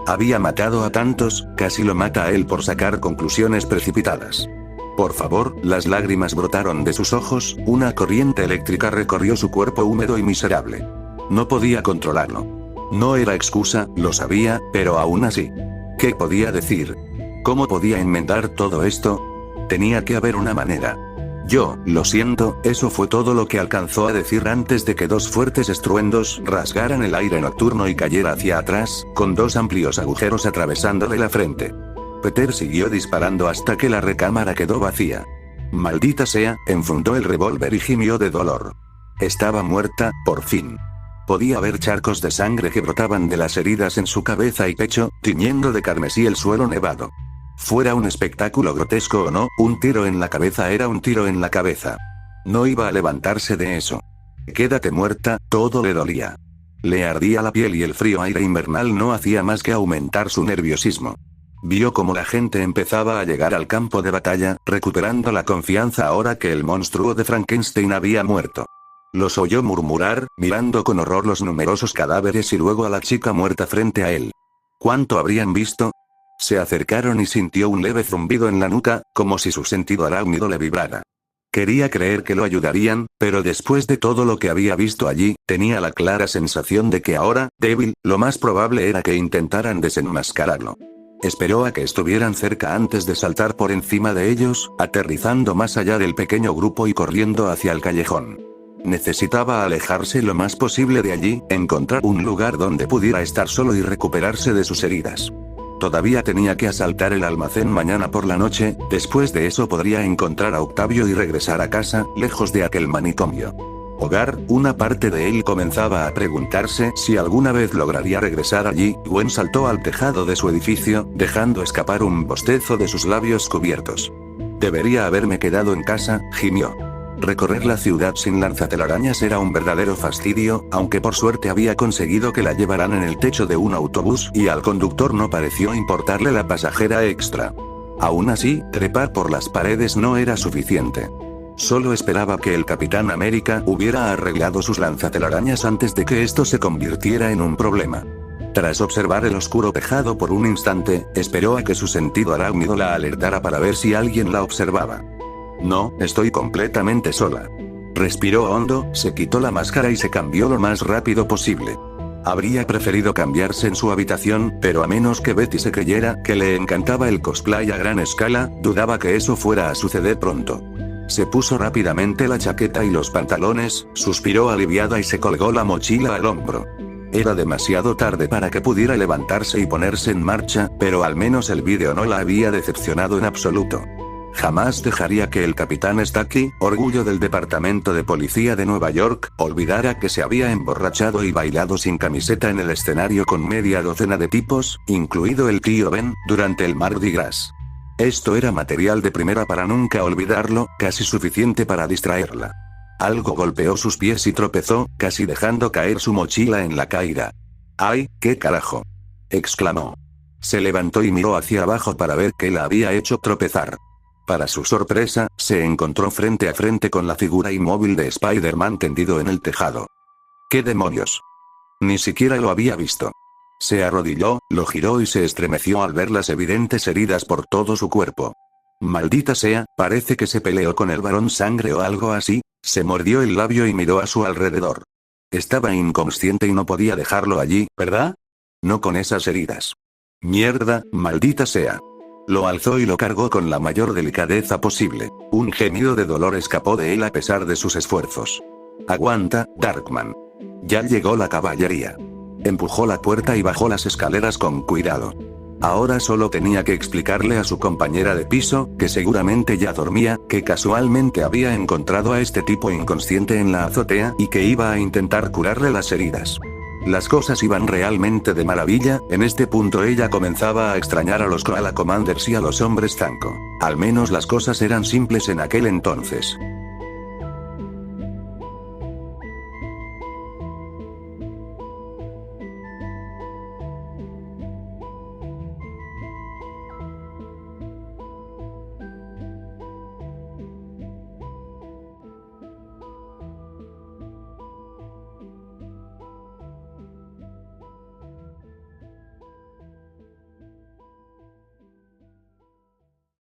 Había matado a tantos, casi lo mata a él por sacar conclusiones precipitadas. Por favor, las lágrimas brotaron de sus ojos, una corriente eléctrica recorrió su cuerpo húmedo y miserable. No podía controlarlo. No era excusa, lo sabía, pero aún así. ¿Qué podía decir? ¿Cómo podía enmendar todo esto? Tenía que haber una manera. Lo siento, eso fue todo lo que alcanzó a decir antes de que 2 fuertes estruendos rasgaran el aire nocturno y cayera hacia atrás, con 2 amplios agujeros atravesándole la frente. Peter siguió disparando hasta que la recámara quedó vacía. Maldita sea, enfundó el revólver y gimió de dolor. Estaba muerta, por fin. Podía ver charcos de sangre que brotaban de las heridas en su cabeza y pecho, tiñendo de carmesí el suelo nevado. Fuera un espectáculo grotesco o no, un tiro en la cabeza era un tiro en la cabeza. No iba a levantarse de eso. Quédate muerta, todo le dolía. Le ardía la piel y el frío aire invernal no hacía más que aumentar su nerviosismo. Vio cómo la gente empezaba a llegar al campo de batalla, recuperando la confianza ahora que el monstruo de Frankenstein había muerto. Los oyó murmurar, mirando con horror los numerosos cadáveres y luego a la chica muerta frente a él. ¿Cuánto habrían visto? Se acercaron y sintió un leve zumbido en la nuca, como si su sentido arácnido le vibrara. Quería creer que lo ayudarían, pero después de todo lo que había visto allí, tenía la clara sensación de que ahora, débil, lo más probable era que intentaran desenmascararlo. Esperó a que estuvieran cerca antes de saltar por encima de ellos, aterrizando más allá del pequeño grupo y corriendo hacia el callejón. Necesitaba alejarse lo más posible de allí, encontrar un lugar donde pudiera estar solo y recuperarse de sus heridas. Todavía tenía que asaltar el almacén mañana por la noche, después de eso podría encontrar a Octavio y regresar a casa, lejos de aquel manicomio. Hogar, una parte de él comenzaba a preguntarse si alguna vez lograría regresar allí. Gwen saltó al tejado de su edificio, dejando escapar un bostezo de sus labios cubiertos. Debería haberme quedado en casa, gimió. Recorrer la ciudad sin lanzatelarañas era un verdadero fastidio, aunque por suerte había conseguido que la llevaran en el techo de un autobús y al conductor no pareció importarle la pasajera extra. Aún así, trepar por las paredes no era suficiente. Solo esperaba que el Capitán América hubiera arreglado sus lanzatelarañas antes de que esto se convirtiera en un problema. Tras observar el oscuro tejado por un instante, esperó a que su sentido arácnido la alertara para ver si alguien la observaba. No, estoy completamente sola. Respiró hondo, se quitó la máscara y se cambió lo más rápido posible. Habría preferido cambiarse en su habitación, pero a menos que Betty se creyera que le encantaba el cosplay a gran escala, dudaba que eso fuera a suceder pronto. Se puso rápidamente la chaqueta y los pantalones, suspiró aliviada y se colgó la mochila al hombro. Era demasiado tarde para que pudiera levantarse y ponerse en marcha, pero al menos el vídeo no la había decepcionado en absoluto. Jamás dejaría que el capitán Stacky, orgullo del departamento de policía de Nueva York, olvidara que se había emborrachado y bailado sin camiseta en el escenario con media docena de tipos, incluido el tío Ben, durante el Mardi Gras. Esto era material de primera para nunca olvidarlo, casi suficiente para distraerla. Algo golpeó sus pies y tropezó, casi dejando caer su mochila en la caída. ¡Ay, qué carajo!, exclamó. Se levantó y miró hacia abajo para ver qué la había hecho tropezar. Para su sorpresa, se encontró frente a frente con la figura inmóvil de Spider-Man tendido en el tejado. ¿Qué demonios? Ni siquiera lo había visto. Se arrodilló, lo giró y se estremeció al ver las evidentes heridas por todo su cuerpo. Maldita sea, parece que se peleó con el Barón Sangre o algo así. Se mordió el labio y miró a su alrededor. Estaba inconsciente y no podía dejarlo allí, ¿verdad? No con esas heridas. Mierda, maldita sea. Lo alzó y lo cargó con la mayor delicadeza posible. Un gemido de dolor escapó de él a pesar de sus esfuerzos. Aguanta, Darkman. Ya llegó la caballería. Empujó la puerta y bajó las escaleras con cuidado. Ahora solo tenía que explicarle a su compañera de piso, que seguramente ya dormía, que casualmente había encontrado a este tipo inconsciente en la azotea y que iba a intentar curarle las heridas. Las cosas iban realmente de maravilla. En este punto ella comenzaba a extrañar a los Koala Commanders y a los hombres Zanco. Al menos las cosas eran simples en aquel entonces.